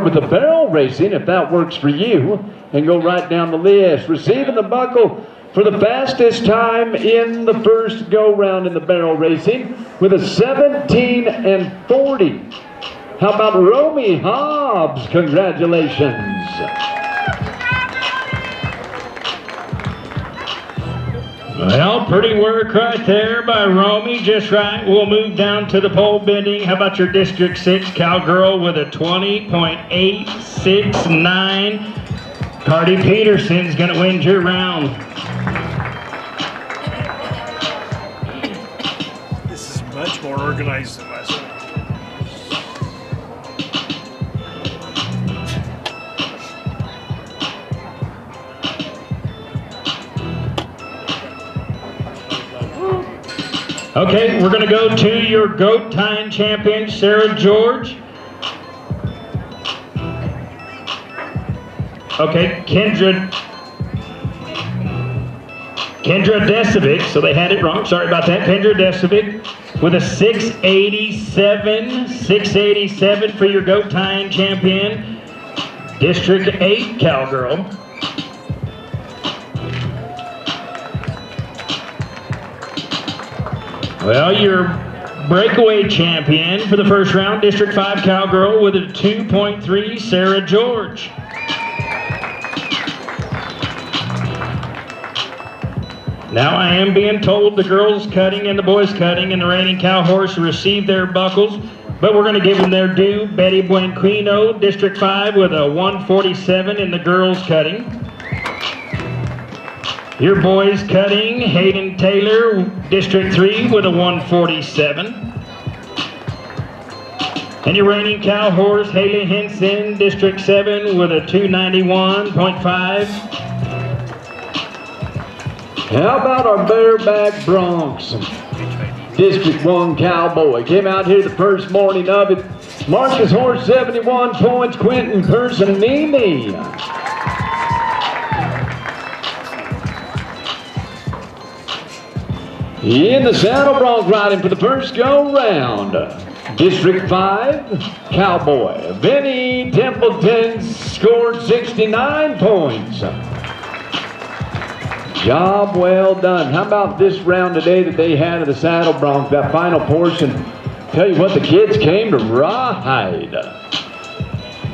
with the barrel racing, if that works for you, and go right down the list. Receiving the buckle for the fastest time in the first go-round in the barrel racing with a 17:40. How about Romy Hobbs? Congratulations. Well, pretty work right there by Romy, just right. We'll move down to the pole bending. How about your District 6 cowgirl with a 20.869? Cardi Peterson's gonna win your round. This is much more organized than last time. Okay, we're gonna go to your goat tying champion, Sarah George. Okay, Kendra Desovic, so they had it wrong, sorry about that. Kendra Desovic with a 687 for your goat tying champion, District 8 cowgirl. Well, your breakaway champion for the first round, District 5 cowgirl with a 2.3, Sarah George. Now I am being told the girls cutting and the boys cutting and the reigning cow horse received their buckles, but we're going to give them their due. Betty Buenquino, District 5 with a 147 in the girls cutting. Your boys cutting, Hayden Taylor, District 3 with a 147. And your reigning cow horse, Haley Henson, District 7 with a 291.5. How about our bareback broncs? District 1 cowboy came out here the first morning of it. Marcus horse 71 points, Quentin Personini. In the saddle bronc riding for the first go-round, District 5, Cowboy. Vinnie Templeton scored 69 points. Job well done. How about this round today that they had of the saddle bronc, that final portion? Tell you what, the kids came to ride.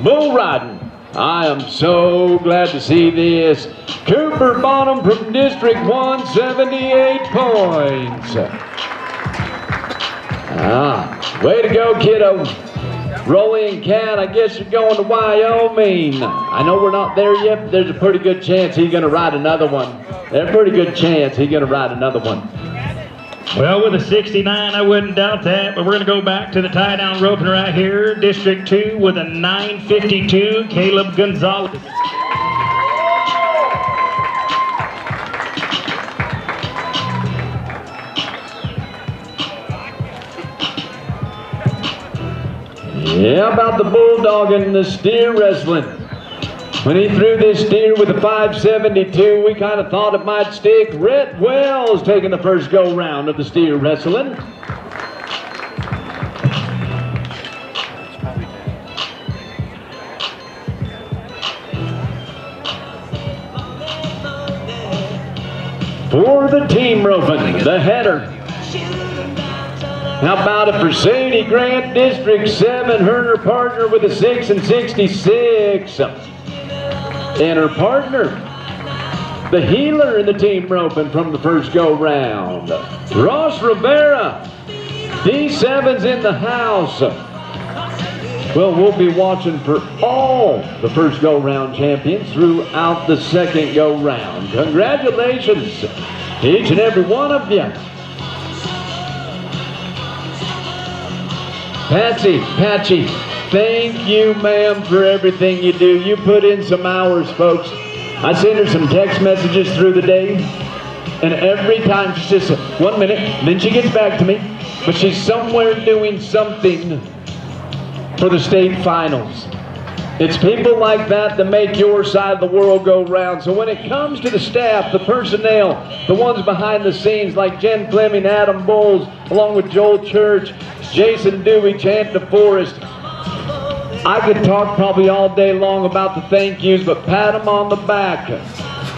Bull riding. I am so glad to see this. Cooper Bonham from District 1, 78 points. Way to go, kiddo. Rolly and Cat, I guess you're going to Wyoming. I know we're not there yet, but there's a pretty good chance he's going to ride another one. There's a pretty good chance he's going to ride another one. Well, with a 69, I wouldn't doubt that, but we're going to go back to the tie-down roping right here. District 2 with a 952, Caleb Gonzalez. Yeah, about the bulldog and the steer wrestling. When he threw this steer with a 572, we kind of thought it might stick. Rhett Wells taking the first go-round of the steer wrestling. For the team roping, the header. How about it for Sadie Grant, District 7, her and her partner with a 6 and 66. And her partner, the healer in the team roping from the first go-round, Ross Rivera. D7's in the house. Well, we'll be watching for all the first go-round champions throughout the second go-round. Congratulations, each and every one of you. Patchy, thank you, ma'am, for everything you do. You put in some hours, folks. I send her some text messages through the day, and every time she says, 1 minute, then she gets back to me, but she's somewhere doing something for the state finals. It's people like that that make your side of the world go round. So when it comes to the staff, the personnel, the ones behind the scenes like Jen Fleming, Adam Bowles, along with Joel Church, Jason Dewey, Chant DeForest, I could talk probably all day long about the thank yous, but pat them on the back.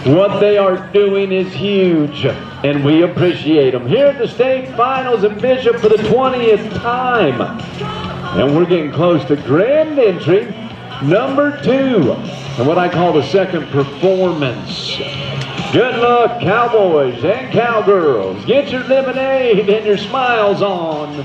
What they are doing is huge, and we appreciate them. Here at the state finals in Bishop for the 20th time. And we're getting close to grand entry number 2, and what I call the second performance. Good luck, cowboys and cowgirls. Get your lemonade and your smiles on.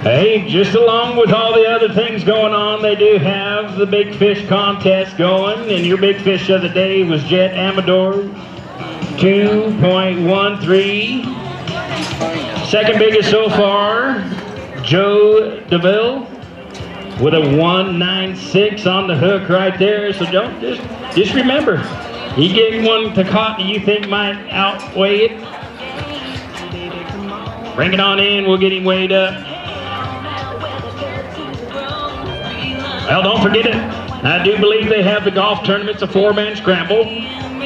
Hey, just along with all the other things going on, they do have the big fish contest going, and your big fish of the day was Jet Amador, 2.13. Second biggest so far, Joe DeVille with a 196 on the hook right there. So don't just remember, you get one to caught that you think might outweigh it. Bring it on in, we'll get him weighed up. Well, don't forget it. I do believe they have the golf tournament. It's a 4-man scramble.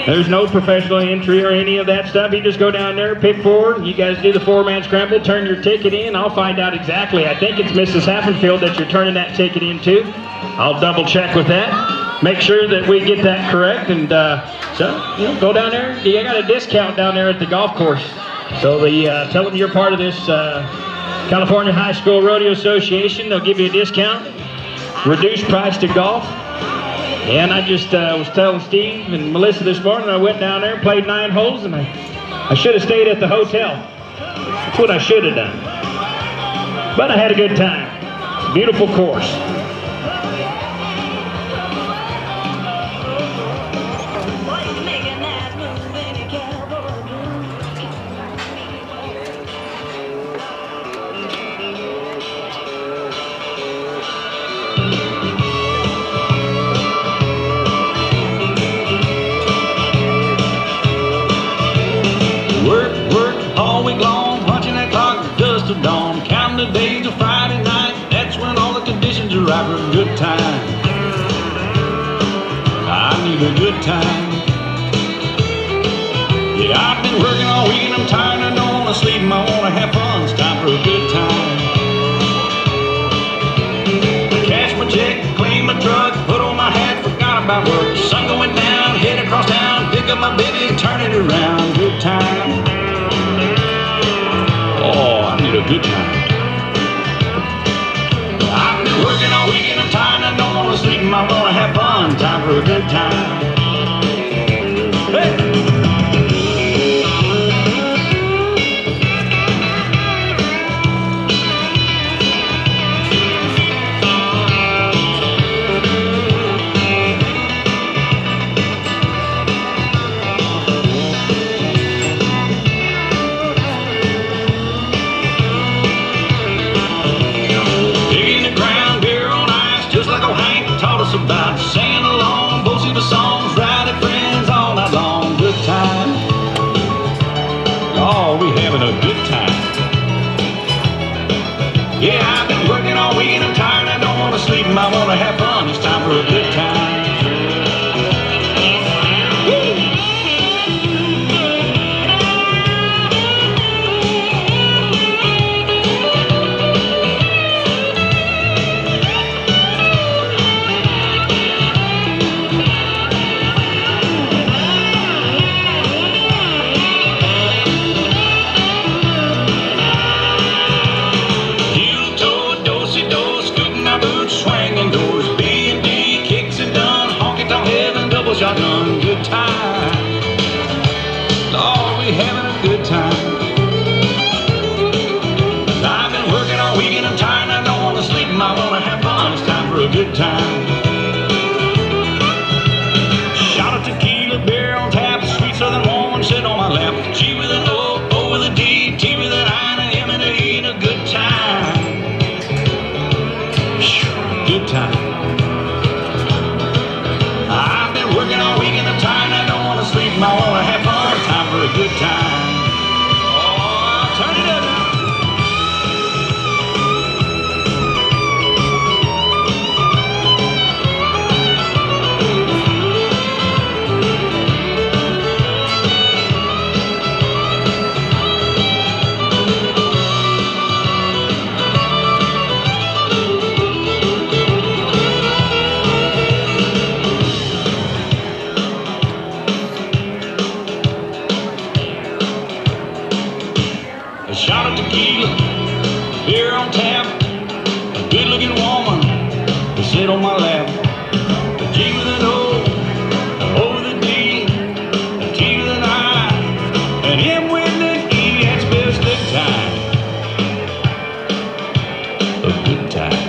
There's no professional entry or any of that stuff. You just go down there, pick forward. You guys do the 4-man scramble, turn your ticket in. I'll find out exactly. I think it's Mrs. Hafenfield that you're turning that ticket into. I'll double check with that. Make sure that we get that correct. And so, you know, go down there. You got a discount down there at the golf course. So tell them you're part of this California High School Rodeo Association. They'll give you a discount. Reduced price to golf. And I just was telling Steve and Melissa this morning, I went down there and played 9 holes, and I should have stayed at the hotel. That's what I should have done. But I had a good time. It's a beautiful course. Dawn, counting the days of Friday night. That's when all the conditions are right for a good time. I need a good time. Yeah, I've been working all week and I'm tired. I don't want to sleep and I want to have fun. It's time for a good time. I cash my check, clean my truck, put on my hat, forgot about work. Sun going down, head across town, pick up my baby, turn it around. Good time. Oh, I need a good time. I've been working all week and I'm tired. I don't want to sleep and I want to have fun. Time for a good time. Hey! About singing along, both of the songs, riding friends all night long. Good time. Oh, we having a good time. Yeah, I've been working all week and I'm tired. I don't want to sleep and I want to have fun. It's time for a good time. Shotgun, good time. Oh, we having a good time. I've been working all week and I'm tired. I don't want to sleep and I want to have fun. It's time for a good time. Shot of tequila, beer on tap, sweet southern woman sitting on my lap. G with an O, O with a D, T with an I, and an M and an E, and a good time. Good time. Working all week and I'm tired, I don't want to sleep, I want to have shot of tequila, beer on tap, a good-looking woman to sit on my lap. The G with an O, O with a D, a T with an I, and M with an E. That's best of time. A good time.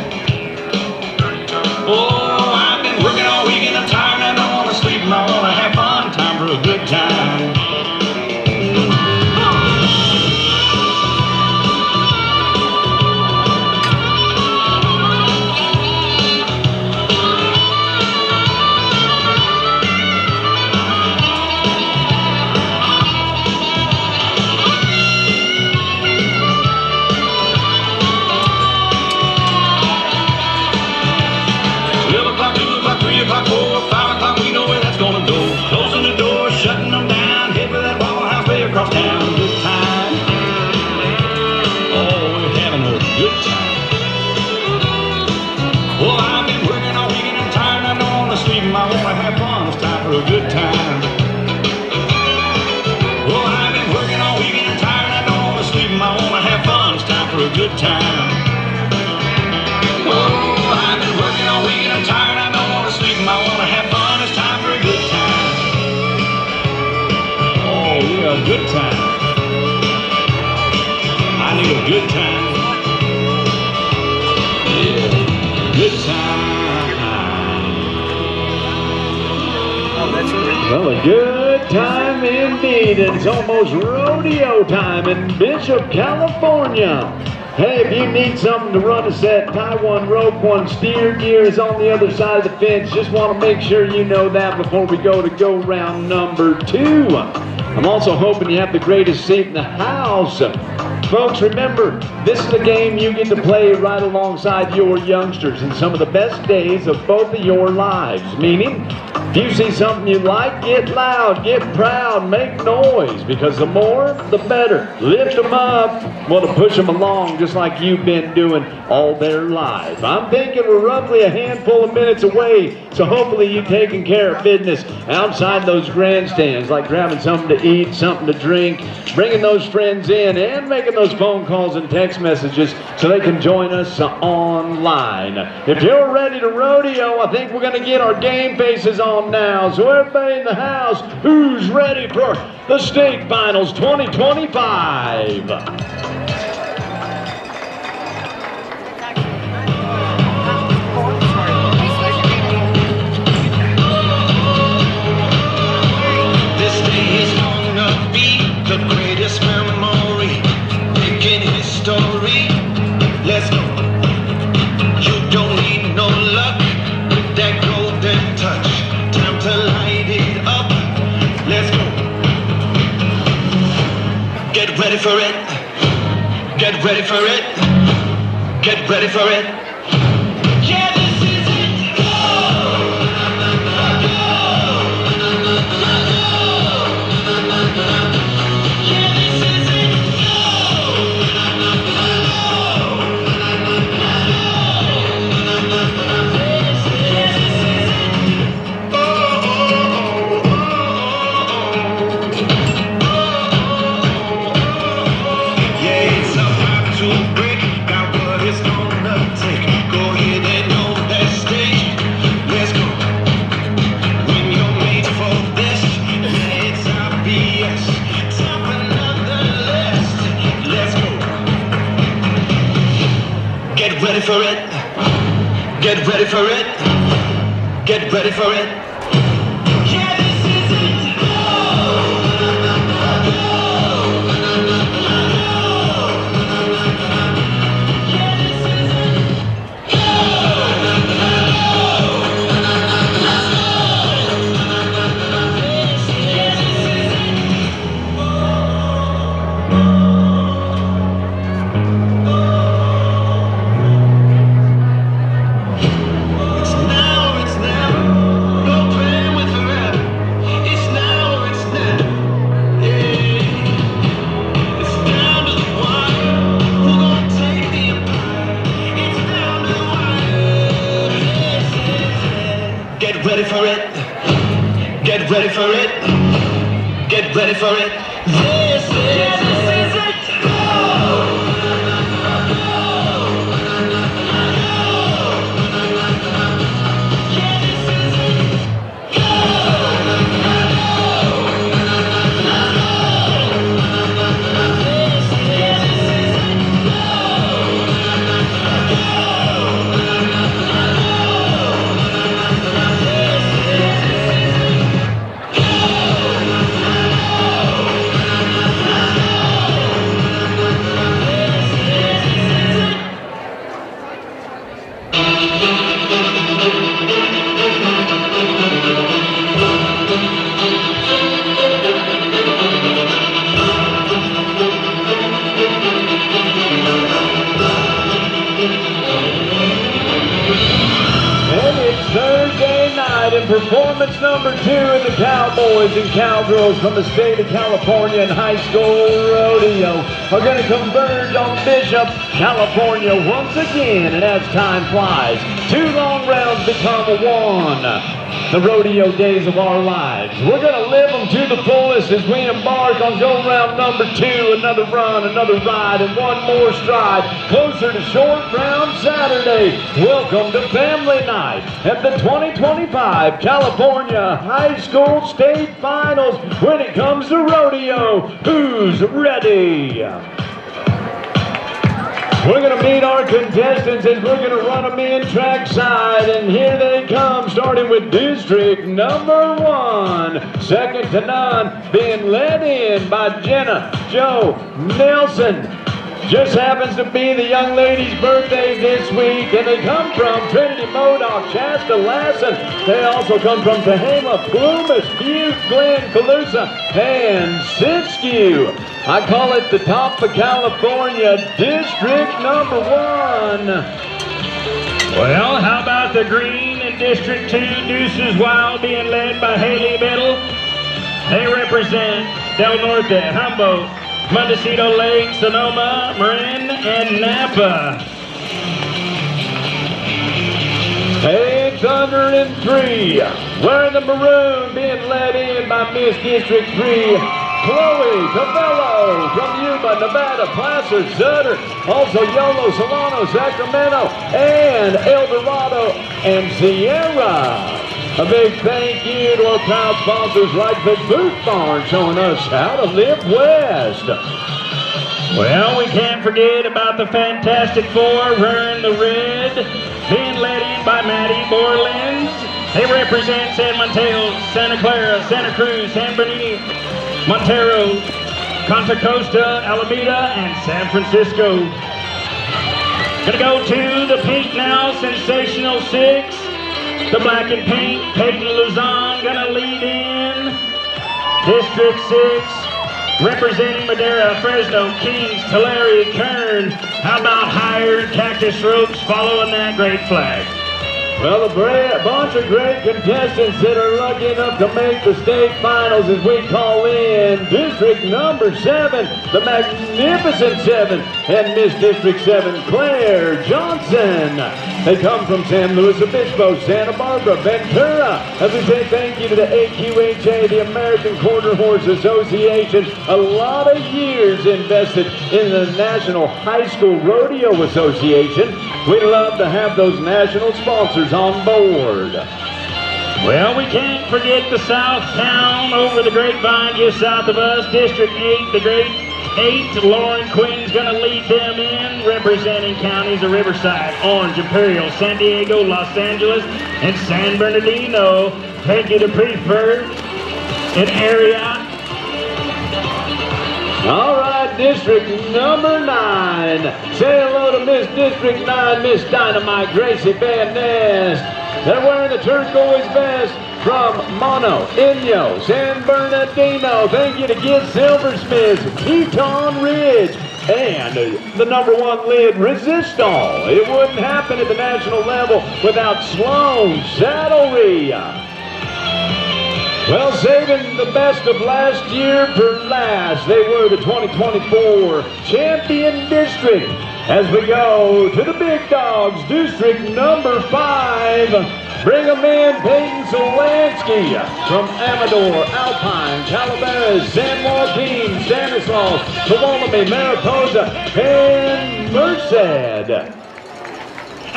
Oh, I've been working all weekend. I'm tired and I don't want to sleep. And I want to have fun. Time for a good time. Across town, good time. Oh, we're having a good time. Well, I've been working all weekend. I'm tired and I don't want to sleep. I want to have fun. It's time for a good time. Well, I've been working all weekend. I'm tired and I don't want to sleep. I want to have fun. It's time for a good time. Oh, I've been working all weekend. I'm tired and I don't want to sleep. I want to have fun. It's time for a good time. Oh, yeah, a good time. I need a good time. Yeah, good time. Oh, that's right. Well, a good time indeed. It's almost rodeo time in Bishop, California. Hey, if you need something to run a set, tie one, rope one, steer gear is on the other side of the fence. Just want to make sure you know that before we go round number 2. I'm also hoping you have the greatest seat in the house. Folks, remember, this is a game you get to play right alongside your youngsters in some of the best days of both of your lives. Meaning, if you see something you like, get loud, get proud, make noise, because the more, the better. Lift them up, want to push them along just like you've been doing all their lives. I'm thinking we're roughly a handful of minutes away, so hopefully you're taking care of business outside those grandstands, like grabbing something to eat, something to drink, bringing those friends in, and making those phone calls and text messages so they can join us online. If you're ready to rodeo, I think we're going to get our game faces on now. So everybody in the house, who's ready for the state finals 2025? This day is gonna be the greatest memory, making history. Let's go. You don't need no luck with that golden touch. Time to light it up. Let's go. Get ready for it. Get ready for it. Get ready for it. Yeah, this is it. Go! Yeah, this is it. Yeah, it's about to break. Got what it's gonna take. Go ahead and own that stage. Let's go. When you're made for this, it's obvious. Top another list. Let's go. Get ready for it. Get ready for it. Get ready for it. Yeah, this is it. Yeah, this is it. It's now or it's never. No playing with forever. It's now or it's never. Yeah. It's down to the wire. Who gonna take the empire? It's down to the wire. Get ready for it. Get ready for it. Get ready for it. This is it. performance number 2 in the Cowboys and Cowgirls from the state of California and high school rodeo are going to converge on Bishop, California once again. And as time flies, 2 long rounds become 1. The rodeo days of our lives, we're going to live them to the fullest as we embark on go round number 2. Another run, another ride, and one more stride closer to Short Round Saturday. Welcome to Family Night at the 2025 California High School State Finals. When it comes to rodeo, who's ready? We're going to meet our contestants as we're going to run them in trackside, and here they come, starting with district number 1, second to none, being led in by Jenna Jo Nelson. Just happens to be the young lady's birthday this week, and they come from Trinity Modoc, Shasta Lassen. They also come from Tehama, Plumas, Butte, Glen, Calusa, and Siskiyou. I call it the top of California, district number 1. Well, how about the green in District 2, Deuces Wild, being led by Haley Biddle. They represent Del Norte, Humboldt, Montecito Lake, Sonoma, Marin, and Napa. 803, wearing the maroon, being led in by Miss District 3, Chloe Cabello from Yuma, Nevada, Placer, Sutter, also Yolo, Solano, Sacramento, and El Dorado and Sierra. A big thank you to our proud sponsors like the Boot Barn, showing us how to live west. Well, we can't forget about the Fantastic Four wearing the red, being led in by Maddie Borland. They represent San Mateo, Santa Clara, Santa Cruz, San Bernardino, Montero, Contra Costa, Alameda, and San Francisco. Gonna go to the pink now, Sensational 6. The black and pink, Peyton Luzon gonna lead in. District 6, representing Madera, Fresno, Kings, Tulare, Kern. How about Hired, Cactus Ropes following that great flag? Well, a bunch of great contestants that are lucky enough to make the state finals as we call in District number 7, the Magnificent 7, and Miss District 7, Claire Johnson. They come from San Luis Obispo, Santa Barbara, Ventura. As we say thank you to the AQHA, the American Quarter Horse Association. A lot of years invested in the National High School Rodeo Association. We love to have those national sponsors on board. Well, we can't forget the South Town over the Grapevine just south of us. District 8, the Great 8. Lauren Quinn's going to lead them in, representing counties of Riverside, Orange, Imperial, San Diego, Los Angeles, and San Bernardino. Thank you to Preferred in area. All right, District number 9. Say hello to Miss District 9, Miss Dynamite Gracie Van Ness. They're wearing the turquoise vest from Mono, Inyo, San Bernardino. Thank you to Gid Silversmiths, Teton Ridge, and the number 1 lid, Resistol. It wouldn't happen at the national level without Sloan Saddlery. Well, saving the best of last year for last, they were the 2024 champion district. As we go to the big dogs, District number 5, bring them in, Peyton Solansky from Amador, Alpine, Calaveras, San Joaquin, Stanislaus, Tuolumne, Mariposa, and Merced.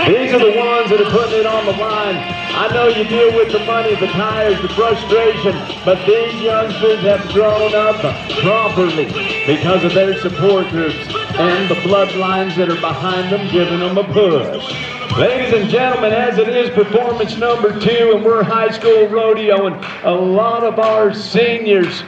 These are the ones that are putting it on the line. I know you deal with the money, the tires, the frustration, but these youngsters have grown up properly because of their support groups and the bloodlines that are behind them giving them a push. Ladies and gentlemen, as it is performance number 2, and we're high school rodeo, and a lot of our seniors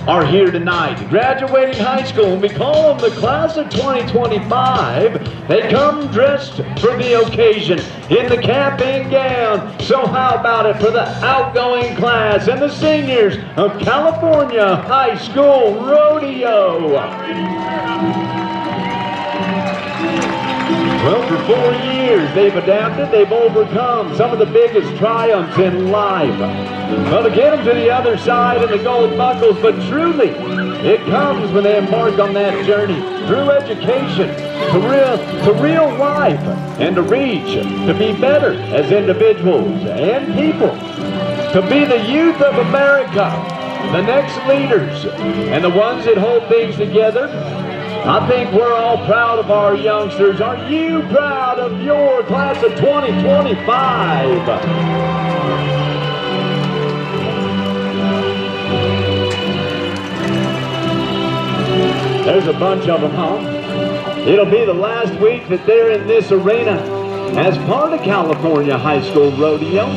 are here tonight, graduating high school, and we call them the class of 2025. They come dressed for the occasion in the cap and gown. So how about it for the outgoing class and the seniors of California High School Rodeo? Well, for 4 years, they've adapted, they've overcome some of the biggest triumphs in life. Well, to get them to the other side in the gold buckles, but truly, it comes when they embark on that journey through education, to real life, and to reach, to be better as individuals and people, to be the youth of America, the next leaders, and the ones that hold things together. I think we're all proud of our youngsters. Are you proud of your class of 2025? There's a bunch of them, huh? It'll be the last week that they're in this arena as part of California High School Rodeo.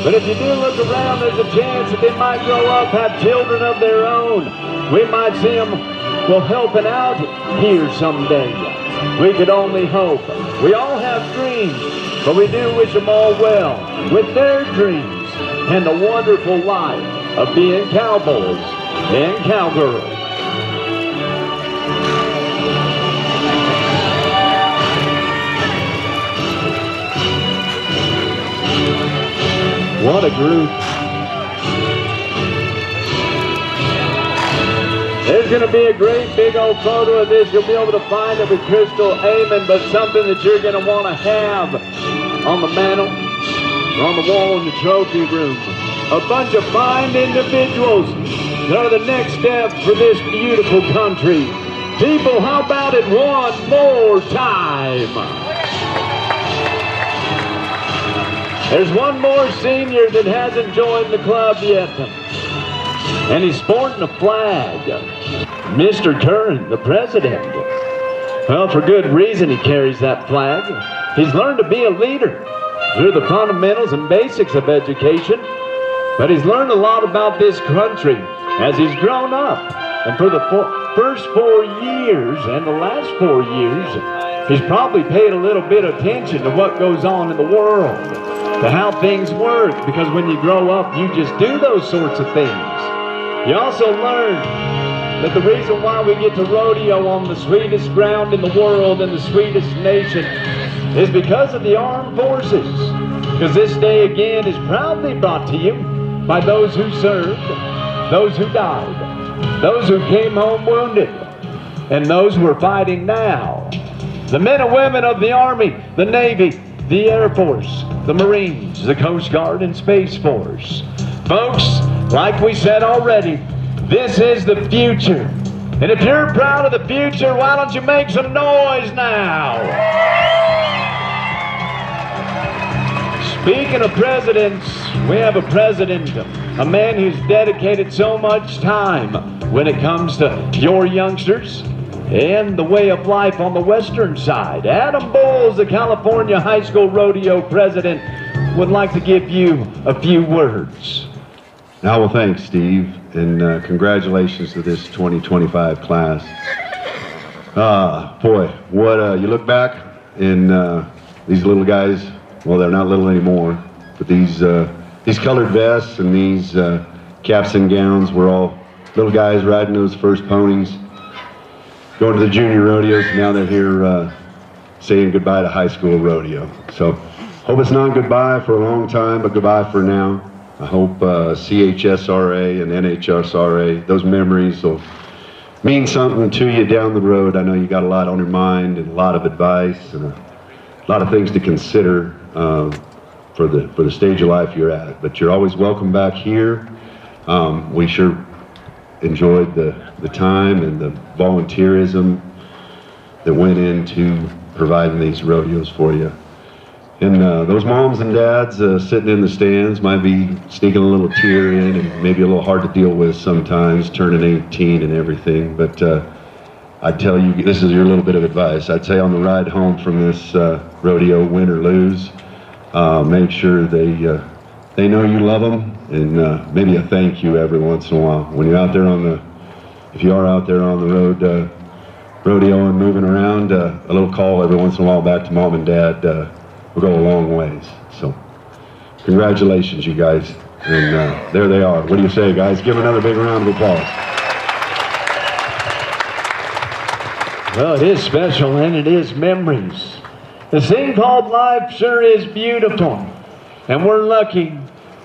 But if you do look around, there's a chance that they might grow up, have children of their own. We might see them, well, helping out here someday. We could only hope. We all have dreams, but we do wish them all well with their dreams and the wonderful life of being cowboys and cowgirls. What a group. There's going to be a great big old photo of this. You'll be able to find it with Crystal Amon, but something that you're going to want to have on the mantle, on the wall in the trophy room. A bunch of fine individuals that are the next step for this beautiful country. People, how about it one more time? There's one more senior that hasn't joined the club yet, and he's sporting a flag. Mr. Curran, the president. Well, for good reason he carries that flag. He's learned to be a leader through the fundamentals and basics of education, but he's learned a lot about this country as he's grown up. And for the first 4 years and the last 4 years, he's probably paid a little bit of attention to what goes on in the world, to how things work, because when you grow up, you just do those sorts of things. You also learn that the reason why we get to rodeo on the sweetest ground in the world and the sweetest nation is because of the armed forces. Because this day again is proudly brought to you by those who served, those who died, those who came home wounded, and those who are fighting now. The men and women of the Army, the Navy, the Air Force, the Marines, the Coast Guard, and Space Force. Folks, like we said already, this is the future. And if you're proud of the future, why don't you make some noise now? Speaking of presidents, we have a president, a man who's dedicated so much time when it comes to your youngsters and the way of life on the western side. Adam Bowles, the California High School Rodeo president, would like to give you a few words. Well, thanks, Steve, and congratulations to this 2025 class. Boy, what you look back and these little guys, well, they're not little anymore, but these colored vests and these caps and gowns were all little guys riding those first ponies, going to the junior rodeos, and now they're here saying goodbye to high school rodeo. So, hope it's not goodbye for a long time, but goodbye for now. I hope CHSRA and NHSRA, those memories will mean something to you down the road. I know you got a lot on your mind and a lot of advice and a lot of things to consider for the stage of life you're at. But you're always welcome back here. We sure enjoyed the time and the volunteerism that went into providing these rodeos for you. And those moms and dads sitting in the stands might be sneaking a little tear in and maybe a little hard to deal with sometimes, turning 18 and everything. But I'd tell you, this is your little bit of advice. I'd say on the ride home from this rodeo, win or lose, make sure they know you love them, and maybe a thank you every once in a while. When you're out there if you are out there on the road rodeo and moving around, a little call every once in a while back to mom and dad will go a long ways. So congratulations, you guys, and there they are. What do you say, guys? Give them another big round of applause. Well, it is special, and it is memories. This thing called life sure is beautiful, and we're lucky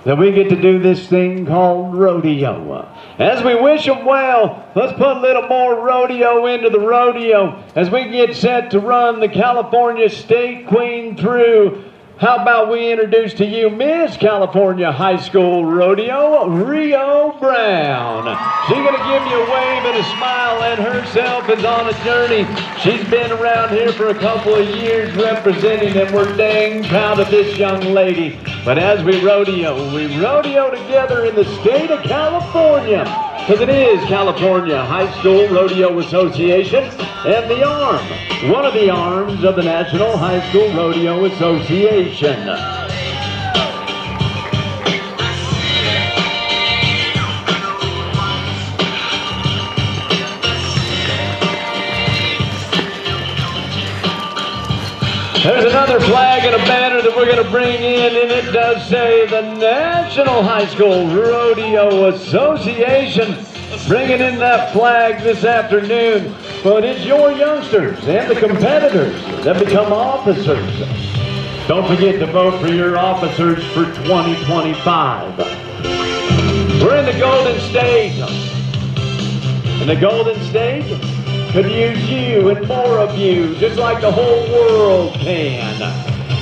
that we get to do this thing called rodeo. As we wish them well, let's put a little more rodeo into the rodeo as we get set to run the California State Queen through. How about we introduce to you Miss California High School Rodeo, Rio Brown. She's going to give you a wave and a smile, and herself is on a journey. She's been around here for a couple of years representing, and we're dang proud of this young lady. But as we rodeo together in the state of California, because it is California High School Rodeo Association and the arm, one of the arms of the National High School Rodeo Association. There's another flag and a banner that we're going to bring in, and it does say the National High School Rodeo Association. Bringing in that flag this afternoon. But it's your youngsters and the competitors that become officers. Don't forget to vote for your officers for 2025. We're in the Golden State. And the Golden State could use you and more of you, just like the whole world can.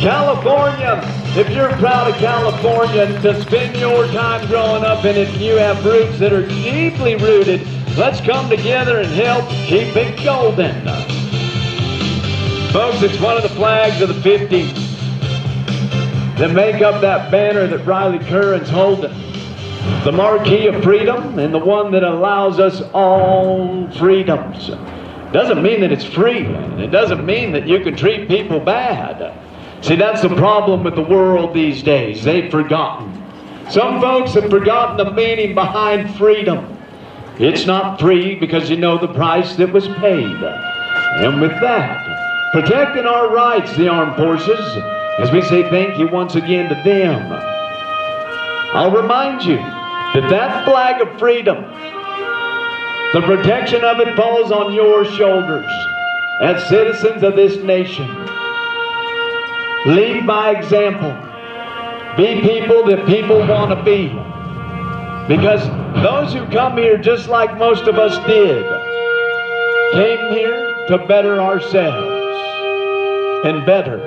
California, if you're proud of California, to spend your time growing up in it, and you have roots that are deeply rooted, let's come together and help keep it golden. Folks, it's one of the flags of the 50s that make up that banner that Riley Curran's holding. The marquee of freedom, and the one that allows us all freedoms. Doesn't mean that it's free, and it doesn't mean that you can treat people bad. See, that's the problem with the world these days. They've forgotten. Some folks have forgotten the meaning behind freedom. It's not free because you know the price that was paid. And with that, protecting our rights, the armed forces, as we say thank you once again to them. I'll remind you that that flag of freedom, the protection of it falls on your shoulders as citizens of this nation. Lead by example. Be people that people want to be. Because those who come here, just like most of us did, came here to better ourselves. And better,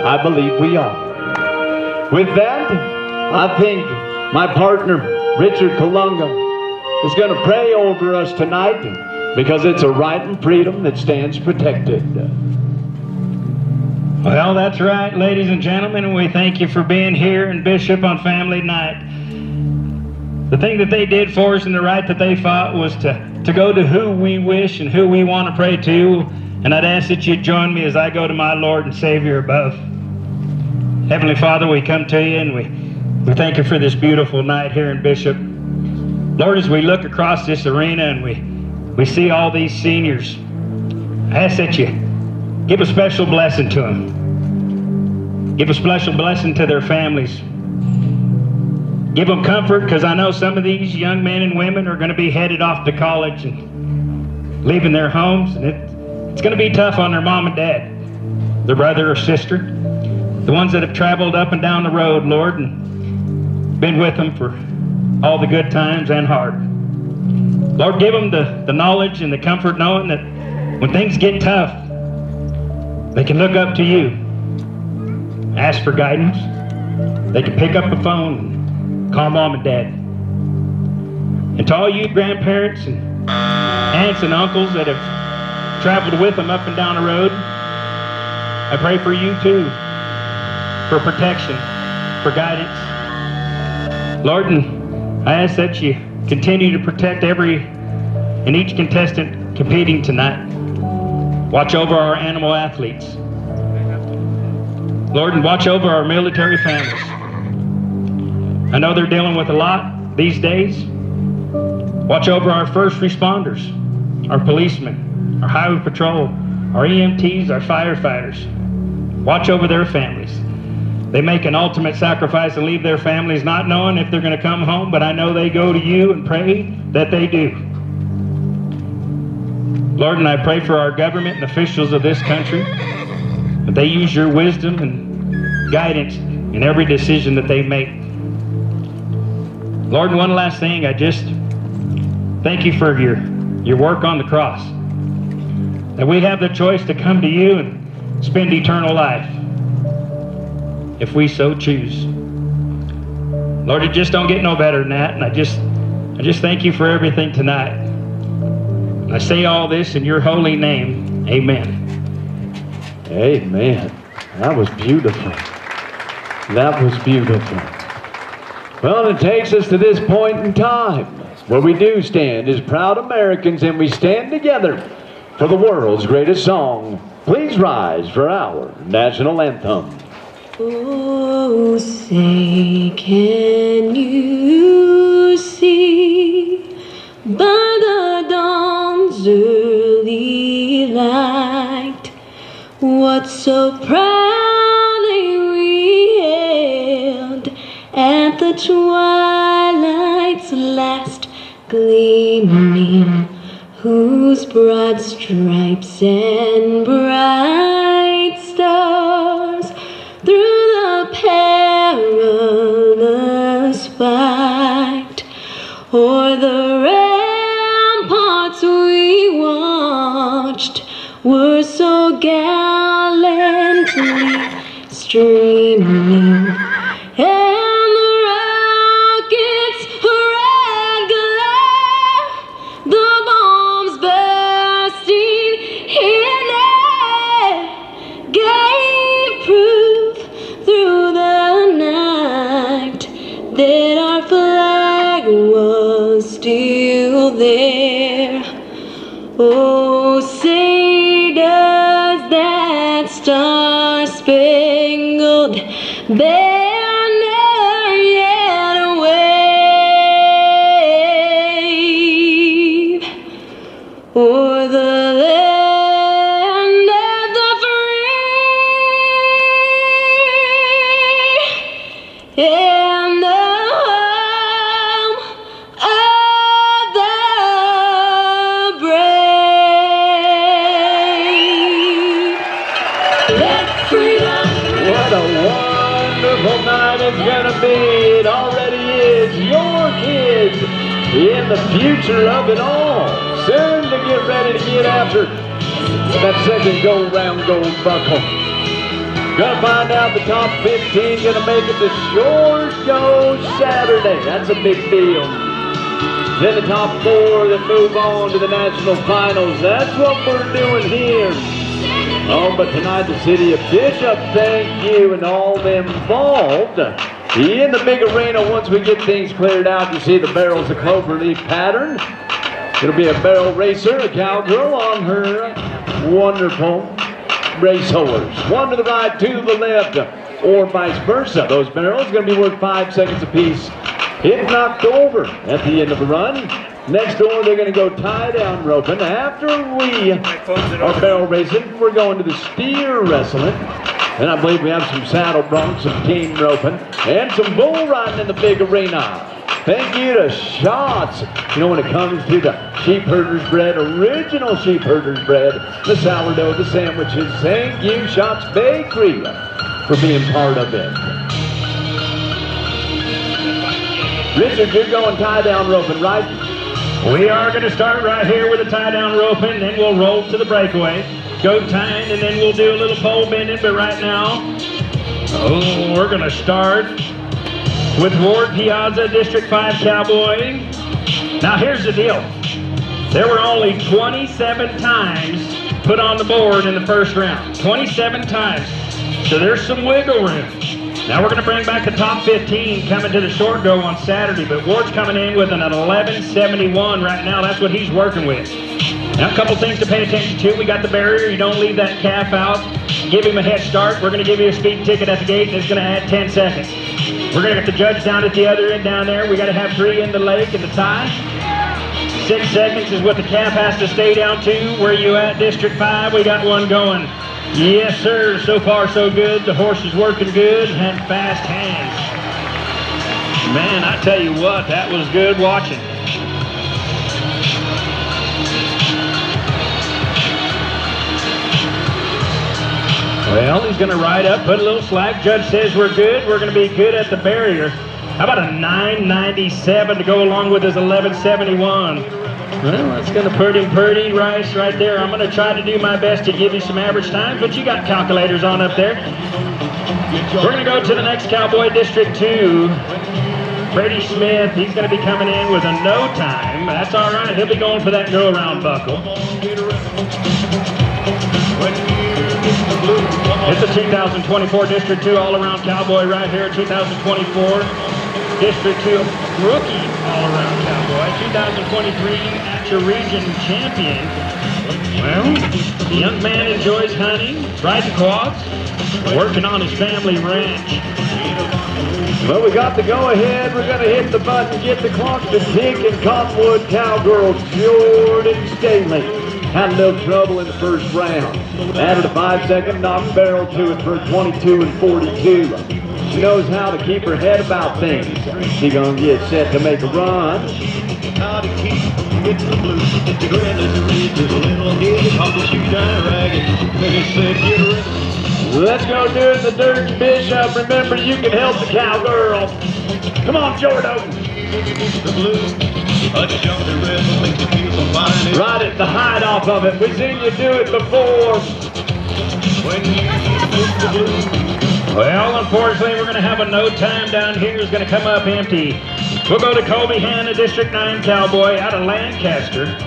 I believe we are. With that, I think my partner, Richard Colunga, is going to pray over us tonight, because it's a right and freedom that stands protected. Well, that's right, ladies and gentlemen, and we thank you for being here in Bishop on Family Night. The thing that they did for us and the right that they fought was to go to who we wish and who we want to pray to. And I'd ask that you join me as I go to my Lord and Savior above. Heavenly Father, we come to you and we thank you for this beautiful night here in Bishop. Lord, as we look across this arena and we see all these seniors, I ask that you give a special blessing to them. Give a special blessing to their families. Give them comfort, because I know some of these young men and women are going to be headed off to college and leaving their homes, and it's going to be tough on their mom and dad, their brother or sister, the ones that have traveled up and down the road, Lord, and been with them for all the good times and hard. Lord, give them the knowledge and the comfort knowing that when things get tough, they can look up to you, ask for guidance. They can pick up the phone and call mom and dad. And to all you grandparents and aunts and uncles that have traveled with them up and down the road, I pray for you too, for protection, for guidance. Lord, and I ask that you continue to protect every and each contestant competing tonight. Watch over our animal athletes. Lord, and watch over our military families. I know they're dealing with a lot these days. Watch over our first responders, our policemen, our highway patrol, our EMTs, our firefighters. Watch over their families. They make an ultimate sacrifice and leave their families not knowing if they're going to come home, but I know they go to you and pray that they do. Lord, and I pray for our government and officials of this country, the that they use your wisdom and guidance in every decision that they make. Lord, one last thing, I just thank you for your work on the cross, that we have the choice to come to you and spend eternal life if we so choose. Lord, it just don't get no better than that, and I just thank you for everything tonight. And I say all this in your holy name. Amen. Amen. That was beautiful. That was beautiful. Well, it takes us to this point in time where we do stand as proud Americans, and we stand together for the world's greatest song. Please rise for our national anthem. Oh, say, can you see by the dawn's early light what so proudly we hailed at the twilight's last gleaming, whose broad stripes and bright stars through the perilous fight o'er the ramparts we watched were so gallantly streaming, and the rockets' red glare, the bombs bursting in air, gave proof through the night that our flag was still there. Oh, say does that star-spangled banner yet wave o'er the land of the free and the home of the brave. Let freedom. What a wonderful night it's gonna be. It already is. Your kids in the future of it all. Soon to get ready to get after that second go-round gold buckle. Gonna find out the top 15 gonna make it to Shore Show Saturday. That's a big deal. Then the top 4 that move on to the national finals. That's what we're doing here. Oh, but tonight the city of Bishop, thank you, and all involved in the big arena. Once we get things cleared out, you see the barrels of cloverleaf pattern. It'll be a barrel racer, a cowgirl on her wonderful racehorse. One to the right, two to the left, or vice versa. Those barrels are going to be worth 5 seconds apiece if knocked over at the end of the run. Next door, they're going to go tie-down roping. After we are barrel racing, we're going to the steer wrestling. And I believe we have some saddle broncs, some team roping, and some bull riding in the big arena. Thank you to Shots. You know, when it comes to the sheep herder's bread, original sheep herder's bread, the sourdough, the sandwiches, thank you, Shots Bakery, for being part of it. Richard, you're going tie-down roping, right? We are going to start right here with a tie-down roping, then we'll roll to the breakaway. Go tying, and then we'll do a little pole bending, but right now, we're going to start with Ward Piazza, District 5 Cowboy. Now here's the deal. There were only 27 times put on the board in the first round. 27 times. So there's some wiggle room. Now we're going to bring back the top 15 coming to the short go on Saturday, but Ward's coming in with an 1171 right now. That's what he's working with. Now a couple things to pay attention to. We got the barrier. You don't leave that calf out. Give him a head start. We're going to give you a speeding ticket at the gate, and it's going to add 10 seconds. We're going to get the judge down at the other end down there. We got to have 3 in the lake in the tie. 6 seconds is what the calf has to stay down to. Where you at, District 5? We got one going. Yes, sir. So far, so good. The horse is working good and fast hands. Man, I tell you what, that was good watching. Well, Well, he's going to ride up, put a little slack. Judge says we're good. We're going to be good at the barrier. How about a 997 to go along with his 1171? Well, that's going to pretty Rice right there. I'm going to try to do my best to give you some average times, but you got calculators on up there. We're going to go to the next cowboy, District 2. Brady Smith, he's going to be coming in with a no time. That's all right. He'll be going for that go-around buckle. It's a 2024 District 2 all-around cowboy right here. 2024 District 2 rookie all-around cowboy. 2023 Atcha Region champion. Well, the young man enjoys hunting, riding quads, working on his family ranch. Well, we got the go-ahead. We're going to hit the button, get the clock to tick, and Cottonwood Cowgirl Jordan Staley had a little trouble in the first round. Added a 5-second knock barrel to it for 22 and 42. She knows how to keep her head about things. She's going to get set to make a run. How to keep it's the blues. The grand is a ridge with a little head. Hop the shoe down ragged. Then he said, get ready. Let's go do it in the dirt, Bishop. Remember, you can help the cowgirl. Come on, Jordan. The blues. I just jumped the rhythm, make the feel so fine. Ride it, the hide off of it. We've seen you do it before. When you hit the blues. Well, unfortunately, we're going to have a no time down here. It's going to come up empty. We'll go to Colby Hanna, District 9 cowboy out of Lancaster.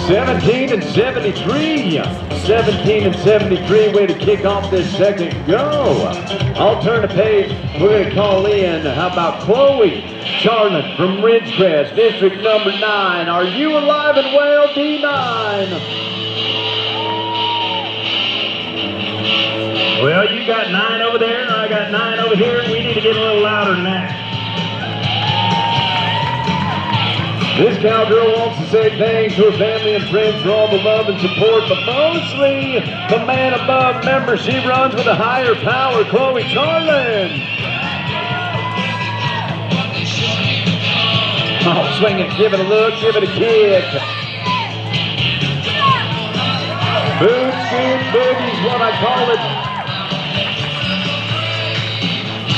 17 and 73. 17 and 73, way to kick off this second go. I'll turn the page. We're going to call in. How about Chloe Charlotte from Ridgecrest, District number 9. Are you alive and well, D9? Well, you got 9 over there, and I got 9 over here. We need to get a little louder than that. This cowgirl wants to say thanks to her family and friends for all the love and support, but mostly the man above. Remember, she runs with a higher power, Chloe Charlin. Oh, swing it, give it a look, give it a kick. Boot, scoot, boogie's what I call it.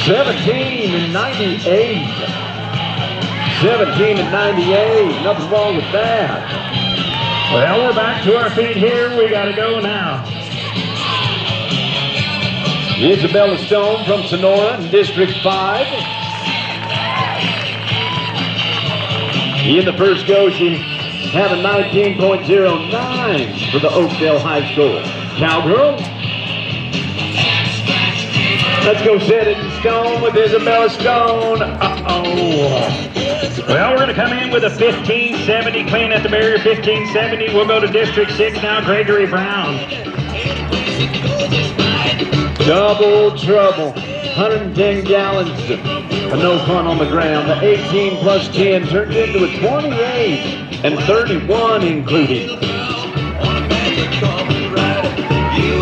17 and 98. 17 and 98. Nothing wrong with that. Well, we're back to our feet here. We got to go now. Isabella Stone from Sonora in District 5. In the first go, she had a 19.09 for the Oakdale High School. Cowgirl. Let's go set it in stone with Isabella Stone. Uh-oh. Well, we're going to come in with a 1570, clean at the barrier, 1570. We'll go to District 6 now, Gregory Brown. Double trouble. 110 gallons of no fun on the ground. The 18 plus 10 turned into a 28 and 31 including.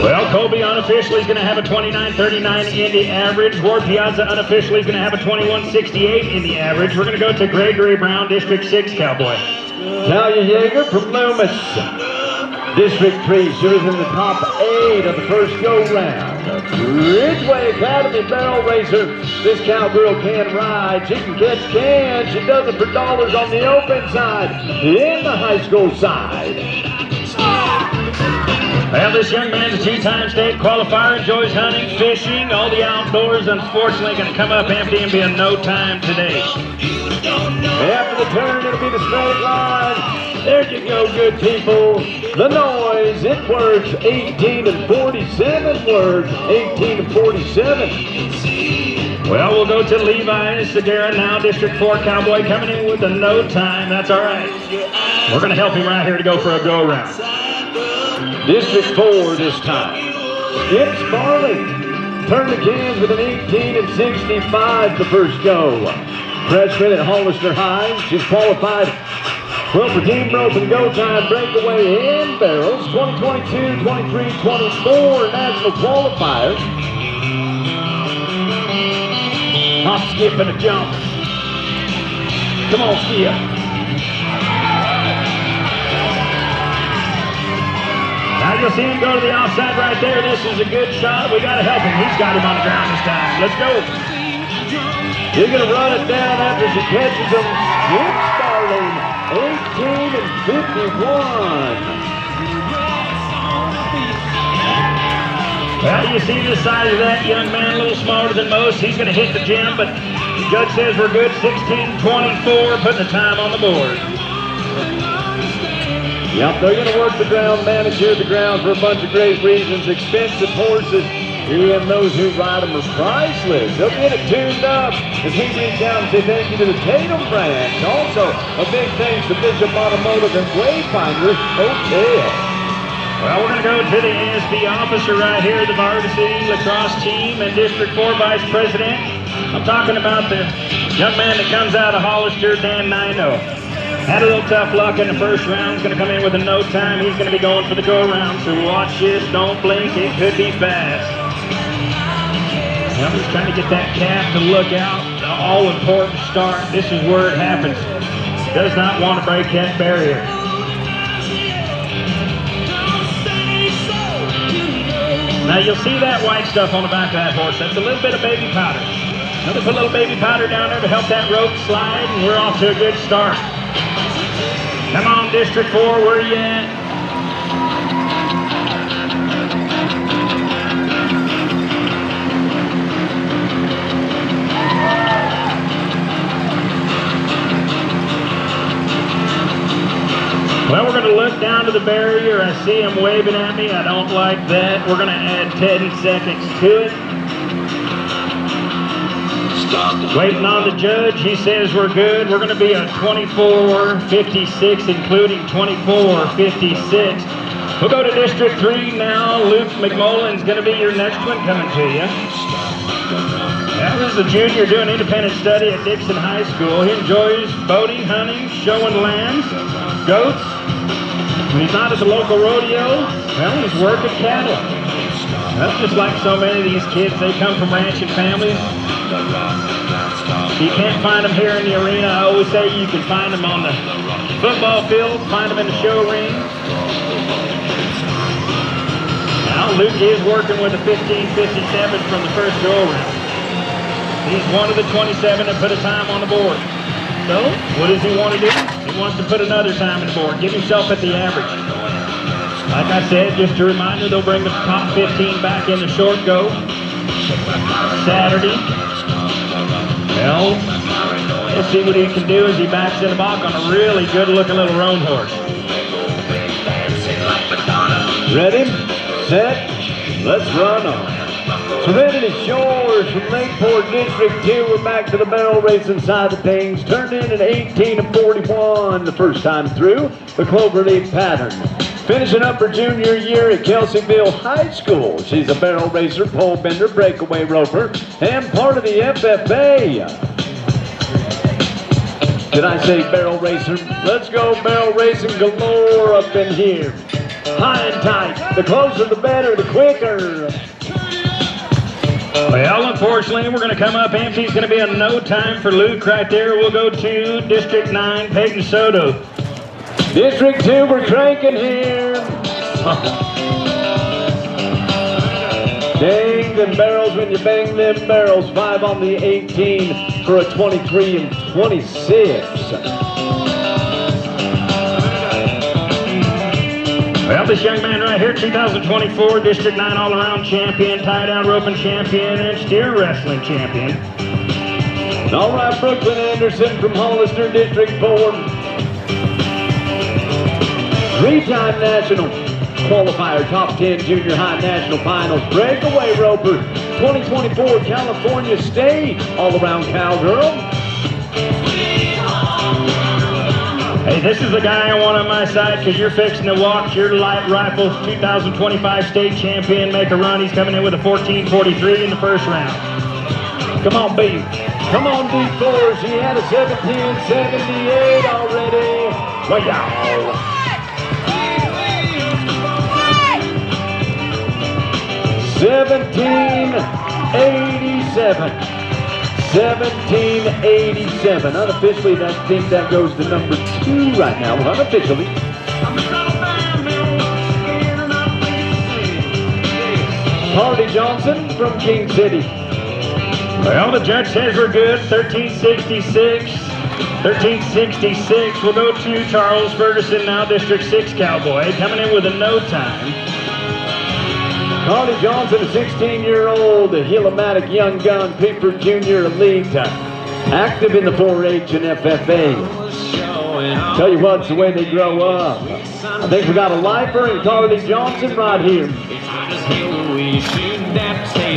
Well, Colby unofficially is going to have a 29.39 in the average. Ward Piazza unofficially is going to have a 21.68 in the average. We're going to go to Gregory Brown, District 6 cowboy. Talia Yeager from Loomis, District 3. She was in the top 8 of the first go-round. Ridgeway Academy barrel racer. This cowgirl can ride. She can catch cans. She does it for dollars on the open side, in the high school side. Well, this young man's a two-time state qualifier, enjoys hunting, fishing, all the outdoors. Unfortunately, going to come up empty and be a no time today. After the turn, it'll be the straight line. There you go, good people. The noise, it works. 18 and 47 works. 18 and 47. Well, we'll go to Levi Segura now, District 4 cowboy, coming in with a no time. That's all right. We're going to help him right here to go for a go-round. District 4 this time. It's Farley. Turn the cans with an 18 and 65 the first go. Freshman at Hollister High. She's qualified well for team rope and go time, breakaway and barrels. 2022, 23, 24 national qualifiers. Hop, skip, and a jump. Come on, Skip. Now you'll see him go to the outside right there. This is a good shot. We got to help him. He's got him on the ground this time. Let's go. He's going to run it down after she catches him. With Starling, 18 and 51. Well, you see the size of that young man, a little smaller than most. He's going to hit the gym, but the judge says we're good. 16-24, putting the time on the board. Yep, they're going to work the ground, manicure the ground for a bunch of great reasons. Expensive horses, and those who ride them are priceless. They'll get it tuned up as we reach out and say thank you to the Tatum branch. Also, a big thanks to Bishop Automotive and Wayfinder Hotel. Well, we're going to go to the ASB officer right here, the varsity lacrosse team and District 4 Vice President. I'm talking about the young man that comes out of Hollister, Dan Nino. Had a little tough luck in the first round. He's going to come in with a no time. He's going to be going for the go-around, so watch this. Don't blink. It could be fast. I'm just trying to get that calf to look out. The all-important start. This is where it happens. Does not want to break that barrier. Now you'll see that white stuff on the back of that horse. That's a little bit of baby powder. Now they put a little baby powder down there to help that rope slide, and we're off to a good start. Come on, District 4, where are you at? Well, we're going to look down to the barrier. I see him waving at me. I don't like that. We're going to add 10 seconds to it. Waiting on the judge. He says we're good. We're going to be a 24-56, including 24-56. We'll go to District 3 now. Luke McMullen's going to be your next one coming to you. That was a junior doing independent study at Dixon High School. He enjoys boating, hunting, showing lambs, goats. When he's not at the local rodeo, well, he's working cattle. That's just like so many of these kids. They come from ranching families. You can't find them here in the arena. I always say you can find them on the football field, find them in the show ring. Now Luke is working with a 15:57 from the first go-around. He's one of the 27 that put a time on the board. So, what does he want to do? He wants to put another time on the board. Give himself at the average. Like I said, just a reminder, they'll bring the top 15 back in the short go Saturday. Well, let's see what he can do as he backs in the box on a really good-looking little roan horse. Ready, set, let's run on. Serenity Shores from Lakeport District 2. We're back to the barrel racing side of things. Turned in at 18-41 the first time through the Cloverleaf pattern. Finishing up her junior year at Kelseyville High School. She's a barrel racer, pole bender, breakaway roper, and part of the FFA. Did I say barrel racer? Let's go barrel racing galore up in here. High and tight. The closer the better, the quicker. Well, unfortunately, we're going to come up empty. It's going to be a no time for Luke right there. We'll go to District 9, Peyton Soto. District 2, we're cranking here. Dang them barrels when you bang them barrels. 5 on the 18 for a 23-26. Well, this young man right here, 2024 District 9 all-around champion, tie-down roping champion, and steer wrestling champion. All right, Brooklyn Anderson from Hollister, District 4. 3-time national qualifier, top 10 junior high national finals. Breakaway roper, 2024 California State all-around cowgirl. Hey, this is the guy I want on my side because you're fixing to watch your light rifle 2025 state champion make a run. He's coming in with a 14:43 in the first round. Come on, B. Come on, D4. She had a 17:78 already. Wow. 17:87. 17:87. Unofficially, I think that goes to number 2 right now. Unofficially. Hardy Johnson from King City. Well, the judge says we're good. 1366. 1366 will go to Charles Ferguson, now District 6 Cowboy, coming in with a no time. Hardy Johnson, a 16-year-old Hillamatic young gun, Pickford Junior Elite, active in the 4-H and FFA. Tell you what, it's the way they grow up. I think we got a lifer in Hardy Johnson right here.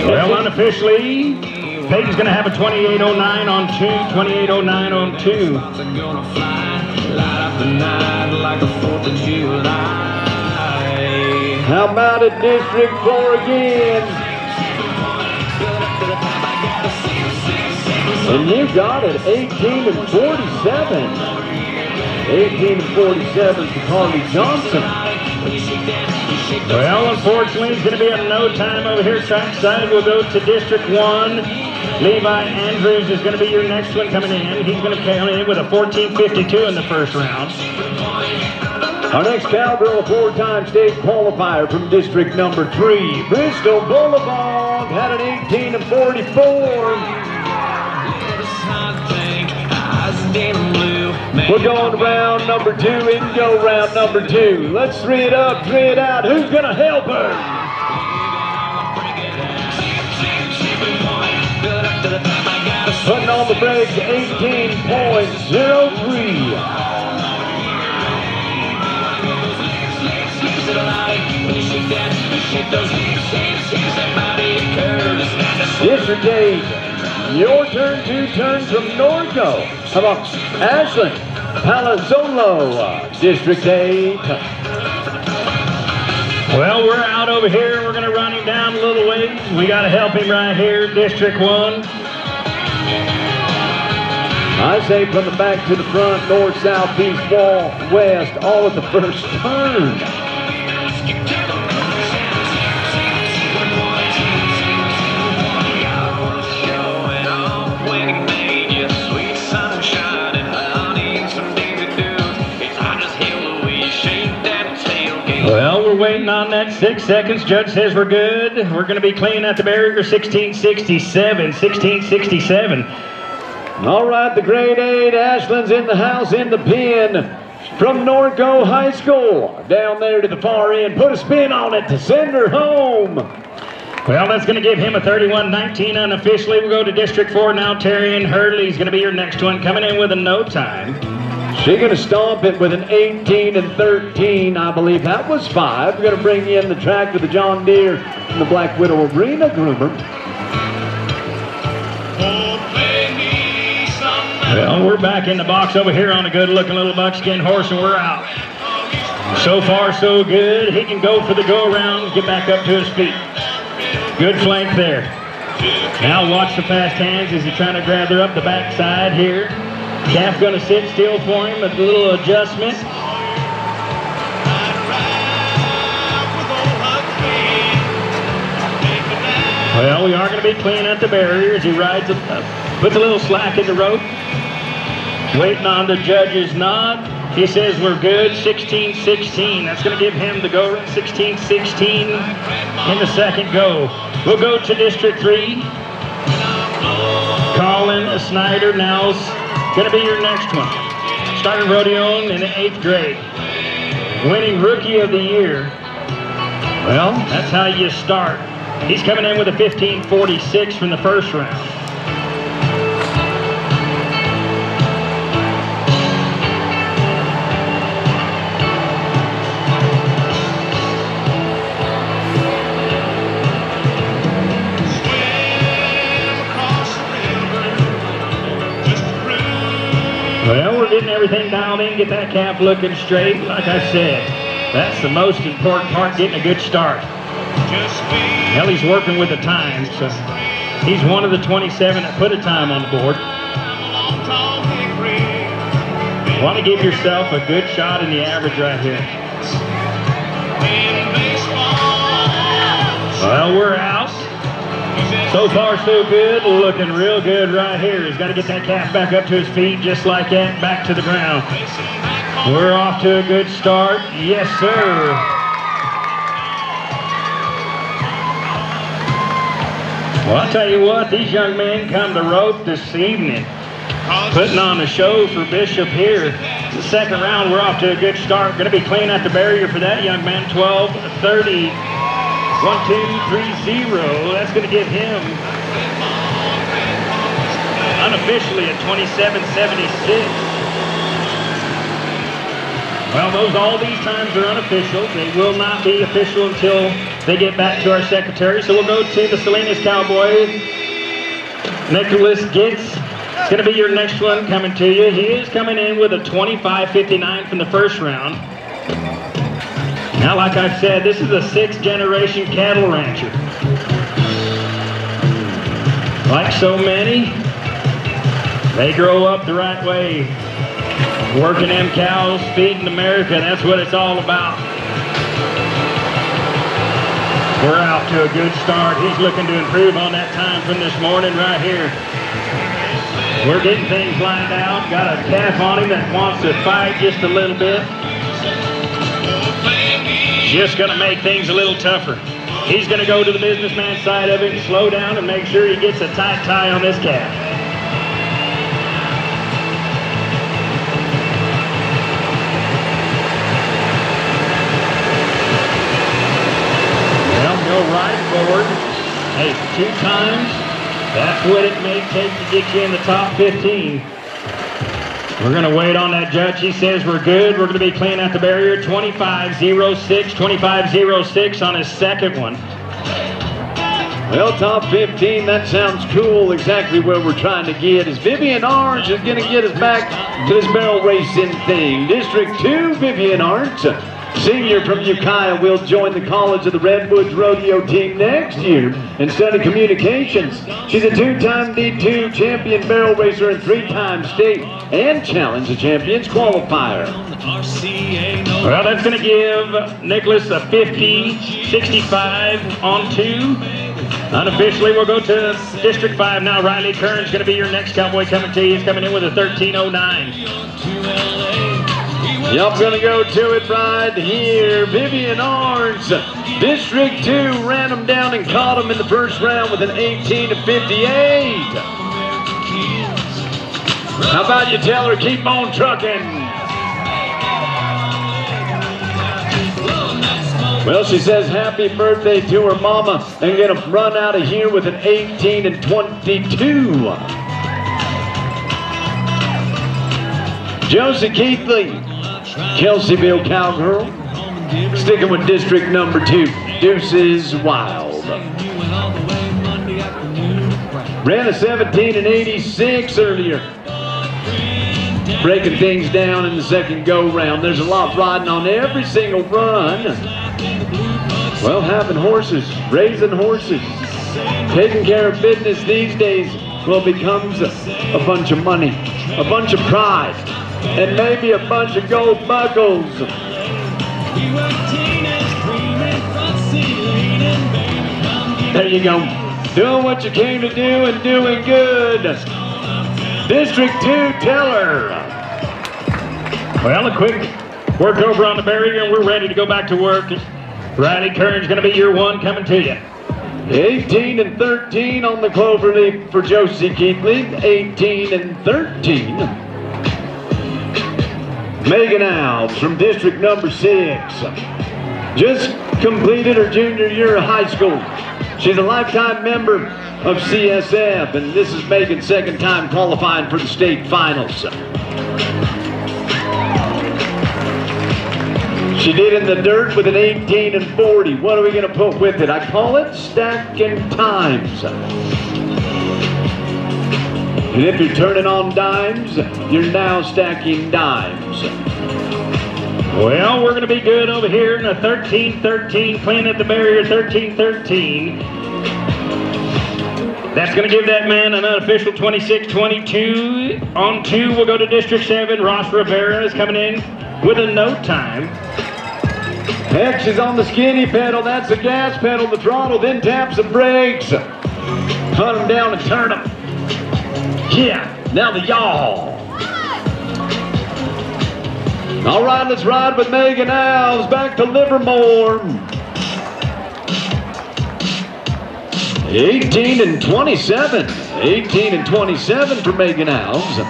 Well, unofficially, Peyton's going to have a 2809 on 2, 2809 on 2. How about it, District 4 again? And you got it, 18 and 47. 18 and 47 for Hardy Johnson. Well, unfortunately, it's going to be a no time over here trackside. We'll go to District 1. Levi Andrews is going to be your next one coming in. He's going to come in with a 14:52 in the first round. Our next cowgirl, a 4-time state qualifier from District number 3. Bristol Boulevard had an 18 and 44. We're going to round number 2, in go round number 2. Let's 3 it up, 3 it out. Who's going to help her? Putting on the brakes, 18.03. District 8, your turn, 2 turns from Norco. How about Ashley Palazzolo, District 8. Well, we're out over here. We're going to run him down a little ways. We got to help him right here, District 1. I say from the back to the front, north, south, east, wall, west, all at the first turn. Well, we're waiting on that 6 seconds. Judge says we're good. We're going to be clean at the barrier, 1667, 1667. All right, the grade 8, Ashland's in the house, in the pin. From Norco High School, down there to the far end. Put a spin on it to send her home. Well, that's going to give him a 31-19 unofficially. We'll go to District 4 now. Terrian Hurley's going to be your next one, coming in with a no time. She's going to stomp it with an 18 and 13. I believe that was 5. We're going to bring you in the track with the John Deere and the Black Widow Arena groomer. Well, we're back in the box over here on a good-looking little buckskin horse, and we're out. So far, so good. He can go for the go-around, get back up to his feet. Good flank there. Now watch the fast hands as he's trying to grab her up the backside here. Calf going to sit still for him, a little adjustment. Well, we are going to be clean at the barrier as he rides up, puts a little slack in the rope. Waiting on the judge's nod. He says we're good, 16-16. That's going to give him the go run, 16-16 in the second go. We'll go to District 3. Colin Snyder now's going to be your next one. Started rodeoing in the 8th grade. Winning Rookie of the Year. Well, that's how you start. He's coming in with a 15-46 from the first round. Well, we're getting everything dialed in, get that calf looking straight. Like I said, that's the most important part, getting a good start. Well, he's working with the time, so he's one of the 27 that put a time on the board. Want to give yourself a good shot in the average right here. Well, we're out. So far, so good. Looking real good right here. He's got to get that calf back up to his feet just like that, back to the ground. We're off to a good start. Yes, sir. Well, I'll tell you what, these young men come to rope this evening, putting on a show for Bishop here. The second round, we're off to a good start. Going to be clean at the barrier for that young man, 12-30. 1-2-3-0. That's going to give him unofficially a 27-76. Well, all these times are unofficial. They will not be official until they get back to our secretary. So we'll go to the Salinas Cowboy. Nicholas Gitz is going to be your next one coming to you. He is coming in with a 25-59 from the first round. Now, like I've said, this is a 6th-generation cattle rancher. Like so many, they grow up the right way. Working them cows, feeding America, that's what it's all about. We're out to a good start. He's looking to improve on that time from this morning right here. We're getting things lined out. Got a calf on him that wants to fight just a little bit. Just going to make things a little tougher. He's going to go to the businessman side of it and slow down and make sure he gets a tight tie on this calf. Well, go right forward. Hey, 2 times. That's what it may take to get you in the top 15. We're going to wait on that judge. He says we're good. We're going to be clean at the barrier. 25-06, 25-06 on his second one. Well, top 15, that sounds cool. Exactly where we're trying to get is Vivian Arndt is going to get us back to this barrel racing thing. District 2, Vivian Arndt, senior from Ukiah, will join the College of the Redwoods Rodeo team next year and study communications. She's a 2-time D2 champion barrel racer and 3-time state and challenge the champions qualifier. Well, that's going to give Nicholas a 50-65 on 2. Unofficially, we'll go to District 5 now. Riley Kern's going to be your next cowboy coming to you. He's coming in with a 13-09. Yep, gonna go to it right here. Vivian Arns, District 2, ran him down and caught him in the first round with an 18-58. How about you tell her keep on trucking? Well, she says happy birthday to her mama and gonna run out of here with an 18-22. Josie Keithley, Kelseyville Cowgirl, sticking with district number 2, Deuces Wild. Ran a 17-86 earlier. Breaking things down in the second go-round. There's a lot riding on every single run. Well, having horses, raising horses, taking care of business these days, well, becomes a bunch of money, a bunch of pride, and maybe a bunch of gold buckles. There you go. Doing what you came to do and doing good. District 2, Teller. Well, a quick work over on the barrier, and we're ready to go back to work. Riley Kern's going to be your one coming to you. 18-13 on the cloverleaf for Josie Keithley. 18-13. Megan Alves from district number 6. Just completed her junior year of high school. She's a lifetime member of CSF, and this is Megan's second time qualifying for the state finals. She did in the dirt with an 18-40. What are we going to put with it? I call it stacking times. And if you're turning on dimes, you're now stacking dimes. Well, we're going to be good over here in a 13-13, playing at the barrier, 13-13. That's going to give that man an unofficial 26-22. On 2, we'll go to District 7. Ross Rivera is coming in with a no time. X is on the skinny pedal. That's the gas pedal, the throttle, then taps the brakes. Hunt them down and turn them. Yeah, now the yaw. All right, let's ride with Megan Alves back to Livermore. 18 and 27. 18 and 27 for Megan Alves.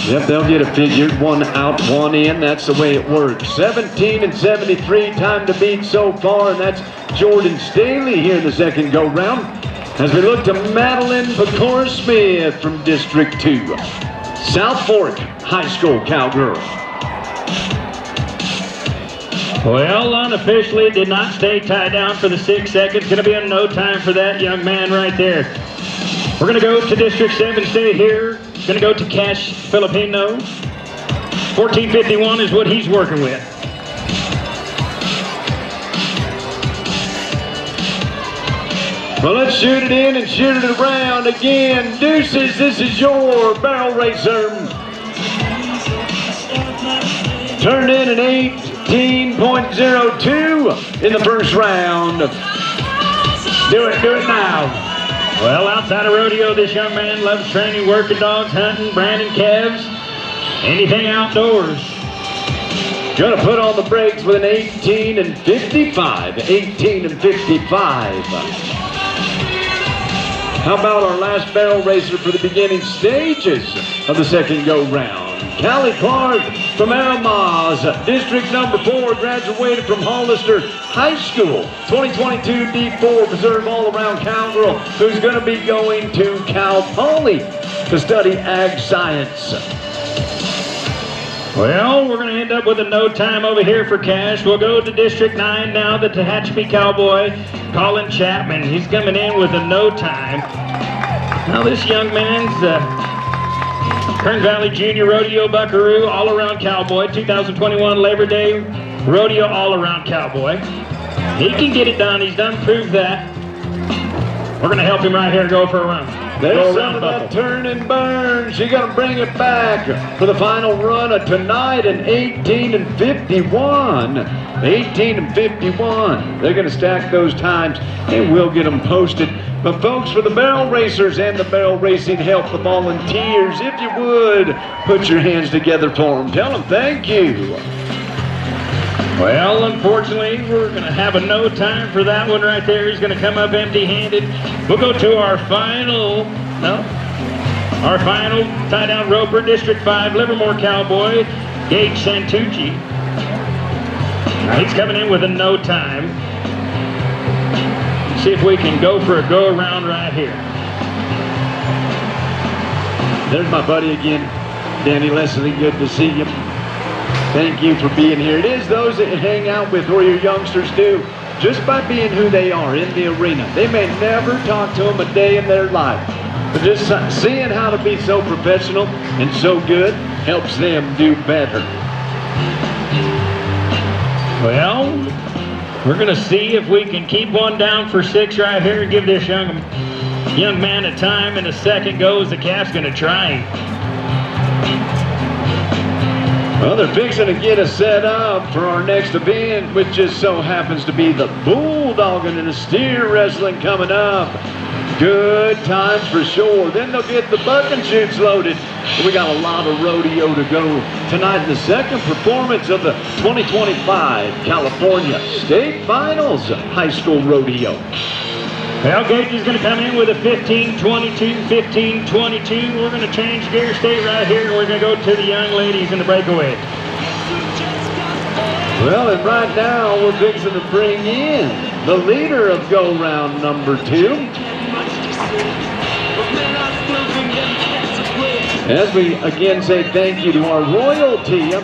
Yep, they'll get a figured, one out, one in. That's the way it works. 17 and 73, time to beat so far, and that's Jordan Staley here in the second go-round. As we look to Madeline Pecora-Smith from District 2. South Fork High School cowgirl. Well, unofficially did not stay tied down for the 6 seconds. Going to be a no time for that young man right there. We're going to go to District 7, stay here. Going to go to Cash Filipino. 1451 is what he's working with. Well, let's shoot it in and shoot it around again. Deuces, this is your barrel racer. Turned in an 18.02 in the first round. Do it now. Well, outside of rodeo, this young man loves training, working dogs, hunting, branding calves, anything outdoors. Gonna put on the brakes with an 18 and 55. 18 and 55. How about our last barrel racer for the beginning stages of the second go-round? Callie Clark from Aramaz, District number 4, graduated from Hollister High School. 2022 D4 Preserve all-around cowgirl who's going to be going to Cal Poly to study ag science. Well, we're going to end up with a no time over here for Cash. We'll go to District 9 now, the Tehachapi Cowboy, Colin Chapman. He's coming in with a no time. Now this young man's Kern Valley Junior Rodeo Buckaroo, all-around cowboy, 2021 Labor Day Rodeo all-around cowboy. He can get it done. He's done proved that. We're going to help him right here go for a run. There's some of that turn and burn. She's going to bring it back for the final run of tonight, an 18 and 51. 18 and 51. They're going to stack those times, and we'll get them posted. But folks, for the barrel racers and the barrel racing help, the volunteers, if you would, put your hands together for them. Tell them thank you. Well, unfortunately, we're going to have a no time for that one right there. He's going to come up empty-handed. We'll go to our final tie-down roper, District 5, Livermore Cowboy, Gage Santucci. He's coming in with a no time. See if we can go for a go-around right here. There's my buddy again, Danny Leslie. Good to see you. Thank you for being here. It is those that you hang out with or your youngsters do, just by being who they are in the arena. They may never talk to them a day in their life, but just seeing how to be so professional and so good helps them do better. Well, we're going to see if we can keep one down for 6 right here and give this young man a time in a second go as the calf's going to try. Well, they're fixing to get us set up for our next event, which just so happens to be the bulldogging and the steer wrestling coming up. Good times for sure. Then they'll get the buck and shoots loaded. We got a lot of rodeo to go tonight in the second performance of the 2025 California State Finals High School Rodeo. Well, Gage is going to come in with a 15-22, 15-22. We're going to change gear, stay right here, and we're going to go to the young ladies in the breakaway. Well, and right now we're fixing to bring in the leader of go-round number 2. As we again say thank you to our royalty.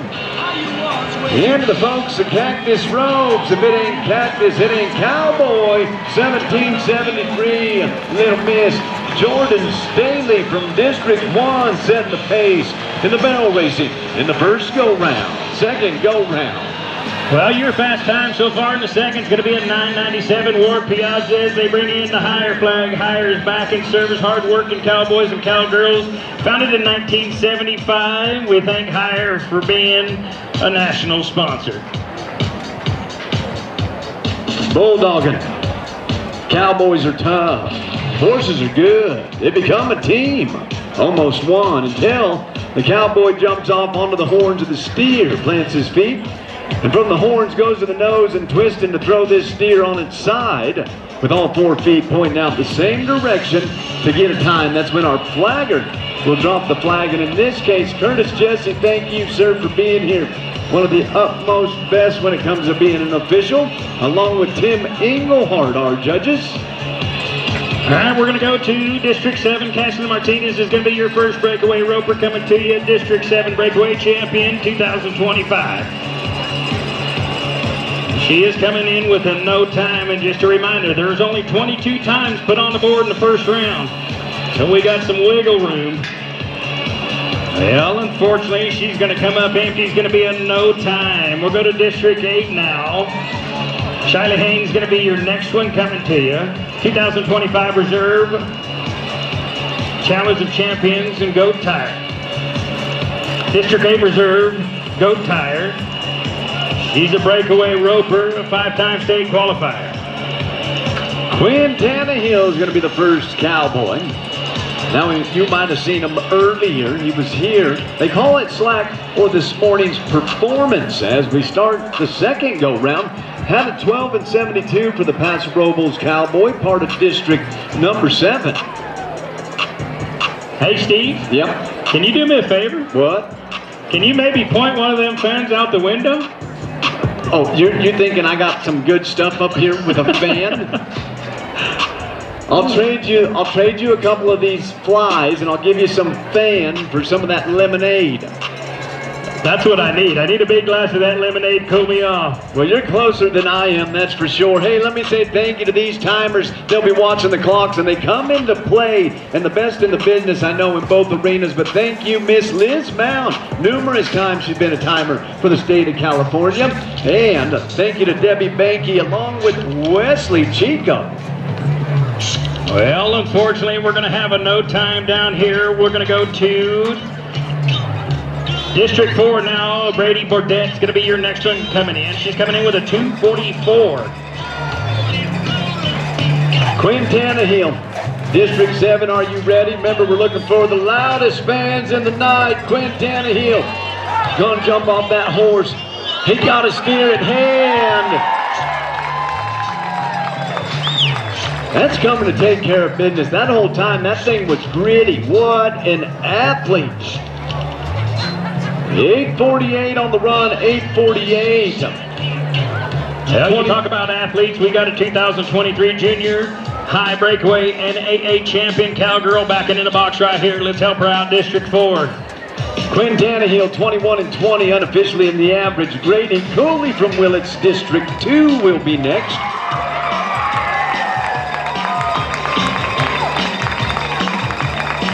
And the folks at Cactus Robes. If it ain't Cactus, it ain't Cowboy. 1773, little miss Jordan Staley from District 1 setting the pace in the barrel racing in the first go-round. Second go-round. Well, your fast time so far in the second is going to be a 9:97. Ward Piazza as they bring in the higher flag. Higher is back in service. Hard-working cowboys and cowgirls. Founded in 1975. We thank Higher for being a national sponsor. Bulldogging. Cowboys are tough. Horses are good. They become a team. Almost won until the cowboy jumps off onto the horns of the steer, plants his feet, And from the horns goes to the nose and twisting to throw this steer on its side with all 4 feet pointing out the same direction to get a time. That's when our flagger will drop the flag. And in this case, Curtis Jesse, thank you, sir, for being here. One of the utmost best when it comes to being an official, along with Tim Englehart, our judges. All right, we're going to go to District 7. Kathleen Martinez is going to be your first breakaway roper coming to you. District 7 Breakaway Champion 2025. She is coming in with a no time, and just a reminder, there's only 22 times put on the board in the first round, so we got some wiggle room. Well, unfortunately, she's going to come up empty. It's going to be a no time. We'll go to District 8 now. Shiley Haynes is going to be your next one coming to you. 2025 Reserve, Challenge of Champions, and Goat Tire. District 8 Reserve, Goat Tire. She's a breakaway roper, a 5-time state qualifier. Quinn Tannehill is going to be the first cowboy. Now, you might have seen him earlier. He was here. They call it slack or this morning's performance as we start the second go-round. Had a 12-72 for the Paso Robles Cowboy, part of District number 7. Hey, Steve. Yep. Can you do me a favor? What? Can you maybe point one of them fans out the window? Oh, you're thinking I got some good stuff up here with a fan? I'll trade you a couple of these flies, and I'll give you some fan for some of that lemonade. That's what I need. I need a big glass of that lemonade. Cool me off. Well, you're closer than I am, that's for sure. Hey, let me say thank you to these timers. They'll be watching the clocks, and they come into play, and the best in the business, I know, in both arenas. But thank you, Miss Liz Mound. Numerous times she's been a timer for the state of California. And thank you to Debbie Banky, along with Wesley Chico. Well, unfortunately, we're going to have a no time down here. We're going to go to District 4 now. Brady Bordett's going to be your next one coming in. She's coming in with a 2:44. Quinn Tannehill, District 7, are you ready? Remember, we're looking for the loudest fans in the night. Quinn Tannehill, gonna jump off that horse. He got a steer in hand. That's coming to take care of business. That whole time, that thing was gritty. What an athlete. 8:48 on the run, 8:48. Yeah, we'll talk about athletes. We got a 2023 junior high breakaway NAA champion cowgirl backing in the box right here. Let's help her out, District 4. Quinn Tannehill, 21-20, unofficially in the average. Grady Cooley from Willits, District 2 will be next.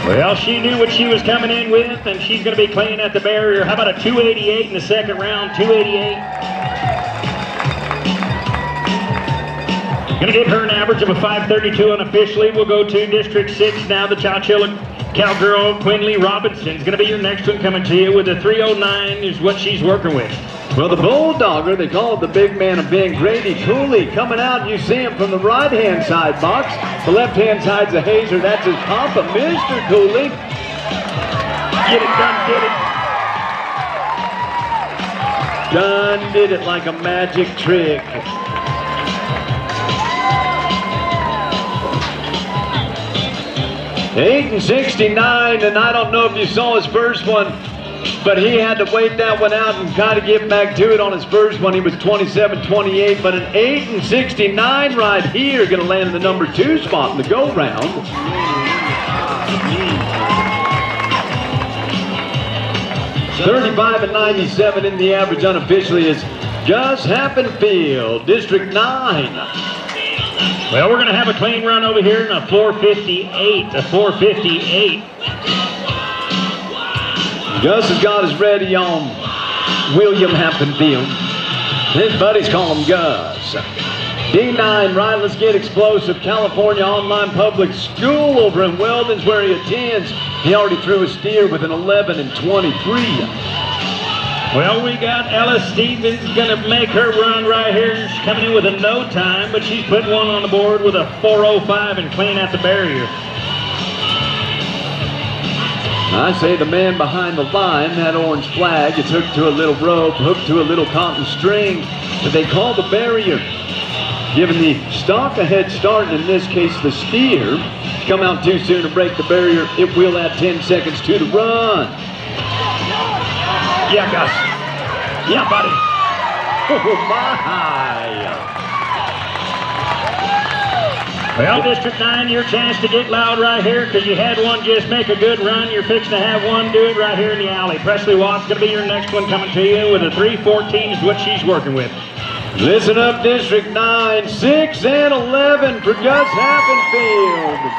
Well, she knew what she was coming in with, and she's going to be clean at the barrier. How about a 288 in the second round? 288. Going to give her an average of a 532 unofficially. We'll go to District 6 now. The Chowchilla cowgirl, Quinley Robinson, is going to be your next one coming to you with a 309 is what she's working with. Well, the Bulldogger, they call it the big man of being Grady Cooley, coming out. You see him from the right-hand side box. The left-hand side's a Hazer. That's his papa, Mr. Cooley. Get it done, get it. Done did it like a magic trick. Eight and 69, and I don't know if you saw his first one, but he had to wait that one out and kind of get back to it on his first one. He was 27-28, but an 8 and 69 right here, going to land in the number 2 spot in the go-round. 35 and 97 in the average unofficially is Gus Happenfield, District 9. Well, we're going to have a clean run over here in a 458, a 458. Gus has got his ready on William Happenfield. His buddies call him Gus. D9, right, let's get explosive. California Online Public School over in Weldon's where he attends. He already threw a steer with an 11 and 23. Well, we got Ella Stevens going to make her run right here. She's coming in with a no time, but she's putting one on the board with a 405 and clean at the barrier. I say the man behind the line, that orange flag, is hooked to a little rope, hooked to a little cotton string that they call the barrier, giving the stock a head start, and in this case the steer. Come out too soon to break the barrier, it will add 10 seconds to the run. Yeah, Gus. Yeah, buddy. Oh, my. Well, District 9, your chance to get loud right here, because you had one just make a good run. You're fixing to have one do it right here in the alley. Presley Watt's going to be your next one coming to you with a 3:14 is what she's working with. Listen up, District 9, 6 and 11 for Gus Happenfield.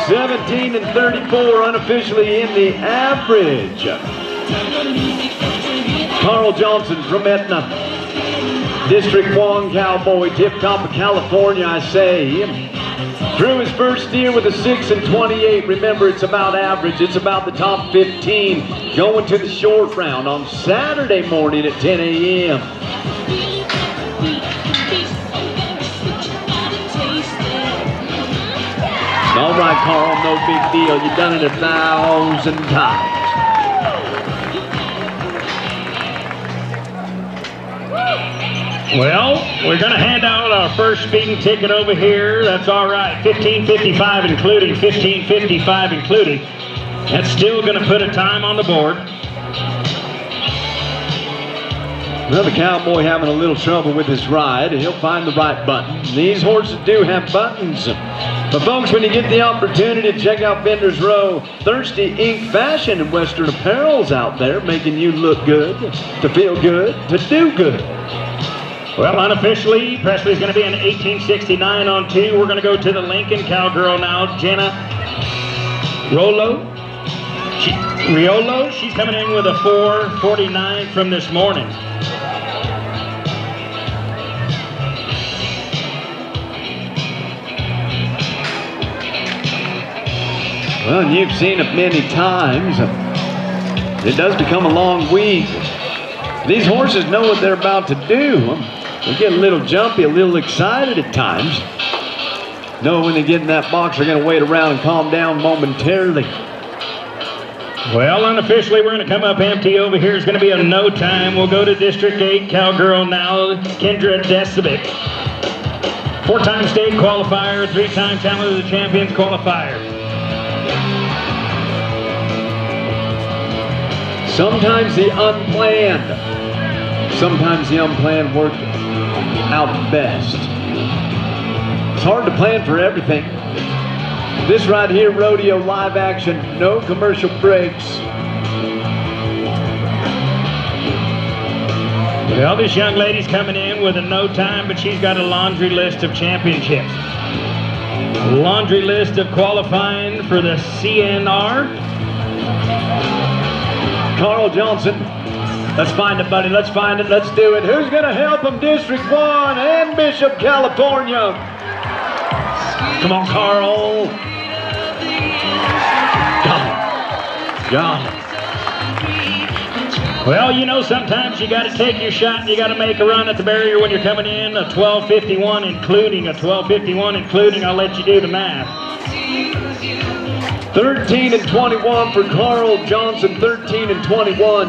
17 and 34 unofficially in the average. Carl Johnson from Etna. District 1 Cowboy, tip-top of California, I say. Threw his first steer with a 6 and 28. Remember, it's about average. It's about the top 15 going to the short round on Saturday morning at 10 a.m. All right, Carl, no big deal. You've done it 1,000 times. Well, we're going to hand out our first speeding ticket over here. That's all right. 15:55 including, 15:55 including. That's still going to put a time on the board. Another cowboy having a little trouble with his ride. He'll find the right button. These horses do have buttons. But folks, when you get the opportunity to check out Bender's Row, Thirsty Ink Fashion and Western Apparel's out there making you look good, to feel good, to do good. Well, unofficially, Presley's going to be an 1869 on 2. We're going to go to the Lincoln Cowgirl now, Jenna Riolo. She's coming in with a 4:49 from this morning. Well, you've seen it many times. It does become a long week. These horses know what they're about to do. They get a little jumpy, a little excited at times. Know when they get in that box, they're going to wait around and calm down momentarily. Well, unofficially, we're going to come up empty over here. It's going to be a no time. We'll go to District 8 Cowgirl now, Kendra Desabic. 4-time state qualifier, 3-time Challenge of the Champions qualifier. Sometimes the unplanned work out best. It's hard to plan for everything. This right here, rodeo live action, no commercial breaks. Well, this young lady's coming in with a no time, but she's got a laundry list of championships. A laundry list of qualifying for the CNR. Carl Johnson, let's find it, buddy. Let's find it. Let's do it. Who's going to help him? District 1 and Bishop, California. Come on, Carl. Got it. Well, you know, sometimes you got to take your shot and you got to make a run at the barrier when you're coming in. A 12:51 including, a 12:51 including. I'll let you do the math. 13 and 21 for Carl Johnson, 13 and 21.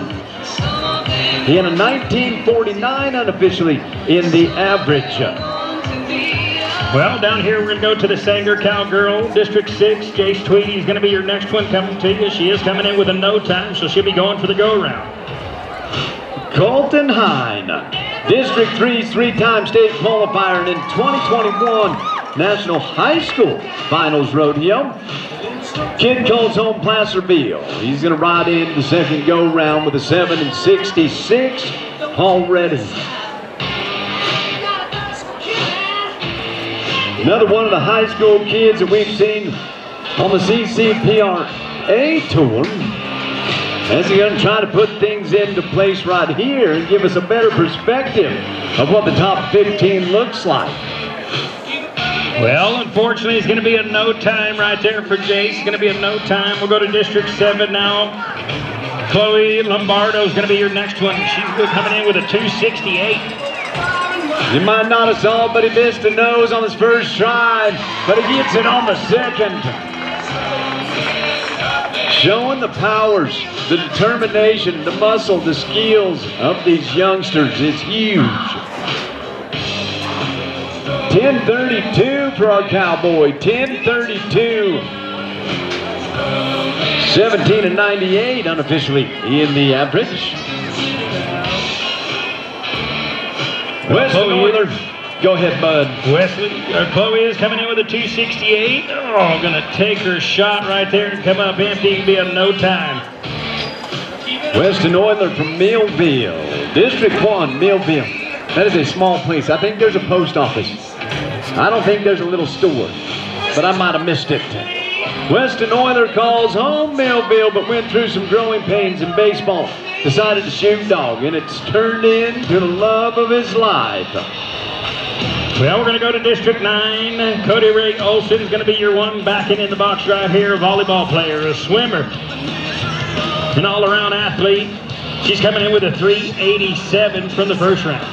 He had a 19:49 unofficially in the average. Well, down here we're going to go to the Sanger Cowgirl, District 6. Jace Tweedy is going to be your next one coming to you. She is coming in with a no time, so she'll be going for the go-round. Colton Hine, District 3's 3-time state qualifier and in 2021 National High School Finals Rodeo. Kid calls home Placerville. He's going to ride in the second go-round with a 7 and 66 already. Another one of the high school kids that we've seen on the CCPRA Tour. As he's going to try to put things into place right here and give us a better perspective of what the top 15 looks like. Well, unfortunately, it's going to be a no time right there for Jace. It's going to be a no time. We'll go to District 7 now. Chloe Lombardo is going to be your next one. She's coming in with a 268. You might not have saw it, but he missed a nose on his first try, but he gets it on the second. Showing the powers, the determination, the muscle, the skills of these youngsters is huge. 10:32 for our cowboy, 10:32. 17:98 unofficially in the average. Weston Wheeler, go ahead, bud. Chloe is coming in with a 268. Oh, gonna take her shot right there and come up empty and be in no time. Weston Euler from Millville, District 1, Millville. That is a small place. I think there's a post office. I don't think there's a little store, but I might have missed it. Weston Euler calls home Millville, but went through some growing pains in baseball. Decided to shoot dog, and it's turned into the love of his life. Well, we're going to go to District 9. Cody Ray Olson's going to be your one backing in the box right here. A volleyball player, a swimmer, an all-around athlete. She's coming in with a 387 from the first round.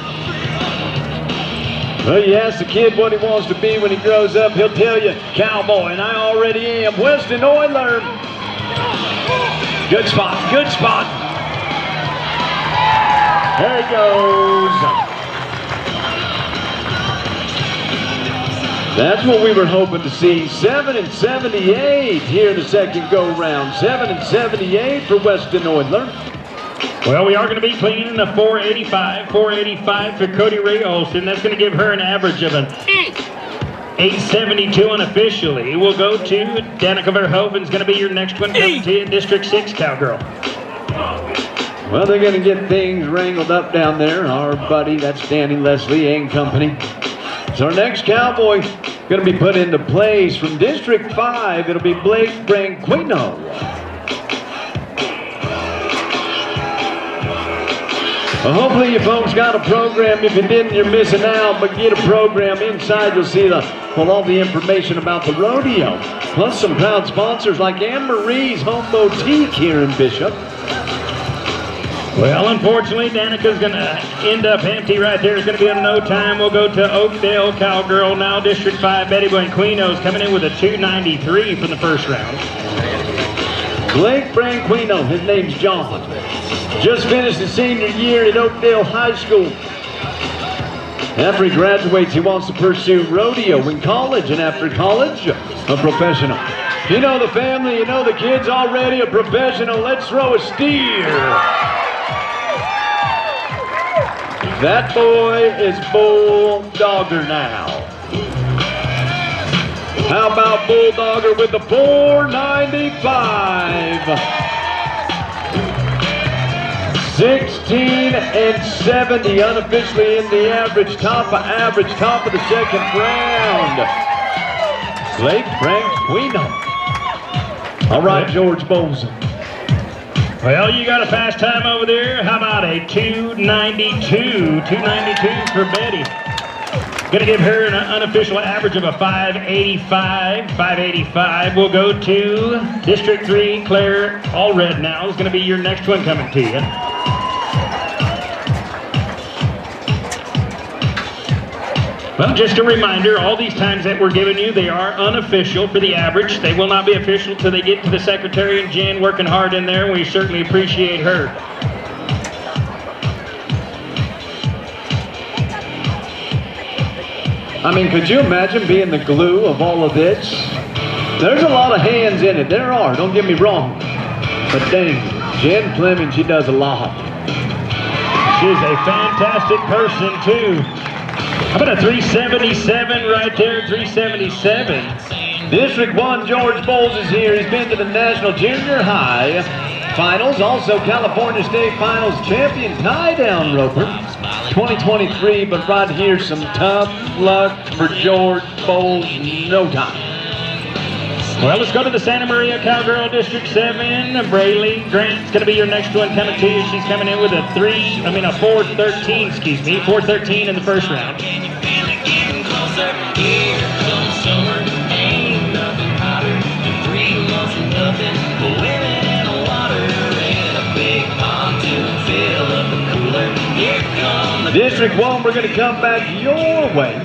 Well, you ask the kid what he wants to be when he grows up, he'll tell you, cowboy, and I already am. Weston Euler. Good spot, good spot. There he goes. That's what we were hoping to see. 7-78 here in the second go-round. 7-78 for Weston Euler. Well, we are going to be cleaning a 485. 485 for Cody Ray Olson. That's going to give her an average of an 872 unofficially. We'll go to Danica Verhoeven's going to be your next one coming to you, District 6 Cowgirl. Well, they're going to get things wrangled up down there. Our buddy, that's Danny Leslie and company. So our next cowboy going to be put into place from District 5. It'll be Blake Branquino. Well, hopefully you folks got a program. If you didn't, you're missing out. But get a program. Inside you'll see all the information about the rodeo. Plus some proud sponsors like Anne Marie's Home Boutique here in Bishop. Well, unfortunately, Danica's going to end up empty right there. It's going to be in no time. We'll go to Oakdale Cowgirl now. District 5, Betty Branquino's coming in with a 293 from the first round. Blake Branquino, his name's John. Just finished his senior year at Oakdale High School. After he graduates, he wants to pursue rodeo in college, and after college, a professional. You know the family, you know the kids already, a professional. Let's throw a steer. That boy is Bulldogger now. How about Bulldogger with the 495? 16-70 unofficially in the average, top of the second round. Blake Branquino. All right, George Bolson. Well, you got a fast time over there. How about a 292? 292 for Betty. Going to give her an unofficial average of a 585. 585. We'll go to District 3. Claire Allred now is going to be your next one coming to you. Well, just a reminder, all these times that we're giving you, they are unofficial for the average. They will not be official till they get to the secretary and Jen working hard in there. We certainly appreciate her. I mean, could you imagine being the glue of all of this? There's a lot of hands in it. There are, don't get me wrong. But dang, Jen Fleming, she does a lot. She's a fantastic person, too. How about a 377 right there, 377. District 1, George Bowles is here. He's been to the National Junior High Finals, also California State Finals champion, tie down roper, 2023, but right here, some tough luck for George Bowles, no time. Well, let's go to the Santa Maria Cowgirl District 7. Braylee Grant's going to be your next one coming to you. She's coming in with a 413, 413 in the first round. District 1, we're going to come back your way.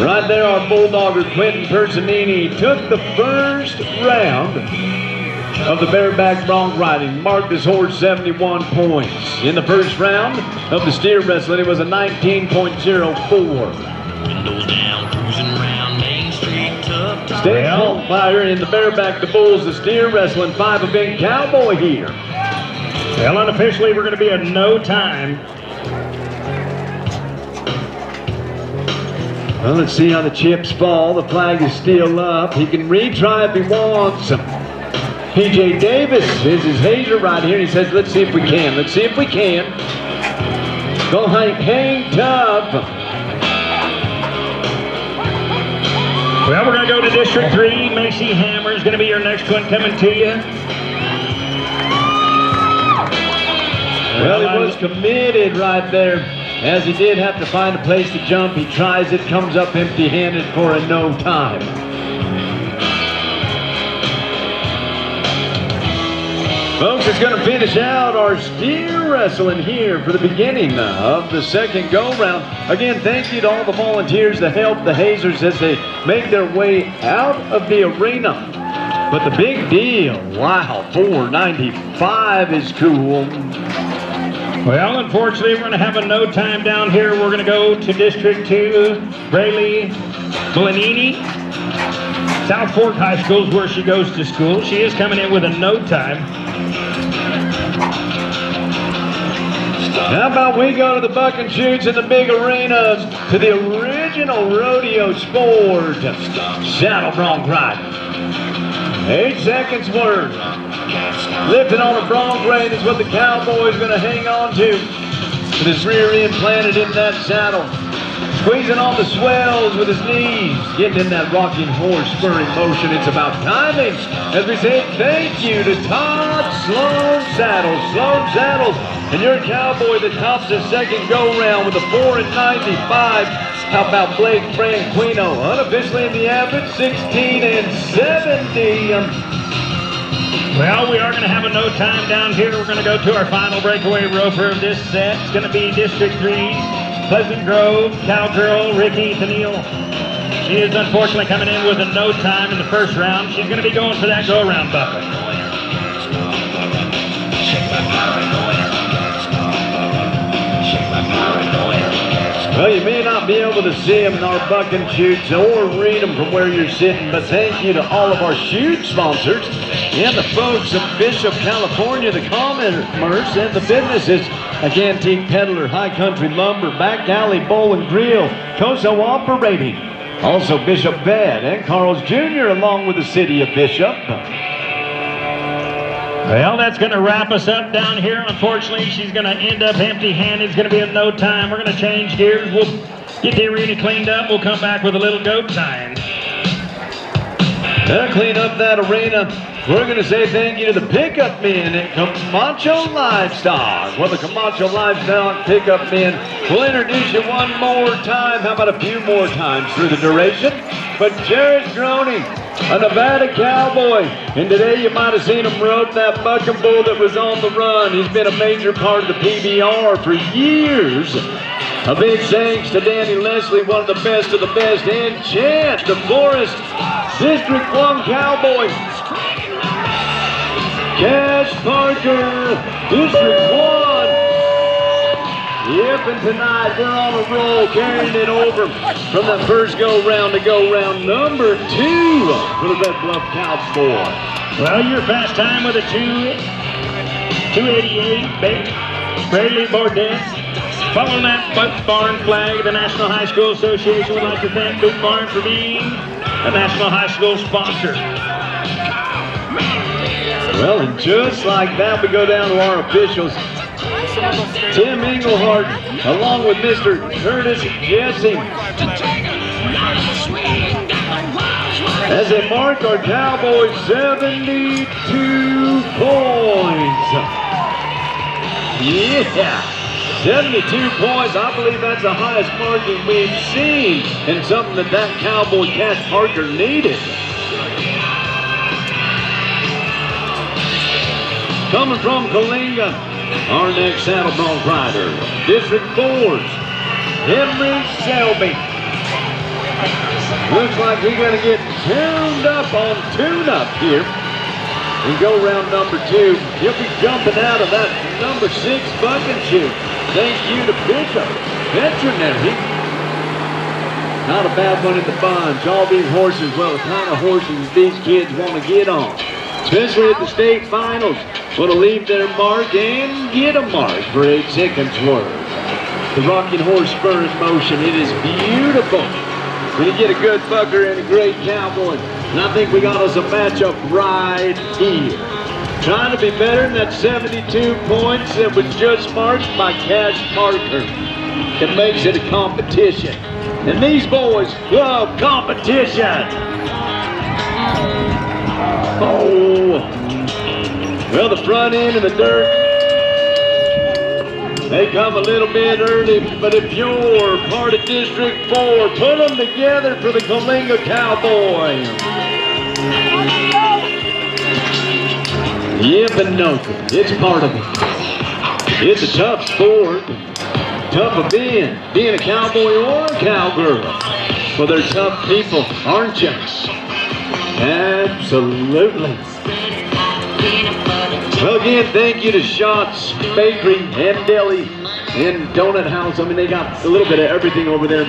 Right there, our Bulldogger Quentin Personini took the first round of the bareback bronc riding. Marked his horse 71 points. In the first round of the steer wrestling, it was a 19.04. Windows down, cruising around Main Street, tough time. State qualifier in the bareback, the bulls, the steer wrestling, 5 a big cowboy here. Well, unofficially, we're going to be a no time. Well, let's see how the chips fall. The flag is still up. He can retry if he wants. P.J. Davis is his hazer right here. He says, let's see if we can. Let's see if we can. Go hang tough. Well, we're going to go to District 3. Macy Hammer is going to be your next one coming to you. Well, he was committed right there. As he did have to find a place to jump, he tries it, comes up empty-handed for a no time. Folks, it's going to finish out our steer wrestling here for the beginning of the second go-round. Again, thank you to all the volunteers that help the hazers as they make their way out of the arena. But the big deal, wow, 495 is cool. Well, unfortunately, we're going to have a no time down here. We're going to go to District 2, Braylee Blanini. South Fork High School is where she goes to school. She is coming in with a no time. How about we go to the buck and shoots in the big arenas to the original rodeo sport, saddle bronc riding. 8 seconds worth. Lifting on a bronc rein is what the cowboy is going to hang on to with his rear end planted in that saddle. Squeezing on the swells with his knees, getting in that rocking horse spurring motion. It's about timing as we say thank you to Todd Sloan Saddles. Sloan Saddles, and your cowboy that tops the second go-round with a 4.95. How about Blake Franquino, unofficially in the average, 16.70. Well, we are going to have a no time down here. We're going to go to our final breakaway roper of this set. It's going to be District 3, Pleasant Grove, Cowgirl, Ricky Tennille. She is unfortunately coming in with a no time in the first round. She's going to be going for that go-round bucket. Well, you may not be able to see them in our buck and shoots or read them from where you're sitting, but thank you to all of our shoot sponsors and the folks of Bishop, California, the commerce and the businesses, like Antique Peddler, High Country Lumber, Back Alley Bowl and Grill, Coso Operating, also Bishop Bed and Carl's Jr. along with the city of Bishop. Well, that's going to wrap us up down here. Unfortunately, she's going to end up empty-handed. It's going to be a no time. We're going to change gears. We'll get the arena cleaned up. We'll come back with a little goat time. To clean up that arena, we're going to say thank you to the pickup men at Camacho Livestock. Well, the Camacho Livestock pickup men will introduce you one more time. How about a few more times through the duration? But Jared Groening, a Nevada cowboy, and today you might have seen him rope that buck and bull that was on the run. He's been a major part of the PBR for years. A big thanks to Danny Leslie, one of the best, and Chad, the Forest District 1 cowboy. Cash Parker, District 1. Yep, and tonight we're on a roll, carrying it over from the first go-round to go-round number 2 for the Red Bluff Cowboy. Well, your fast time with a 2:88, Braylee Bordet. Following that Boot Barn flag, the National High School Association would like to thank Boot Barn for being a National High School sponsor. Well, and just like that, we go down to our officials. Tim Englehart, along with Mr. Curtis Jesse, as they mark our Cowboys 72 points. Yeah, 72 points. I believe that's the highest marking we've seen, and something that Cowboy Cash Parker needed. Coming from Kalinga, our next saddle bronc rider, District 4's Henry Selby. Looks like we're going to get tuned up on tune-up here and go round number 2. He'll be jumping out of that number 6 bucking chute. Thank you to Bishop, veterinary. Not a bad one in the bunch. All these horses, well, the kind of horses these kids want to get on, especially at the state finals. Want to leave their mark and get a mark for 8 seconds worth. The rocking horse spur in motion. It is beautiful. When you get a good bucker and a great cowboy. And I think we got us a matchup right here. Trying to be better than that 72 points that was just marked by Cash Parker. It makes it a competition. And these boys love competition. Oh. Well, the front end and the dirt, they come a little bit early, but if you're part of District 4, put them together for the Coalinga Cowboy. Yep and no, it's part of it. It's a tough sport, tough event, being a cowboy or a cowgirl. Well, they're tough people, aren't you? Absolutely. Well, again, thank you to Shots Bakery and Deli and Donut House. I mean, they got a little bit of everything over there.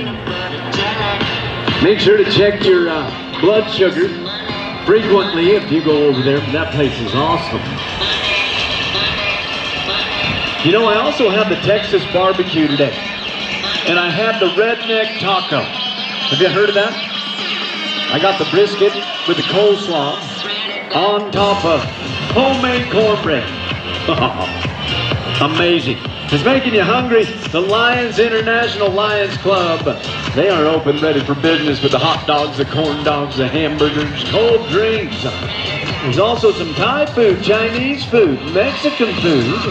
Make sure to check your blood sugar frequently if you go over there. That place is awesome. You know, I also have the Texas barbecue today. And I had the redneck taco. Have you heard of that? I got the brisket with the coleslaw on top of homemade cornbread. Amazing. It's making you hungry. The Lions International Lions Club. They are open, ready for business with the hot dogs, the corn dogs, the hamburgers, cold drinks. There's also some Thai food, Chinese food, Mexican food.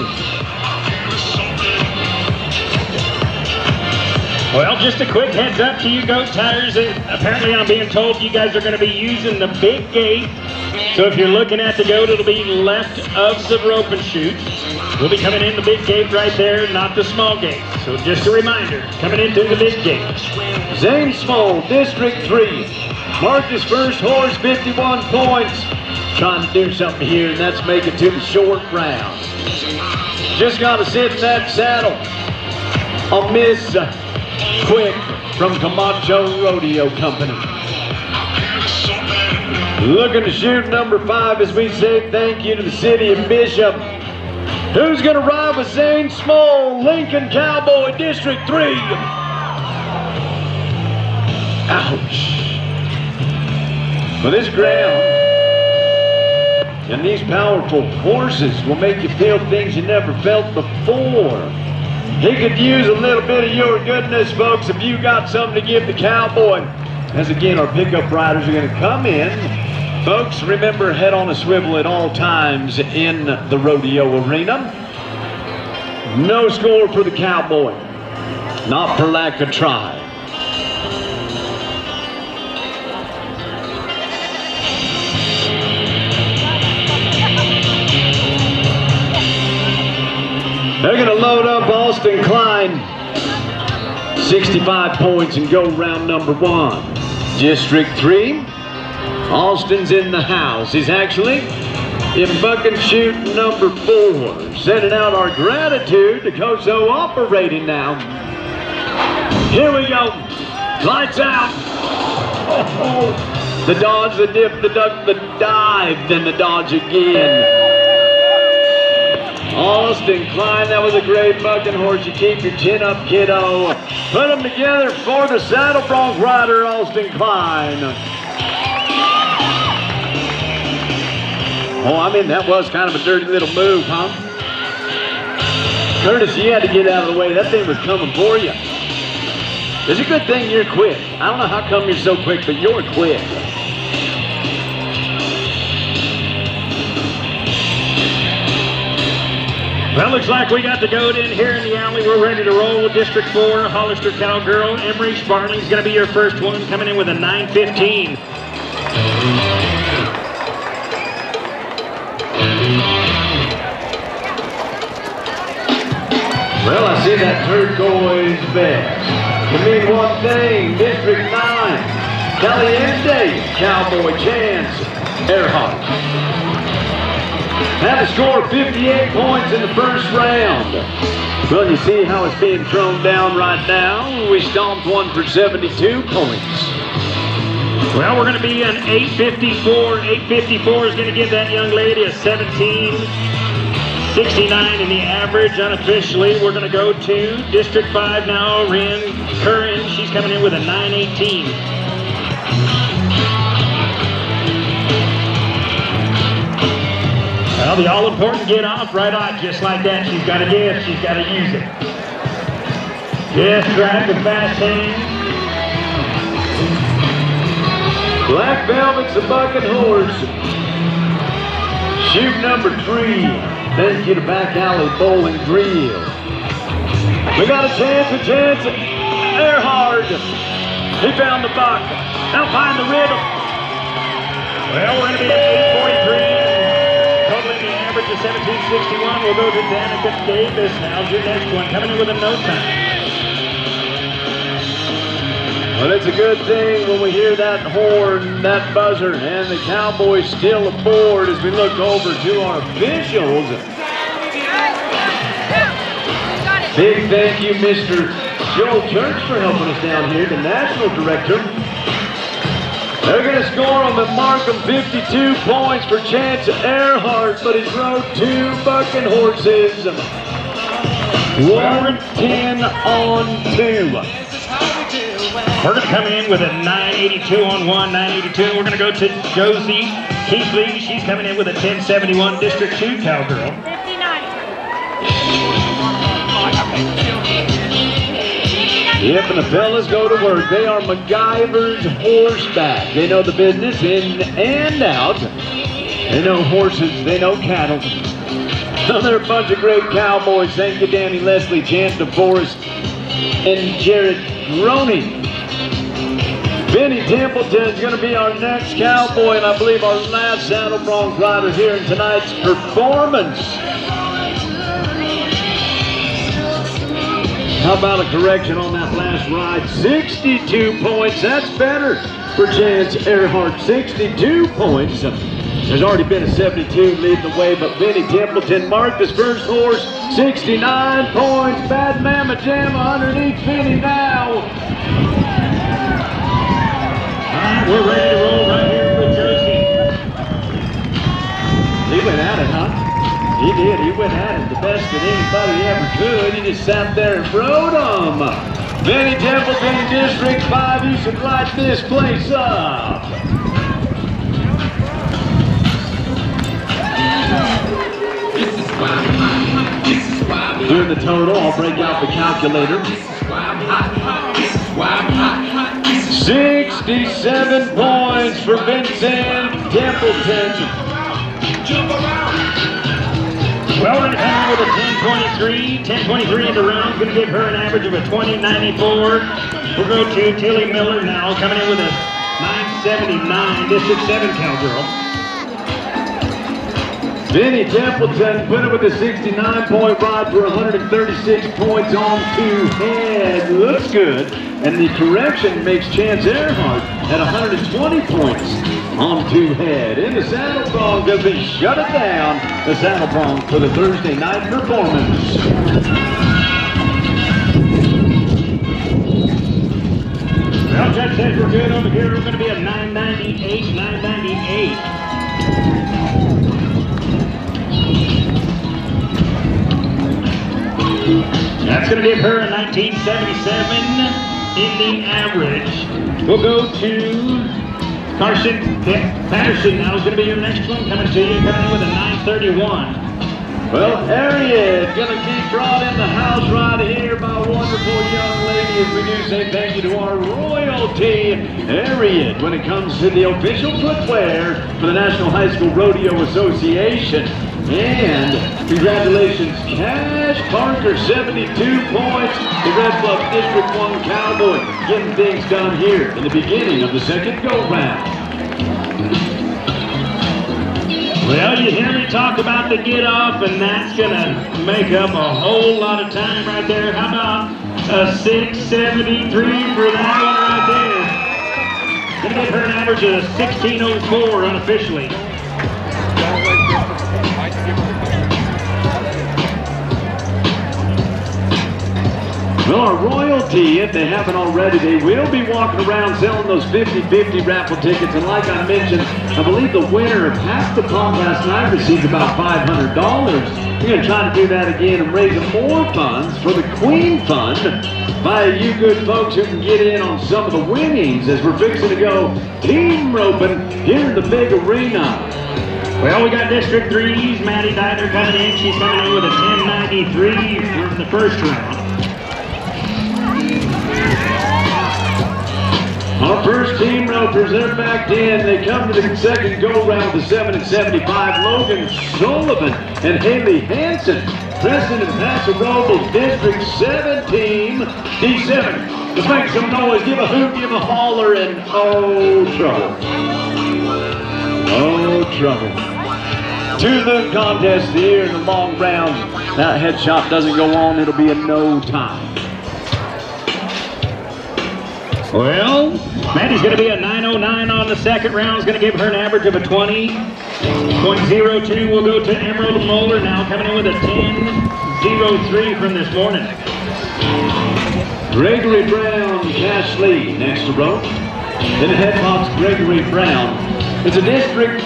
Well, just a quick heads up to you goat tires. Apparently I'm being told you guys are going to be using the big gate. So if you're looking at the goat, it'll be left of the rope and chute. We'll be coming in the big gate right there, not the small gate. So just a reminder, coming in through the big gate. Zane Small, District 3. Marked his first horse, 51 points. Trying to do something here, and that's make it to the short round. Just got to sit in that saddle. I'll miss Quick from Camacho Rodeo Company. Looking to shoot number 5 as we say thank you to the city of Bishop. Who's going to ride with Zane Small, Lincoln Cowboy, District 3? Ouch. Well, this ground and these powerful horses will make you feel things you never felt before. He could use a little bit of your goodness, folks, if you got something to give the cowboy. As again, our pickup riders are going to come in. Folks, remember, head on a swivel at all times in the rodeo arena. No score for the cowboy. Not for lack of try. They're going to load up Austin Klein, 65 points, and go round number 1. District 3, Austin's in the house. He's actually in buck and shoot number 4. Sending out our gratitude to Coso operating now. Here we go. Lights out. Oh, the dodge, the dip, the duck, the dive, then the dodge again. Austin Klein, that was a great bucking horse. You keep your chin up, kiddo. Put them together for the saddle bronc rider, Austin Klein. Oh, I mean, that was kind of a dirty little move, huh? Curtis, you had to get out of the way. That thing was coming for you. It's a good thing you're quick. I don't know how come you're so quick, but you're quick. Well, looks like we got the goat in here in the alley. We're ready to roll with District 4, Hollister Cowgirl. Emery Sparling's going to be your first one, coming in with a 9:15. Well, I see that turquoise vest. To mean one thing, District 9. Caliente, Cowboy Chance Earhart. Had a score of 58 points in the first round. Well, you see how it's being thrown down right now. We stomped one for 72 points. Well, we're going to be an 854. 854 is going to give that young lady a 1769 in the average. Unofficially, we're going to go to District 5 now. Ren Curran, she's coming in with a 918. Well, the all-important get off right on, just like that. She's got a gift, she's got to use it. Just drive with fast hands. Black Velvet's a bucking horse. Shoot number 3. Thank you to Back Alley Bowling Grill. We got a chance. Earhart. He found the buck. Now find the rhythm. Well, we're going to be at 843. Totaling the average of 1761. We'll go to Danica Davis. Now's your next one. Coming in with a no time. Well, it's a good thing when we hear that horn, that buzzer, and the Cowboys still aboard as we look over to our officials. Big thank you, Mr. Joel Church, for helping us down here, the national director. They're going to score on the Markham 52 points for Chance Earhart, but he's rode 2 bucking horses. 110 on 2. We're going to come in with a 982 on 1, 982. We're going to go to Josie Keithley. She's coming in with a 1071 District 2 Cowgirl. 59. Yep, and the fellas go to work. They are MacGyver's horseback. They know the business in and out. They know horses. They know cattle. They're a bunch of great cowboys. Thank you, Danny Leslie, Chance DeForest, and Jared Roney. Benny Templeton's going to be our next cowboy, and I believe our last saddle bronc rider here in tonight's performance. How about a correction on that last ride? 62 points. That's better for Chance Earhart. 62 points. There's already been a 72 leading the way, but Benny Templeton marked his first horse. 69 points. Bad Mama Jamma underneath Benny now. We're ready to roll right here with Jersey. He went at it, huh? He did. He went at it the best that anybody ever could. He just sat there and rode him. Benny Templeton, District 5, you should light this place up. Doing the total, I'll break out the calculator. 67 points for Vincent Templeton. Well, we're going to come in with a 1023. 1023 in the round. Going to give her an average of a 2094. We'll go to Tilly Miller now, coming in with a 979 District 7 Cowgirl. Benny Templeton put it with a 69-point ride for 136 points on 2 head. Looks good. And the correction makes Chance Earhart at 120 points on 2 head. In the saddle bronc as they shut it down. The saddle bronc for the Thursday night performance. Well, Judge says we're good over here. We're going to be a 998, 998. That's going to give her a 1977 in the average. We'll go to Carson Patterson. Now is going to be your next one coming to you, coming in with a 931. Well, Harriet going to be brought in the house right here by a wonderful young lady as we do say thank you to our royalty, Harriet, when it comes to the official footwear for the National High School Rodeo Association. And congratulations, Cash Parker, 72 points. The Red Bluff District 1 Cowboy getting things done here in the beginning of the second go-round. Well, you hear me talk about the get-off, and that's going to make up a whole lot of time right there. How about a 673 for that one right there? Gonna give her an average of 16.04 unofficially. Well, our royalty, if they haven't already, they will be walking around selling those 50-50 raffle tickets. And like I mentioned, I believe the winner of half the pump last night received about $500. We're going to try to do that again and raise more funds for the Queen Fund by you good folks who can get in on some of the winnings as we're fixing to go team roping here in the big arena. Well, we got District 3's Maddie Diner coming in. She's coming in with a 10.93 for the first round. Our first team ropers, they're backed in. They come to the second go-round with the 7-75. Logan Sullivan and Haley Hansen. Preston and Paso Robles, District 7 team. D7. Let's make some noise. Give a hoot, give a holler, and oh, trouble. Oh, trouble. Two-loop contest here in the long round. That head shot doesn't go on. It'll be in no time. Well, Maddie's going to be a 9.09 on the second round. Is going to give her an average of a 20.02. We'll go to Emerald Moeller now, coming in with a 10.03 from this morning. Gregory Brown, Cash Lee, next to rope. In the head box, Gregory Brown. It's a District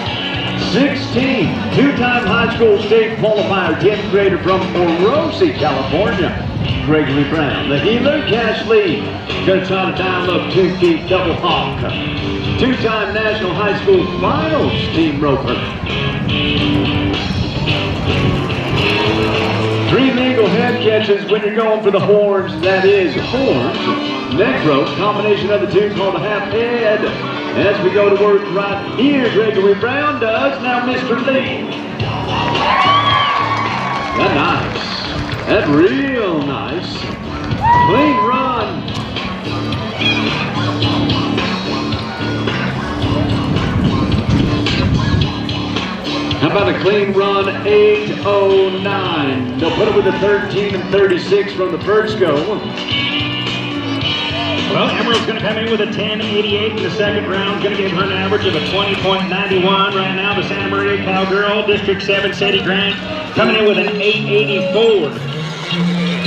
16, two-time high school state qualifier, 10th grader from Orosi, California. Gregory Brown. The healer, Cash Lee, going to try to dial up 2 feet double hawk. Two-time national high school finals team roper. 3 legal head catches when you're going for the horns. That is horns. Neck rope, combination of the two called a half head. As we go to work right here, Gregory Brown does. Now Mr. Lee. That's nice. That's real nice. Clean run. How about a clean run, 8.09. They'll put it with a 13.36 from the first go. Well, Emerald's going to come in with a 10.88 in the second round. Going to give her an average of a 20.91 right now. The Santa Maria Cowgirl, District 7, Sadie Grant, coming in with an 8.84.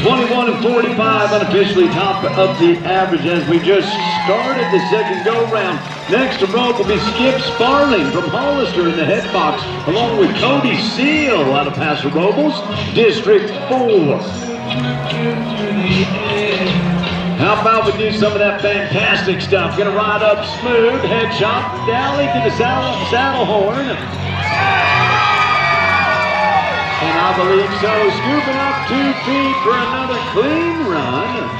21.45 unofficially top of the average as we just started the second go-round. Next to rope will be Skip Sparling from Hollister in the head box, along with Cody Seal out of Paso Robles, District 4. How about we do some of that fantastic stuff? Gonna ride up smooth, head shot, dally to the saddle horn. And I believe so, scooping up 2 feet for another clean run.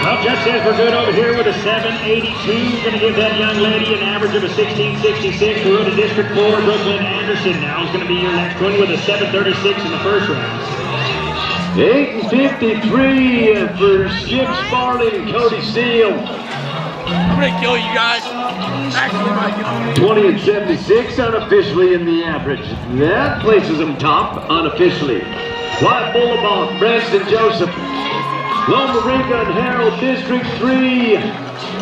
Well, Judge says we're good over here with a 7.82. Going to give that young lady an average of a 16.66. We're to District 4. Brooklyn Anderson now is going to be your next one with a 7.36 in the first round. 8.53 for Skip Sparling and Cody Seal. I'm gonna kill you guys. Actually, my God. 20.76 unofficially in the average. That places them top unofficially. Wyatt Bullabong, Branston Joseph, Loma Rica and Harold, District 3.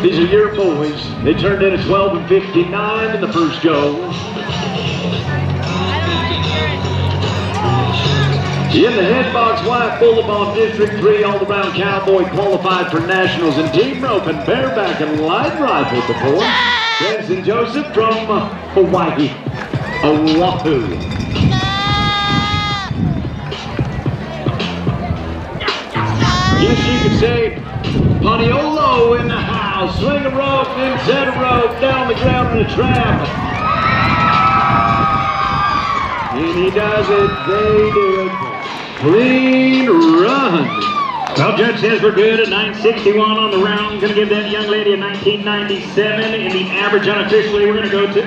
These are your boys. They turned in a 12.59 in the first go. In the head box, Wyatt Bullabong, District 3, all-around cowboy, qualified for nationals in team rope and bareback and light rifle before. Branson Joseph from Hawaii, Oahu. Yes, you could say Paniolo in the house. Swing a rope, then set a rope, down the ground in a trap. And he does it, they do it. Clean run. Well, Judge says we're good at 9.61 on the round. Going to give that young lady a 19.97 in the average unofficially. We're going to go to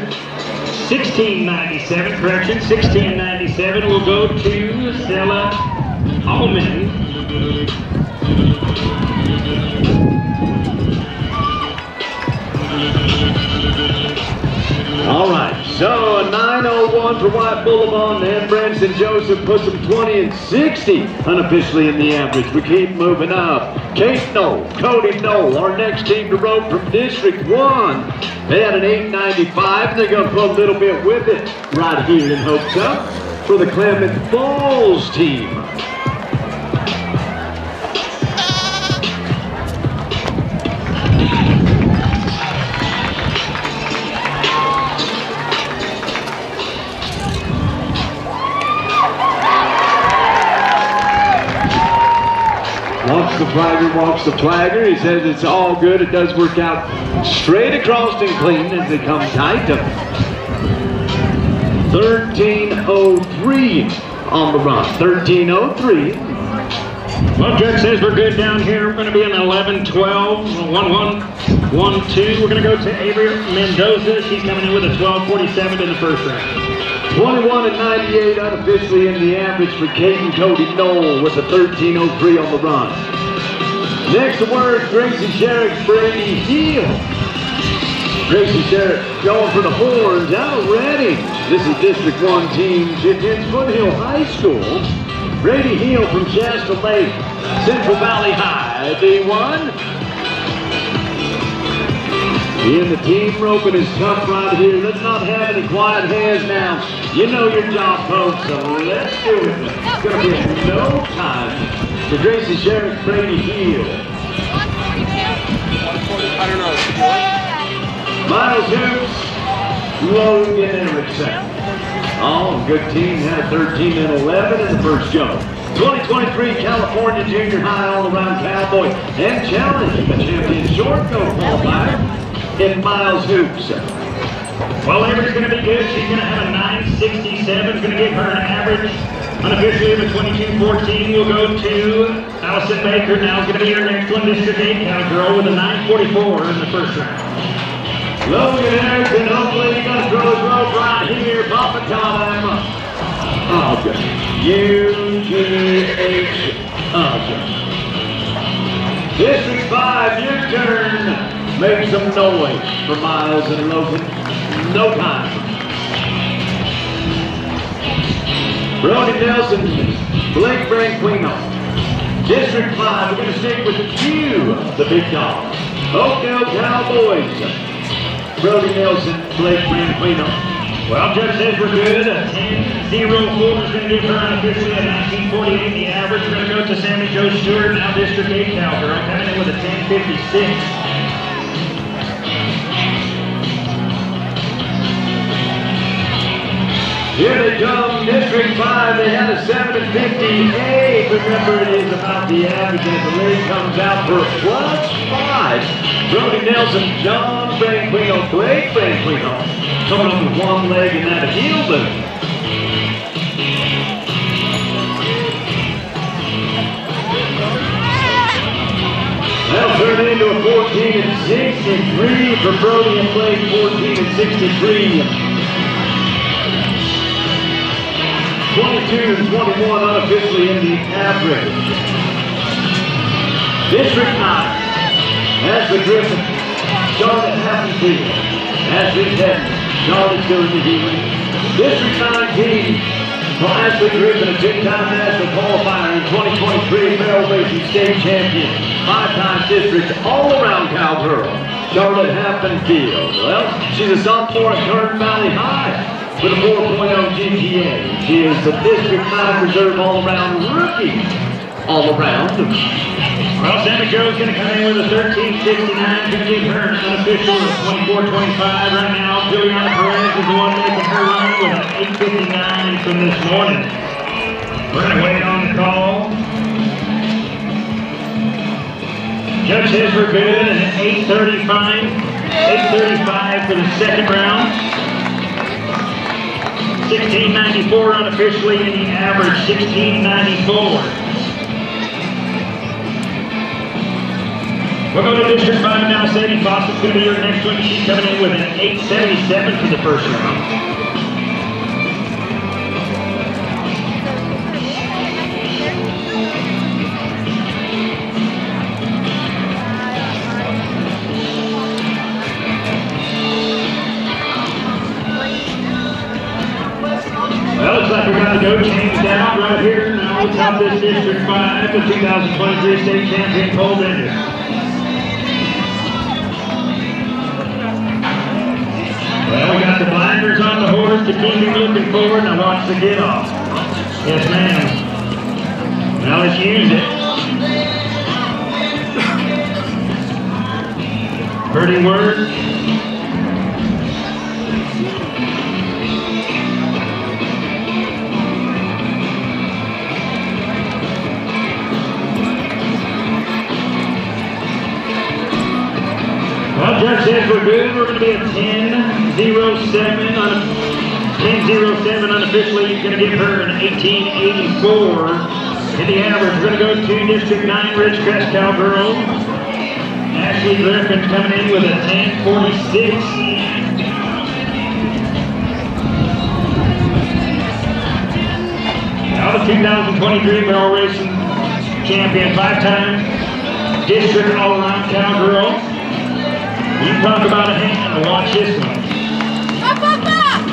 16.97, correction, 16.97. We'll go to Stella Allman. All right, So a 9:01 for White Boulevard, and Branson Joseph puts them 20 and 60 unofficially in the average. We keep moving up. Kate Knoll, Cody Knoll, our next team to rope from District 1. They had an 8:95, and they're going to put a little bit with it right here in Hopes Up for the Klamath Falls team. Walks the flagger. He says it's all good. It does work out straight across and clean as they come tight. 13:03 on the run. 13:03. Well, Judge says we're good down here. We're going to be in 11-12, 1-1, 1-2. We're going to go to Avery Mendoza. She's coming in with a 12:47 in the first round. 21 and 98 unofficially in the average for Kate and Cody Knoll with a 13:03 on the run. Next word, Gracie Sherrick, Brady Hill. Gracie Sherrick going for the horns already. This is District 1 team, it's Foothill High School. Brady Hill from Shasta Lake, Central Valley High, D1. And the team roping is tough right here. Let's not have any quiet hands now. You know your job, folks, so let's do it. It's going to be no time for Gracie Sherrick, Brady Hill. I don't know. Miles Hoops, Logan Erickson. Oh, good team had 13 and 11 in the first go. 2023 California Junior High All-Around Cowboy and Challenge, the champion short go qualifier in Miles Hoops. Well, Avery's going to be good. She's going to have a 9.67. It's going to give her an average unofficially of a 22.14. We'll go to Allison Baker. Now is going to be her next one. District 8 cowgirl with a 9.44 in the first round. Logan Erickson, hopefully he's going to throw his rope right here. Papa time. Oh, good. UGH. Oh, good. District 5, your turn. Make some noise for Miles and Logan. No time. Brody Nelson, Blake Branquino. District 5, we're going to stick with Q, the big dog. Oakdale Cowboys. Brody Nelson, Blake Branquino. Well, Judge says we're good. A 10.04 is going to give her unofficially a 19.48 the average. We're going to go to Sammy Jo Stewart, now District 8 cowgirl, coming in with a 10.56. Here they come, District 5, they had a 7.58. Remember, it is about the average as the leg comes out for a +5. Brody Nelson, John Branquino, Blake Branquino, coming up with one leg and that heel boot. That'll turn into a 14 and 63 for Brody and Blake, 14 and 63. 22 and 21 unofficially in the average. District 9, Ashley Griffin, Charlotte Happenfield, Ashley Denton, Charlotte's doing the healing. District 19, for Ashley Griffin, a two-time national qualifier in 2023 barrel racing state champion, 5-time district all-around cowgirl, Charlotte Happenfield. Well, she's a sophomore at Kern Valley High with a 4.0 GPA. She is the District 9 Reserve all-around rookie. All-around. Well, Sammy Jo's going to come in with a 13.69. Going to give her an unofficial 24.25 right now. Juliana Perez is the one making her run with an 8.59 from this morning. We're going to wait on the call. Judge says we're good, and 8.35 for the second round. 16.94 unofficially in the average, 16.94. We'll go to District 5 now. Sadie Fawcett's going to be your next one. She's coming in with an 8.77 for the first round. no change down right here. Now we top this District 5, the 2023 state champion Cole Bender. Well, we got the blinders on the horse to keep him looking forward. Now watch the get off. Yes, ma'am. Now let's use it. Pretty word. Well, Judge says we're good. We're going to be at 10:07 on 10:07 unofficially. He's going to give her an 1884 in the average. We're going to go to District 9 Ridgecrest Cowgirl. Ashley Griffin coming in with a 10:46. Now the 2023 barrel racing champion, 5-time District all-around Cowgirl. You talk about a hand, watch this one. Up, up, up!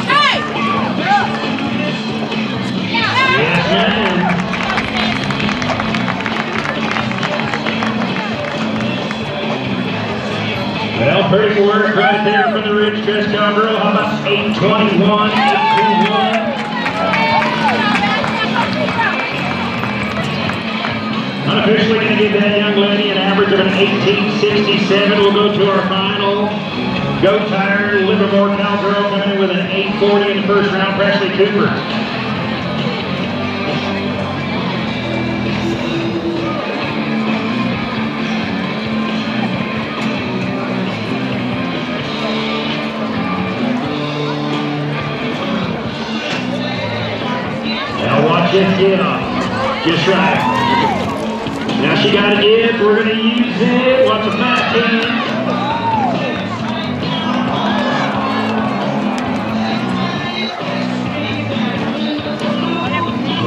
Hey! Yes, ma'am. Well, pretty work right there from the Ridgecrest Cowgirl. How about 821, 821? Unofficially going to give that young lady an average of an 1867. We'll go to our final Go Tire Livermore Cowgirl coming in with an 840 in the first round, Presley Cooper. Now watch this get off. Just right. Now she got it in, we're going to use it. Watch the fast hand.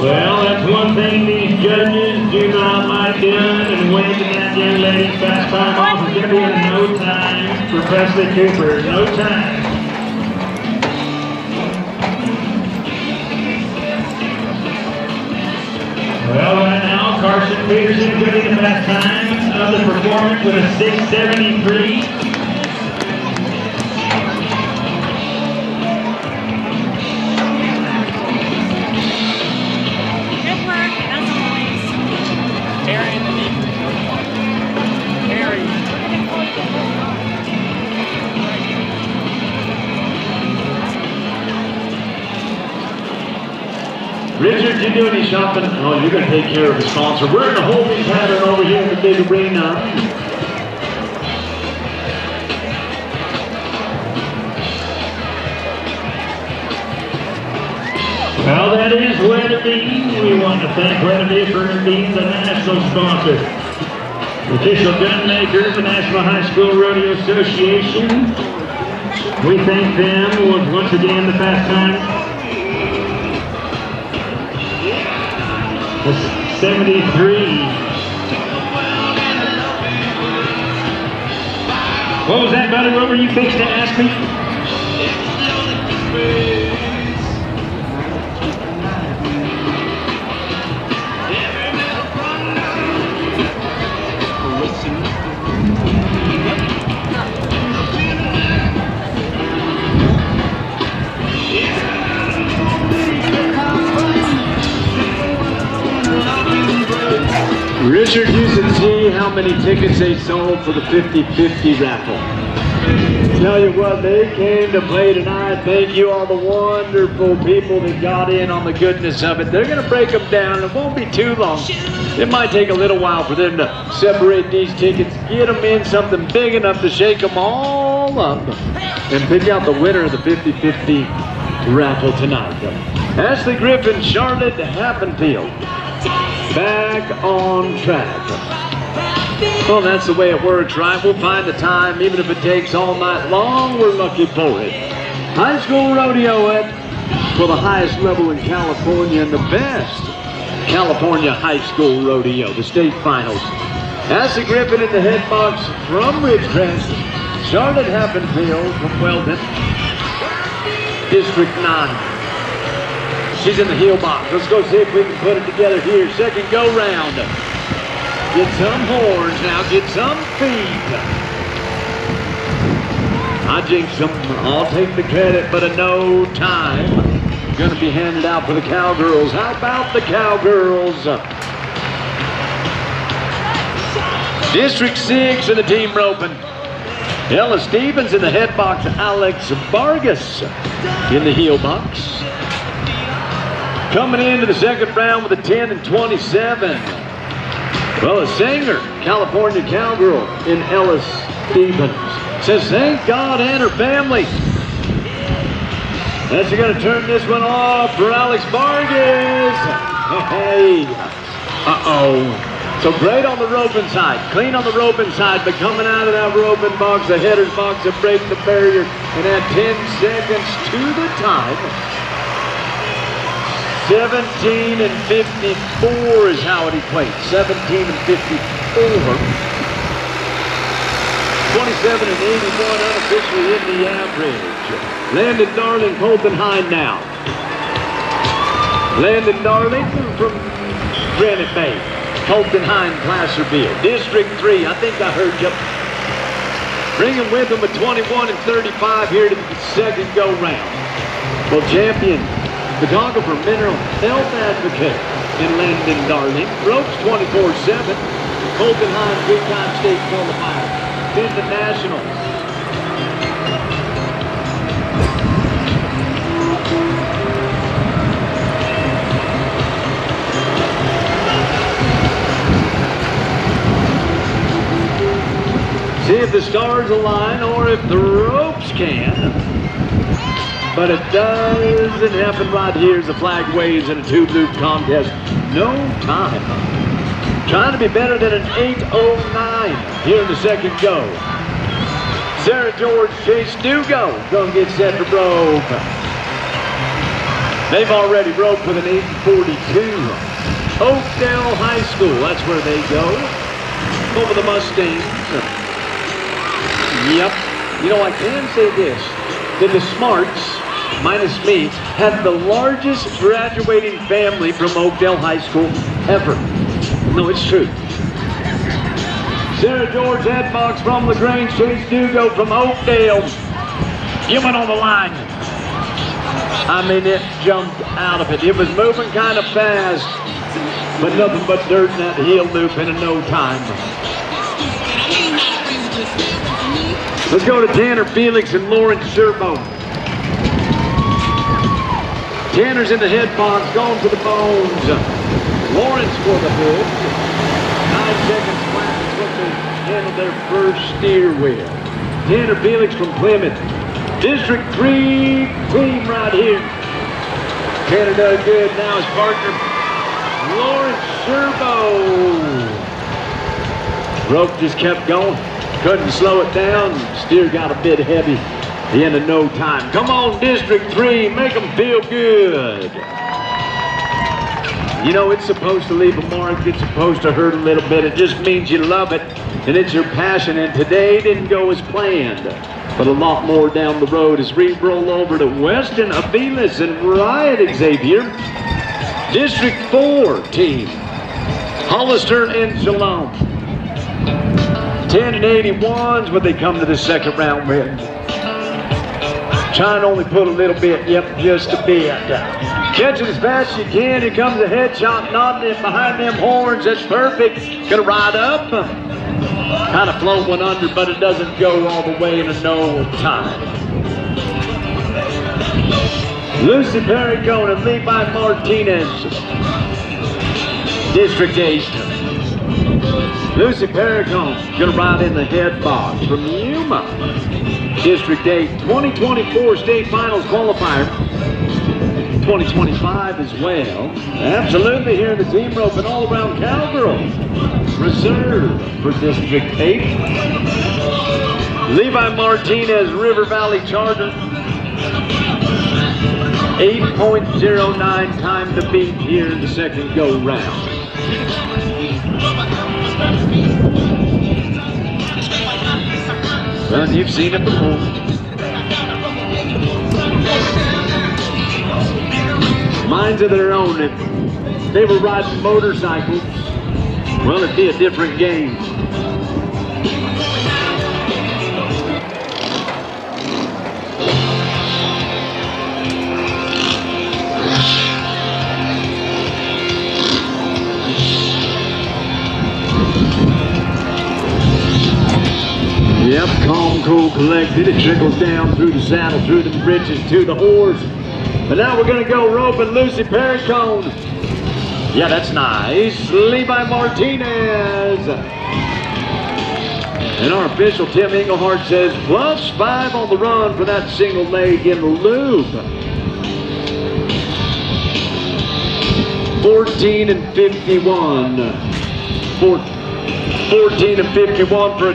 Well, that's one thing these judges do not like doing, and waving that young lady's fast time off is going to be in no time for Presley Cooper. No time. Well, right now, Carson Peterson getting the best time of the performance with a 673. Good work, as always. Harry in the deep. Harry. Richard, you do any shopping? Oh, you're going to take care of the sponsor. We're in the holding pattern over here in the big arena. Well, that is Weatherby. We want to thank Weatherby for being the national sponsor. Official gun maker of the National High School Rodeo Association. We thank them once again the fast time. 73. What was that, buddy? What were you fixing to ask me? Richard, you can see how many tickets they sold for the 50-50 raffle. Tell you what, they came to play tonight. Thank you all the wonderful people that got in on the goodness of it. They're going to break them down. It won't be too long. It might take a little while for them to separate these tickets, get them in something big enough to shake them all up, and pick out the winner of the 50-50 raffle tonight. Ashley Griffin, Charlotte Happenfield. Back on track. Well, that's the way it works, right? We'll find the time, even if it takes all night long, we're lucky for it. High school rodeo for the highest level in California and the best California high school rodeo, the state finals. Ashley Griffin in the head box from Ridgecrest. Charlotte Happenfield from Weldon. District 9. She's in the heel box. Let's go see if we can put it together here. Second go round. Get some horns now. Get some feet. I jinx them. I'll take the credit, but in no time. Going to be handed out for the Cowgirls. How about the Cowgirls? District 6 in the team roping. Ella Stevens in the head box. Alex Vargas in the heel box. Coming into the second round with a 10 and 27. Well, a singer, California Cowgirl in Ella Stevens. Says thank God and her family. That's going to turn this one off for Alex Vargas. Hey. Uh-oh. So great on the roping side, clean on the roping side, but coming out of that roping box, the header's box, to break the barrier and add 10 seconds to the time. 17 and 54 is how it equates. 17 and 54. 27 and 81 unofficially in the average. Landon Darling, Colton Hine now. Landon Darling from Granite Bay. Colton Hine, Placerville. District 3, I think I heard you. Bring him with him at 21 and 35 here to the second go round. Well, champion, photographer, mineral health advocate in Landon Darling. Ropes 24/7. Colton Hine, three-time state qualifier. Been to nationals. See if the stars align or if the ropes can. But it doesn't happen right here as the flag waves in a two-loop contest. No time. Trying to be better than an 8:09 here in the second go. Sarah George, Chase Dugo gonna get set to rope. They've already roped with an 8:42. Oakdale High School, that's where they go. Over the Mustangs. Yep. You know, I can say this, that the Smarts, minus me, had the largest graduating family from Oakdale High School ever. No, it's true. Sarah George Headbox from LaGrange, Chase Dugo from Oakdale. You went on the line. I mean, it jumped out of it. It was moving kind of fast, but nothing but dirt in that heel loop in no time. Let's go to Tanner Felix and Lawrence Sherbo. Tanner's in the head box, going for the bones. Lawrence for the hood. 9 seconds flat is what they handled their first steer with. Tanner Felix from Plymouth. District 3 team right here. Tanner does good. Now his partner, Lawrence Sherbo. Rope just kept going. Couldn't slow it down. Steer got a bit heavy. The end of no time. Come on, District 3, make them feel good. You know, it's supposed to leave a mark. It's supposed to hurt a little bit. It just means you love it, and it's your passion. And today didn't go as planned. But a lot more down the road as we roll over to Weston, Aviles, and Riot Xavier. District 4 team, Hollister and Shalom. 10 and 81's what they come to the second round with. Trying to only put a little bit, yep, just a bit. Catch it as fast as you can. Here comes the headshot, nodding it behind them horns. That's perfect. Gonna ride up. Kind of float one under, but it doesn't go all the way in a no time. Lucy Perricone and Levi Martinez. District 8. Lucy Perricone gonna ride in the head box from Yuma. District 8, 2024 state finals qualifier. 2025 as well. Absolutely here in the team rope and all around cowgirls. Reserve for District 8. Levi Martinez, River Valley Charter. 8.09 time to beat here in the second go round. Well, you've seen it before. minds of their own. If they were riding motorcycles, well, it'd be a different game. Yep, calm, cool, collected. It trickles down through the saddle, through the bridges, to the horse. But now we're going to go roping Lucy Perricone. Yeah, that's nice. Levi Martinez. And our official, Tim Englehart, says +5 on the run for that single leg in the loop. 14 and 51. 14 and 51 for a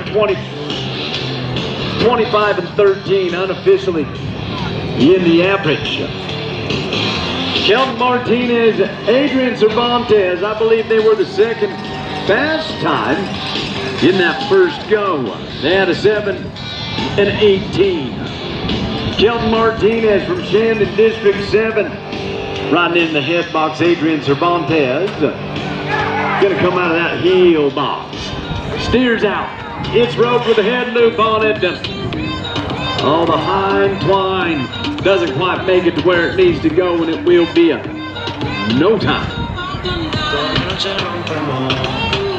25 and 13 unofficially in the average. Kelton Martinez, Adrian Cervantes, I believe they were the second fast time in that first go. They had a 7 and 18. Kelton Martinez from Shandon District 7, riding in the head box. Adrian Cervantes gonna come out of that heel box. Steers out. It's roped with a head loop on it. Oh, the hind twine doesn't quite make it to where it needs to go, and it will be a no time.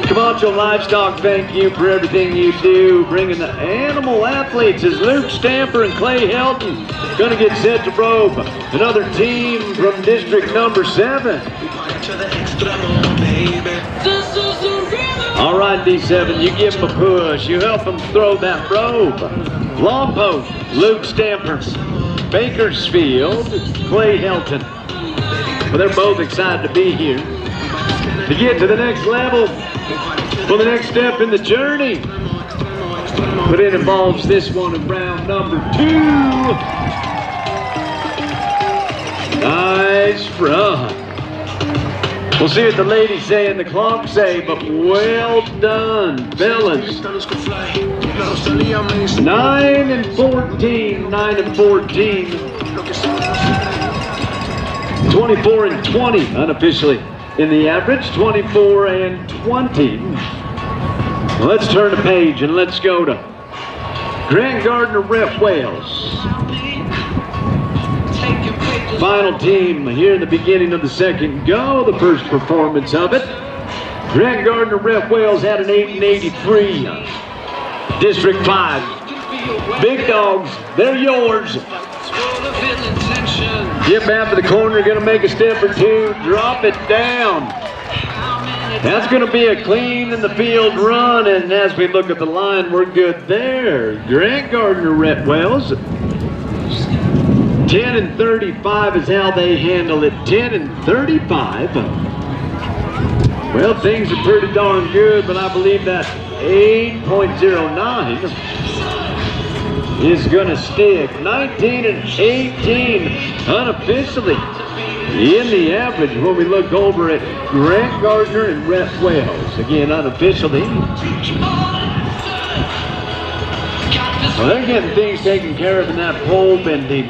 Camacho Livestock, thank you for everything you do, bringing the animal athletes as Luke Stamper and Clay Helton gonna get set to rope. Another team from district number 7. All right, D7, you give them a push. You help them throw that rope. Long post, Luke Stamper. Bakersfield, Clay Helton. Well, they're both excited to be here. To get to the next level, for the next step in the journey. But it involves this one in round number 2. Nice run. We'll see what the ladies say and the clock say, but well done, fellas. 9 and 14, 9 and 14. 24 and 20 unofficially in the average, 24 and 20. Well, let's turn the page and let's go to Grant Gardner Rep Wales. Final team here in the beginning of the second go, the first performance of it. Grant Gardner Rep Wales had an 8 and 83. District 5. Big dogs, they're yours. Get back to the corner, gonna make a step or two, drop it down. That's gonna be a clean in the field run, and as we look at the line, we're good there. Grant Gardner Rep Wales. 10 and 35 is how they handle it. 10 and 35. Well, things are pretty darn good, but I believe that 8.09 is gonna stick. 19 and 18 unofficially in the average when we look over at Grant Gardner and Rep Wales. Again, unofficially. Well, they're getting things taken care of in that pole bending.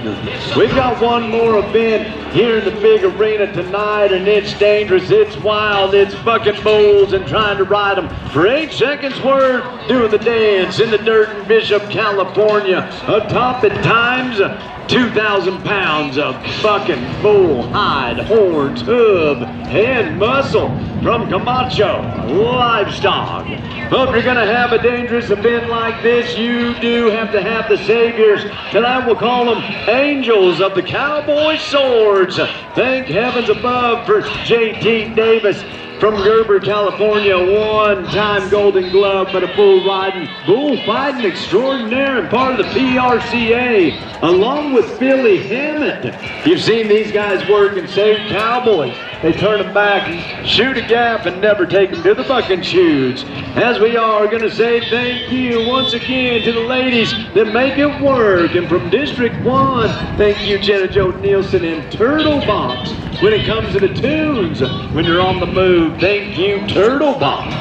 We've got one more event here in the big arena tonight, and it's dangerous, it's wild, it's bucking bulls and trying to ride them for 8 seconds worth, doing the dance in the dirt in Bishop, California. Atop at times, 2,000 pounds of bucking bull hide, horns, hoof, and muscle from Camacho Livestock. Well, if you're going to have a dangerous event like this, you do have to have the saviors. Tonight we'll call them Angels of the Cowboy Swords. Thank heavens above for J.T. Davis from Gerber, California. One-time Golden Glove, but a bullfighting extraordinaire and part of the PRCA, along with Billy Hammond. You've seen these guys work and save cowboys. They turn them back, shoot a gap, and never take them to the bucking shoots. As we are going to say thank you once again to the ladies that make it work. And from District 1, thank you, Jenna Jo Nielsen and Turtle Box. When it comes to the tunes, when you're on the move, thank you, Turtle Box.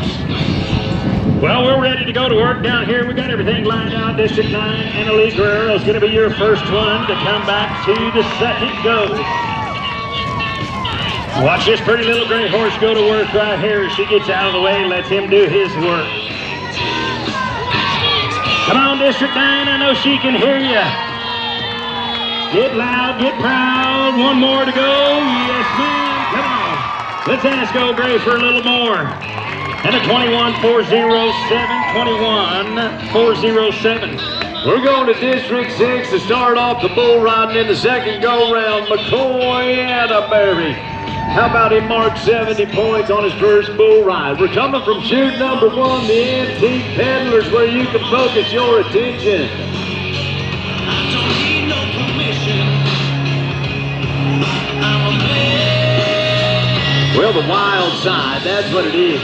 Well, we're ready to go to work down here. We got everything lined out. District 9, Annalise Guerrero is going to be your first one to come back to the second go. Watch this pretty little gray horse go to work right here. She gets out of the way, lets him do his work. Come on, District 9, I know she can hear you. Get loud, get proud. One more to go. Yes, ma'am. Come on. Let's ask Old Gray for a little more. And a 21-407, 21-407. We're going to District 6 to start off the bull riding in the second go-round. McCoy Atterbury. How about he marked 70 points on his first bull ride? We're coming from chute number 1, the Antique Peddlers, where you can focus your attention. Well, the wild side, that's what it is.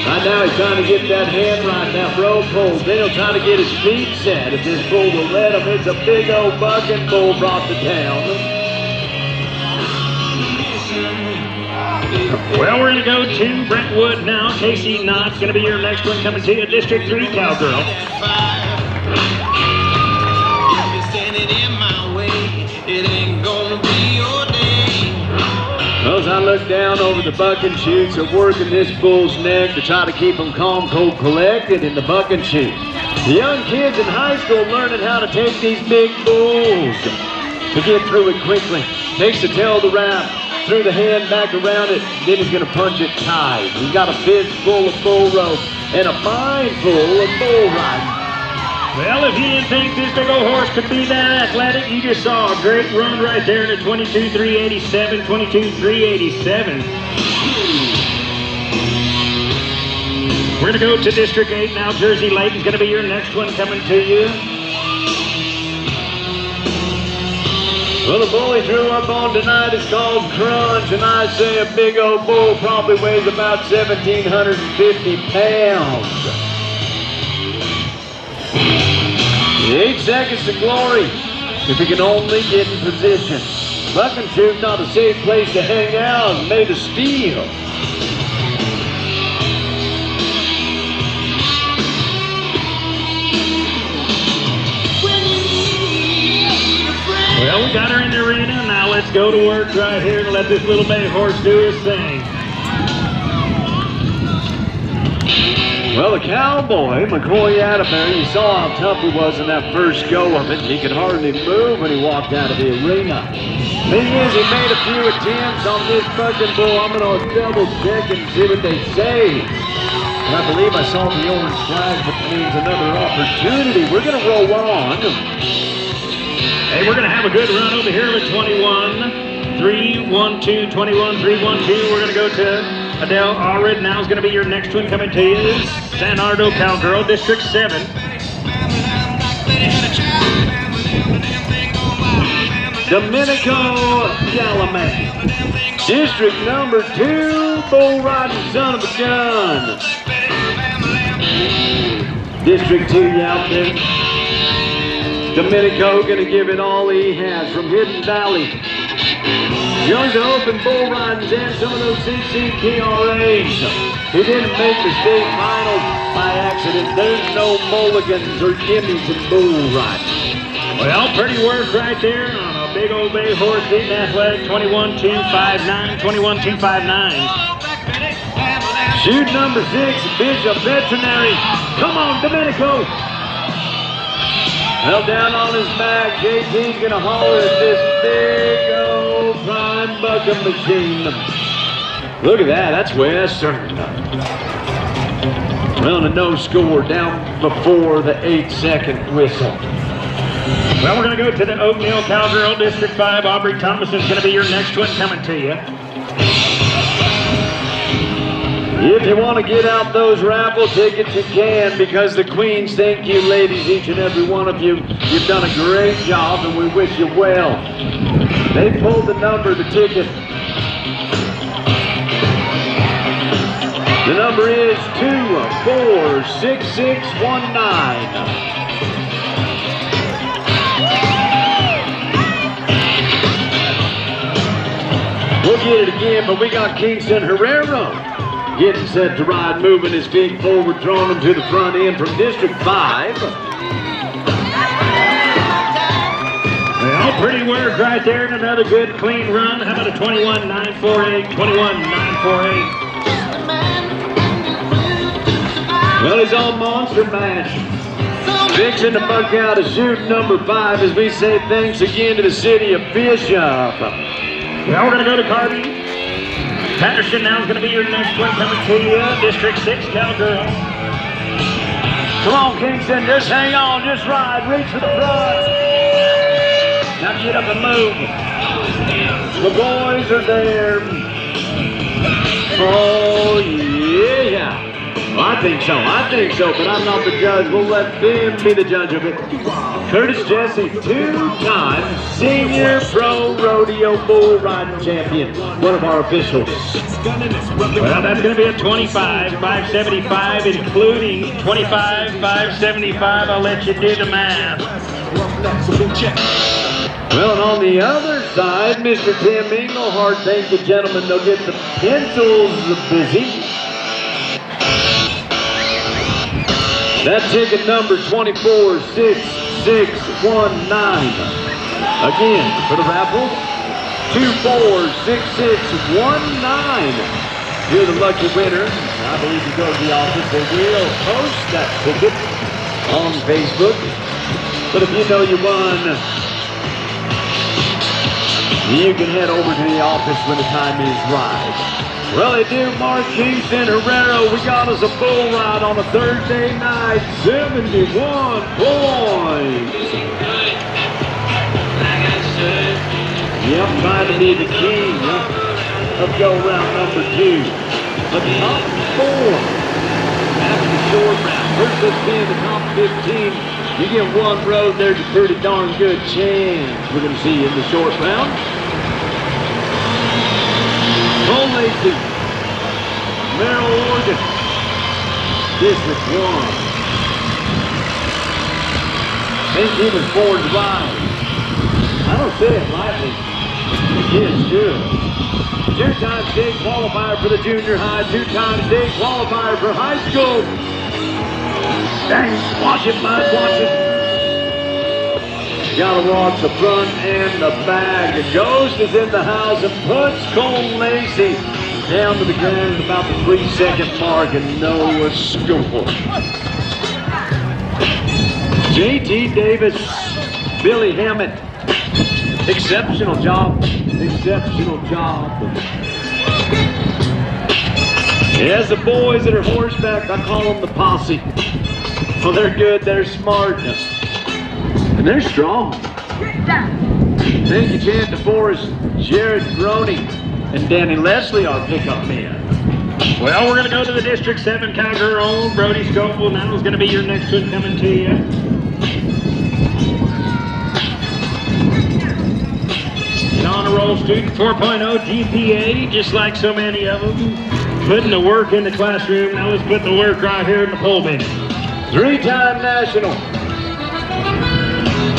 Right now he's trying to get that hand right, that rope hold. Then he'll try to get his feet set. If this bull will let him, it's a big old bucking bull brought to town. Well, we're going to go to Brentwood now. Casey Knott's going to be your next one, coming to you, District 3 Cowgirl. Well, as I look down over the bucking chutes, they're working this bull's neck to try to keep him calm, cold, collected in the bucking chute. The young kids in high school learning how to take these big bulls to get through it quickly. Takes the tail of the wrap, through the hand, back around it, then he's going to punch it tight. He's got a fist full of bull rope and a mind full of bull riding. Well, if you didn't think this big old horse could be that athletic, you just saw a great run right there in a 22-387, 22-387. We're going to go to District 8 now. Jersey Layton's going to be your next one, coming to you. Well, the bull he drew up on tonight is called Crunch, and I say a big old bull probably weighs about 1,750 pounds. 8 seconds to glory, if he can only get in position. Bucking chute, not a safe place to hang out, made of steel. Well, we got her in the arena. Now let's go to work right here and let this little bay horse do his thing. Well, the cowboy, McCoy Atterbury, you saw how tough he was in that first go of it. He could hardly move when he walked out of the arena. Thing is, he made a few attempts on this bucking bull. I'm going to double check and see what they say. And I believe I saw the orange flag, which means another opportunity. We're going to roll on. Hey, we're going to have a good run over here with 21-312, 21-312. We're going to go to Adele Allred. Now is going to be your next one, coming to you. San Ardo Cowgirl, District 7. Domenico Galliman. District number 2, bull riding son of a gun. District 2, you out there? Domenico going to give it all he has from Hidden Valley. Young to open bull ridings and some of those CHSRAs. He didn't make the state finals by accident. There's no mulligans or gimmies in bull riding. Well, pretty work right there on a big old bay horse, beating athletic, 21-259, 21-259. Chute number 6, Bishop Veterinary. Come on, Domenico. Held down on his back. JT's going to holler at this big old prime bucking machine. Look at that. That's Western. Well, a no score down before the 8-second whistle. Well, we're going to go to the Oatmeal Cowgirl, District 5. Aubrey Thomason's going to be your next one, coming to you. If you want to get out those raffle tickets, you can, because the Queens thank you, ladies, each and every one of you. You've done a great job, and we wish you well. They pulled the number, the ticket. The number is 246619. We'll get it again, but we got Kingston Herrero getting set to ride, moving his feet forward, throwing them to the front end from District 5. Well, pretty work right there, and another good clean run. How about a 21.948? 21.948. Well, he's on Monster Mash. Fixing to buck out a shoot number 5 as we say thanks again to the city of Bishop. Well, we're going to go to Carby. Patterson now is going to be your next one coming to you. District 6 Cowgirl. Come on, Kingston, just hang on, just ride, reach for the front. Now get up and move. The boys are there. Oh, yeah. Well, I think so, but I'm not the judge. We'll let them be the judge of it. Curtis Jesse, 2-time senior pro rodeo bull riding champion, one of our officials. Well, that's going to be a 25.575, including 25.575. I'll let you do the math. Well, and on the other side, Mr. Tim Englehart, thank the gentleman, they'll get the pencils busy. That ticket number 246619. Again, for the raffle, 246619. You're the lucky winner. I believe you go to the office. They will post that ticket on Facebook. But if you know you won, you can head over to the office when the time is right. Well, they do. Mark Kingston, Herrero, we got us a bull ride on a Thursday night, 71 points. Yep, trying to be the king of go round number 2. The top 4 after the short round. First, let's be in the top 15. You get one road, there's a pretty darn good chance we're going to see you in the short round. Cole Lacey, Merrill, Oregon, District 1. Vancouver Ford's ride. I don't say it lightly. The kid's good. 2-time state qualifier for the junior high, 2-time state qualifier for high school. Dang, watch it, bud, watch it. Gotta watch the front and the back. The Ghost is in the house and puts Cole Lacey down to the ground at about the 3-second mark and no score. J.T. Davis, Billy Hammett, exceptional job, exceptional job. Yes, the boys that are horseback, I call them the posse. Well, they're good, they're smart. And they're strong. Thank you, Chad DeForest, Jared Groney, and Danny Leslie, our pickup men. Well, we're going to go to the District 7 Cowgirl. Brody Scoville now is going to be your next one coming to you. An honor roll student, 4.0 GPA, just like so many of them. Putting the work in the classroom. Now let's put the work right here in the pole bench. 3-time national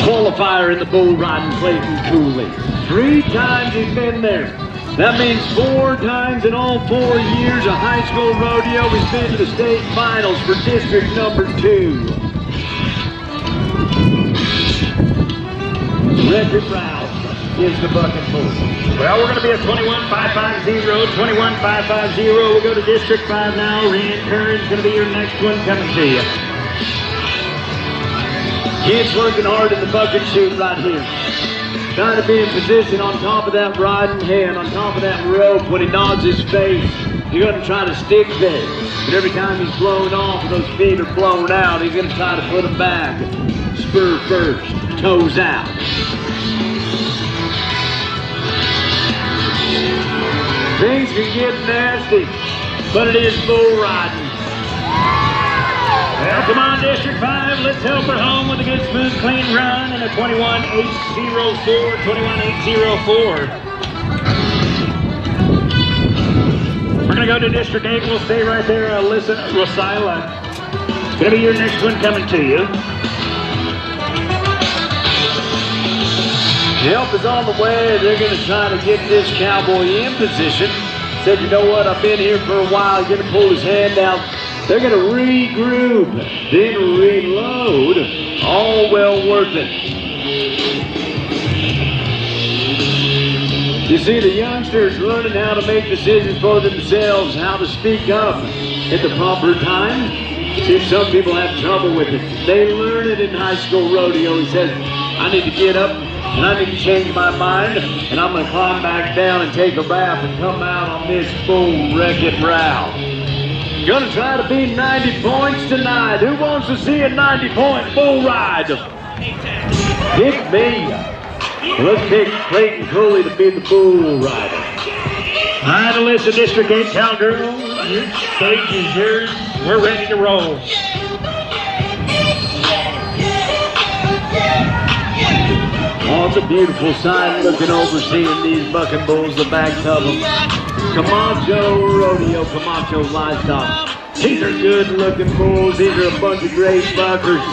qualifier in the bull riding, Clayton Cooley. 3 times he's been there. That means 4 times in all 4 years of high school rodeo. He's been to the state finals for district number 2. Record Rouse is the bucket bull. Well, we're going to be at 21.550, 21.550. We'll go to District 5 now. Rand Curran's going to be your next one coming to you. Kids working hard in the bucket chute right here. Trying to be in position on top of that riding hand, on top of that rope. When he nods his face, you're going to try to stick there. But every time he's blown off and those feet are blown out, he's going to try to put them back. Spur first, toes out. Things can get nasty, but it is bull riding. Well, come on, District 5, let's help her home with a good, smooth, clean run and a 21.804, 21.804. We're going to go to District 8. We'll stay right there, Alyssa Rosila. It's going to be your next one coming to you. Help is on the way. They're going to try to get this cowboy in position. Said, you know what, I've been here for a while. He's going to pull his hand out. They're going to regroup, then reload. All well worth it. You see, the youngsters learning how to make decisions for themselves, how to speak up at the proper time. See, some people have trouble with it. They learn it in high school rodeo. He says, I need to get up and I need to change my mind, and I'm going to climb back down and take a bath and come out on this bull wrecking route. Gonna try to beat 90 points tonight. Who wants to see a 90-point bull ride? Pick me. Let's pick Clayton Cooley to be the bull rider. All right, Alyssa, District 8 Cowgirl, your stage is yours. We're ready to roll. Oh, it's a beautiful sight looking over, seeing these bucking bulls, the backs of them. Camacho Rodeo, Camacho Livestock. These are good looking bulls. These are a bunch of great buckers.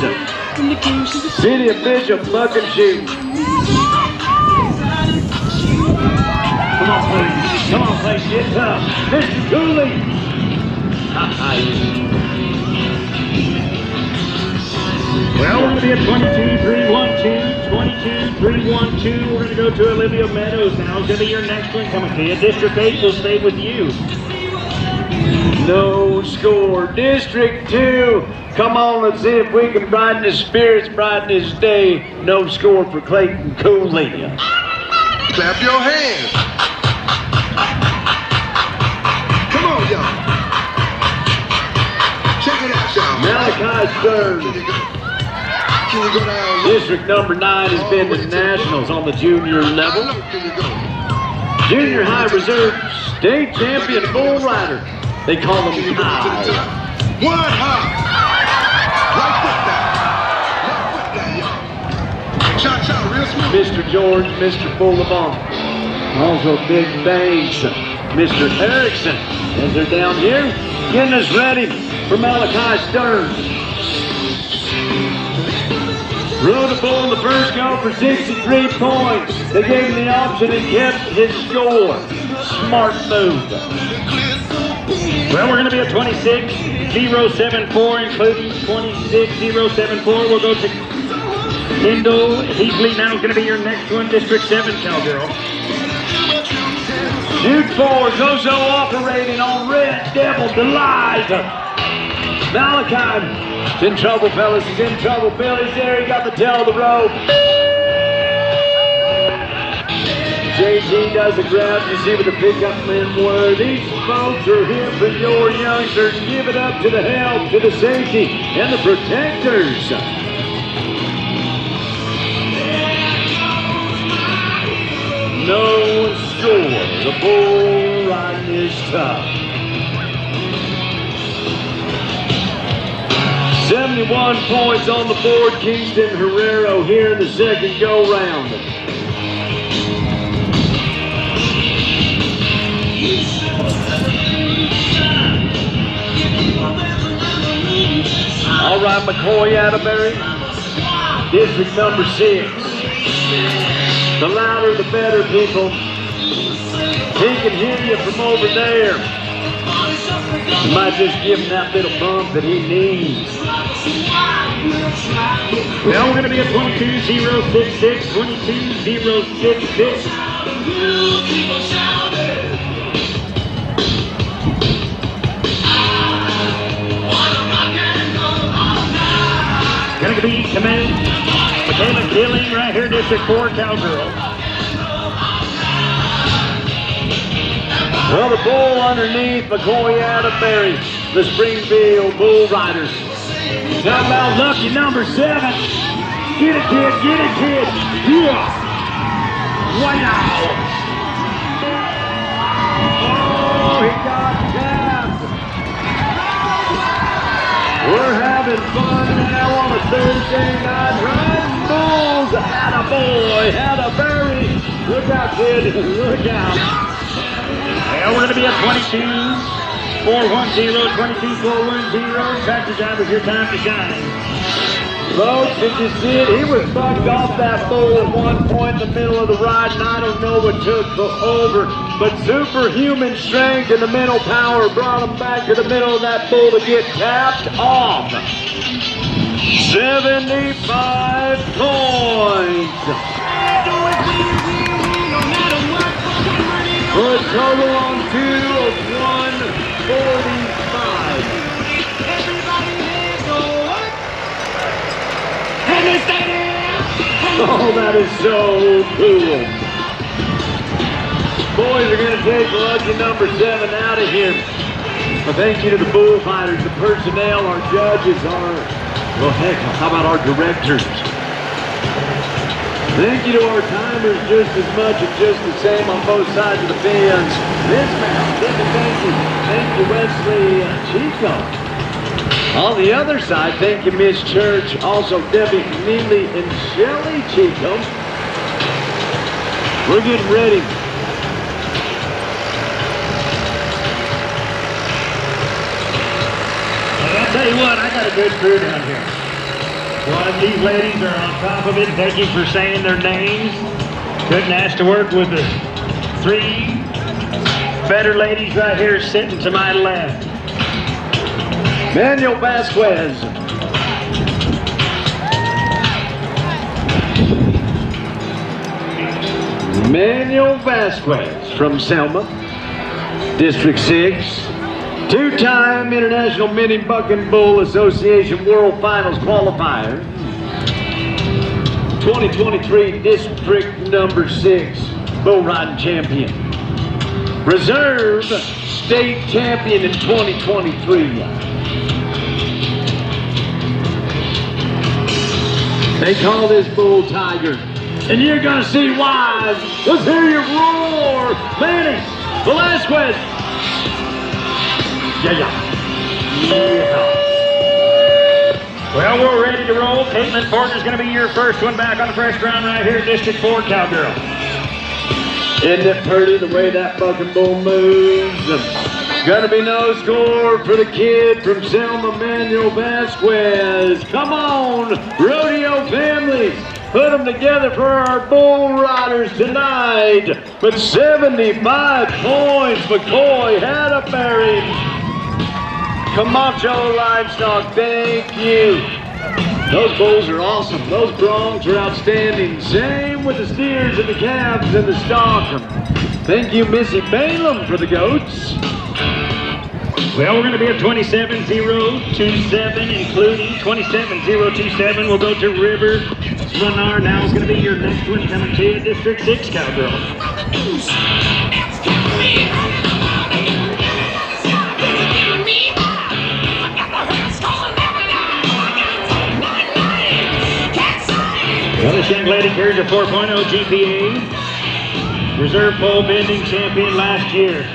City of Bishop Buck and Shoot. Come on, please. Come on, please. Get tough. Mr. Cooley. Well, we're going to be at 22-3-1-2, 22-3-1-2. We're going to go to Olivia Meadows now. It's going to be your next one coming to you. District 8 will stay with you. No score. District 2. Come on, let's see if we can brighten his spirits, brighten his day. No score for Clayton Cooley. Clap your hands. Come on, y'all. Check it out, y'all. Malachi Stern. Can you go down? District number 9 has been to nationals on the junior level. Can you go? Junior High Reserve State Champion Bull Rider. They call them Can you go to the high. top? One high. Right foot down. Left foot down, y'all. Cha-cha, real smooth. Mr. George, Mr. Boulevard. Also Big Banks, Mr. Erickson. As they're down here, getting us ready for Malachi Stern. Rode a bull in the first go for 63 points. They gave him the option and kept his score. Smart move. Well, we're going to be at 26-074, including 26-074. We'll go to Kendall Heasley. Now is going to be your next one, District 7 Cowgirl. Shoot 4, Zozo operating on Red Devil Delight. Malachi. He's in trouble, fellas. He's in trouble. Billy's there. He got the tail of the rope. JT does the grab. You see what the pickup men were. These folks are here for your youngsters. Give it up to the help, to the safety, and the protectors. No score. The bull riding is tough. 71 points on the board. Kingston Herrero here in the second go-round. All right, McCoy Atterbury, District number 6. The louder, the better, people. He can hear you from over there. You might just give him that little bump that he needs. Well, we're going to be at 22-066, 22-066. Going to be Michaela Killing right here, District 4 Cowgirl. Well, the bull underneath McCoy Atterbury, the Springfield Bull Riders. Talking about lucky number 7. Get it, kid, get it, kid. Yeah. Wow. Oh, he got tapped. We're having fun now on a Thursday night. Riding bulls. Attaboy, Atterbury. Look out, kid. Look out. Well, we're going to be at 22-410, 22-410. Tractor drivers, your time to shine. Folks, did you see it? He was bucked off that bull at one point in the middle of the ride, and I don't know what took over, but superhuman strength and the mental power brought him back to the middle of that bull to get tapped off. 75 points. total on 2 of 145. Oh, that is so cool. Boys are going to take lucky number 7 out of here. Well, thank you to the bullfighters, the personnel, our judges, well, heck, how about our directors? Thank you to our timers just as much and just the same on both sides of the fence. This man, thank you. Thank you, Wesley Chico. On the other side, thank you, Miss Church, also Debbie Neely and Shelly Chico. We're getting ready. I'll tell you what, I got a good crew down here. Well, these ladies are on top of it. Thank you for saying their names. Couldn't ask to work with the 3 better ladies right here sitting to my left. Manuel Vasquez. Manuel Vasquez from Selma, District 6. 2-time International Mini Buck and Bull Association World Finals qualifier. 2023 District number 6 Bull Riding Champion. Reserve State Champion in 2023. They call this Bull Tiger. And you're gonna see why. Let's hear your roar. Manny Velasquez. Yeah. Well, we're ready to roll. Caitlin Porter's going to be your first one back on the fresh ground right here, District 4 Cowgirl. Isn't it pretty the way that bucking bull moves? Gonna be no score for the kid from Selma, Manuel Vasquez. Come on, rodeo families. Put them together for our bull riders tonight. With 75 points, McCoy Haddaberry. Camacho Livestock, thank you. Those bulls are awesome. Those broncs are outstanding. Same with the steers and the calves and the stock. Thank you, Missy Balaam, for the goats. Well, we're going to be at 27-027, including 27-027. We'll go to River Runnar. Now is going to be your next one coming to you, District 6 Cowgirl. Well, this young lady carries a 4.0 GPA. Reserve pole bending champion last year.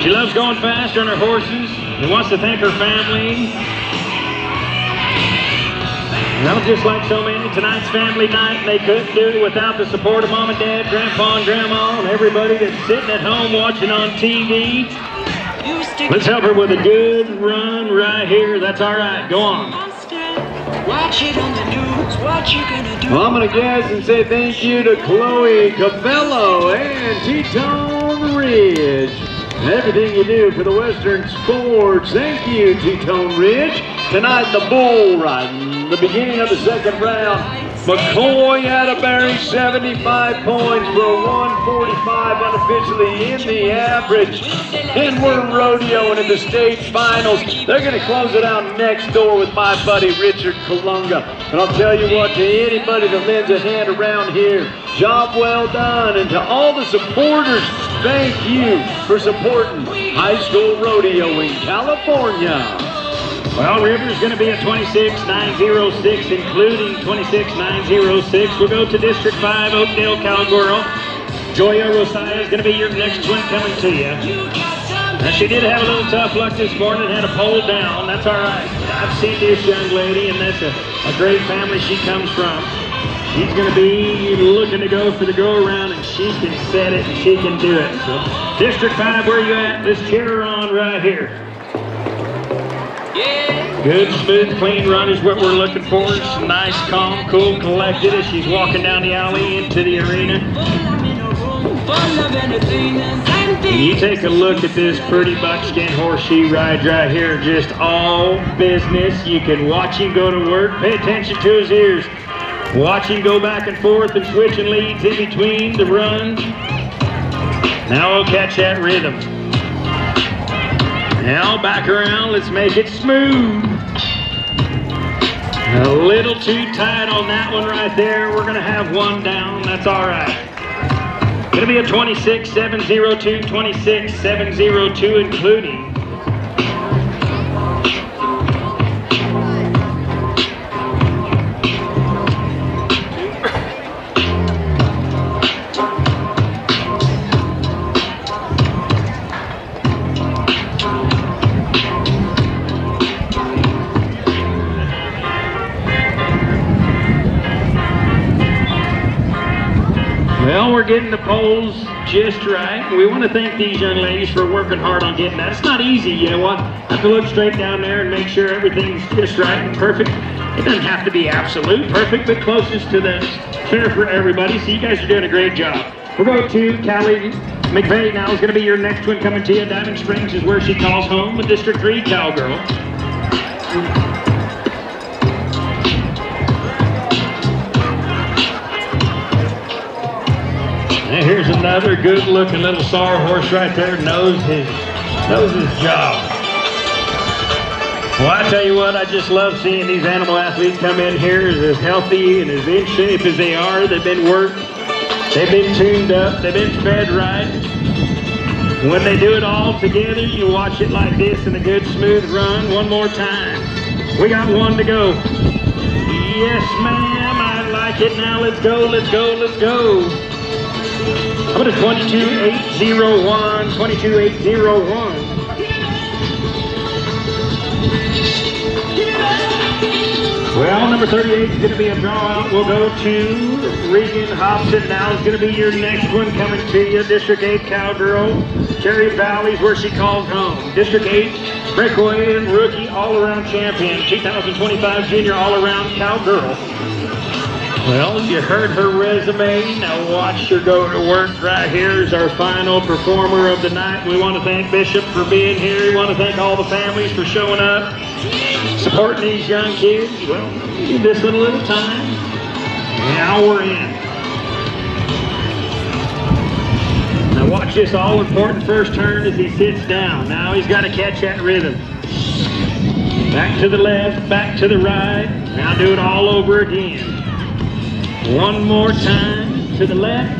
She loves going fast on her horses and wants to thank her family. Well, just like so many, tonight's family night, and they couldn't do it without the support of Mom and Dad, Grandpa and Grandma, and everybody that's sitting at home watching on TV. Let's help her with a good run right here. That's all right. Go on. Watch it on the news, what you gonna do? Well, I'm going to guess and say thank you to Chloe Cabello and T-Tone Ridge. And everything you do for the Western sports. Thank you, T-Tone Ridge. Tonight, the bull riding, the beginning of the second round. McCoy Haddaberry, 75 points for a 145 unofficially in the average. And we're rodeoing in the state finals. They're going to close it out next door with my buddy Richard Kalunga. And I'll tell you what, to anybody that lends a hand around here, job well done. And to all the supporters, thank you for supporting high school rodeo in California. Well, River's going to be at 26-906, including 26-906. We'll go to District 5, Oakdale Cowgirl. Joya Rosaya is going to be your next one coming to you. Now, she did have a little tough luck this morning, had a pole down. That's all right. I've seen this young lady, and that's a great family she comes from. She's going to be looking to go for the go-around, and she can set it, and she can do it. So, District 5, where you at? Just cheer her on right here. Good, smooth, clean run is what we're looking for. She's nice, calm, cool, collected as she's walking down the alley into the arena. And you take a look at this pretty buckskin horse she rides right here. Just all business. You can watch him go to work. Pay attention to his ears. Watch him go back and forth and switching leads in between the runs. Now we'll catch that rhythm. Now back around, let's make it smooth. A little too tight on that one right there. We're gonna have one down, that's all right. Gonna be a 26-702, 26-702 including. Well, we're getting the poles just right. We want to thank these young ladies for working hard on getting that. It's not easy, you know what? Have to look straight down there and make sure everything's just right and perfect. It doesn't have to be absolute perfect, but closest to the fair for everybody. So you guys are doing a great job. We'll go to Callie McVeigh now is going to be your next one coming to you. Diamond Springs is where she calls home, a District 3 cowgirl. And here's another good-looking little sawhorse right there. Knows his job. Well, I tell you what, I just love seeing these animal athletes come in here as healthy and as in shape as they are. They've been worked, they've been tuned up, they've been fed right. When they do it all together, you watch it like this in a good smooth run. One more time. We got one to go. Yes, ma'am, I like it. Now let's go, let's go, let's go. How about a 22-801, 22-801. Well, number 38 is going to be a draw out. We'll go to Regan Hobson. Now is going to be your next one coming to you. District 8 cowgirl. Cherry Valley's where she calls home. District 8 Breakaway and rookie all-around champion. 2025 junior all-around cowgirl. Well, you heard her resume. Now watch her go to work. Right here is our final performer of the night. We want to thank Bishop for being here. We want to thank all the families for showing up, supporting these young kids. Well, this one a little time. Now we're in. Now watch this all-important first turn as he sits down. Now he's got to catch that rhythm. Back to the left, back to the right. Now do it all over again. One more time to the left.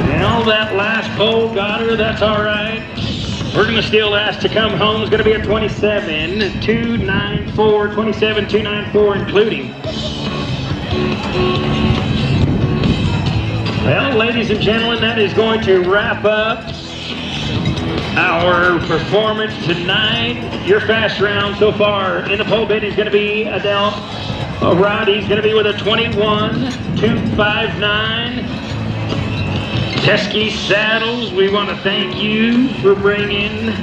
Well, that last pole got her. That's all right. We're going to still ask to come home. It's going to be a 27-294, 27-294 including. Well, ladies and gentlemen, that is going to wrap up our performance tonight. Your fast round so far in the pole bid is going to be Adele. Roddy's going to be with a 21-259. Teskey Saddles, we want to thank you for bringing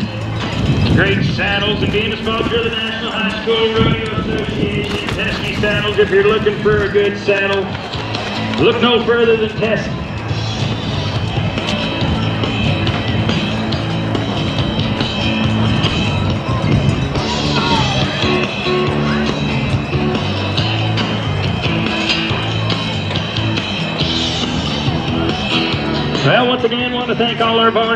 great saddles and being a sponsor of the National High School Rodeo Association. Teskey Saddles, if you're looking for a good saddle, look no further than Teskey. Well, once again, want to thank all our volunteers.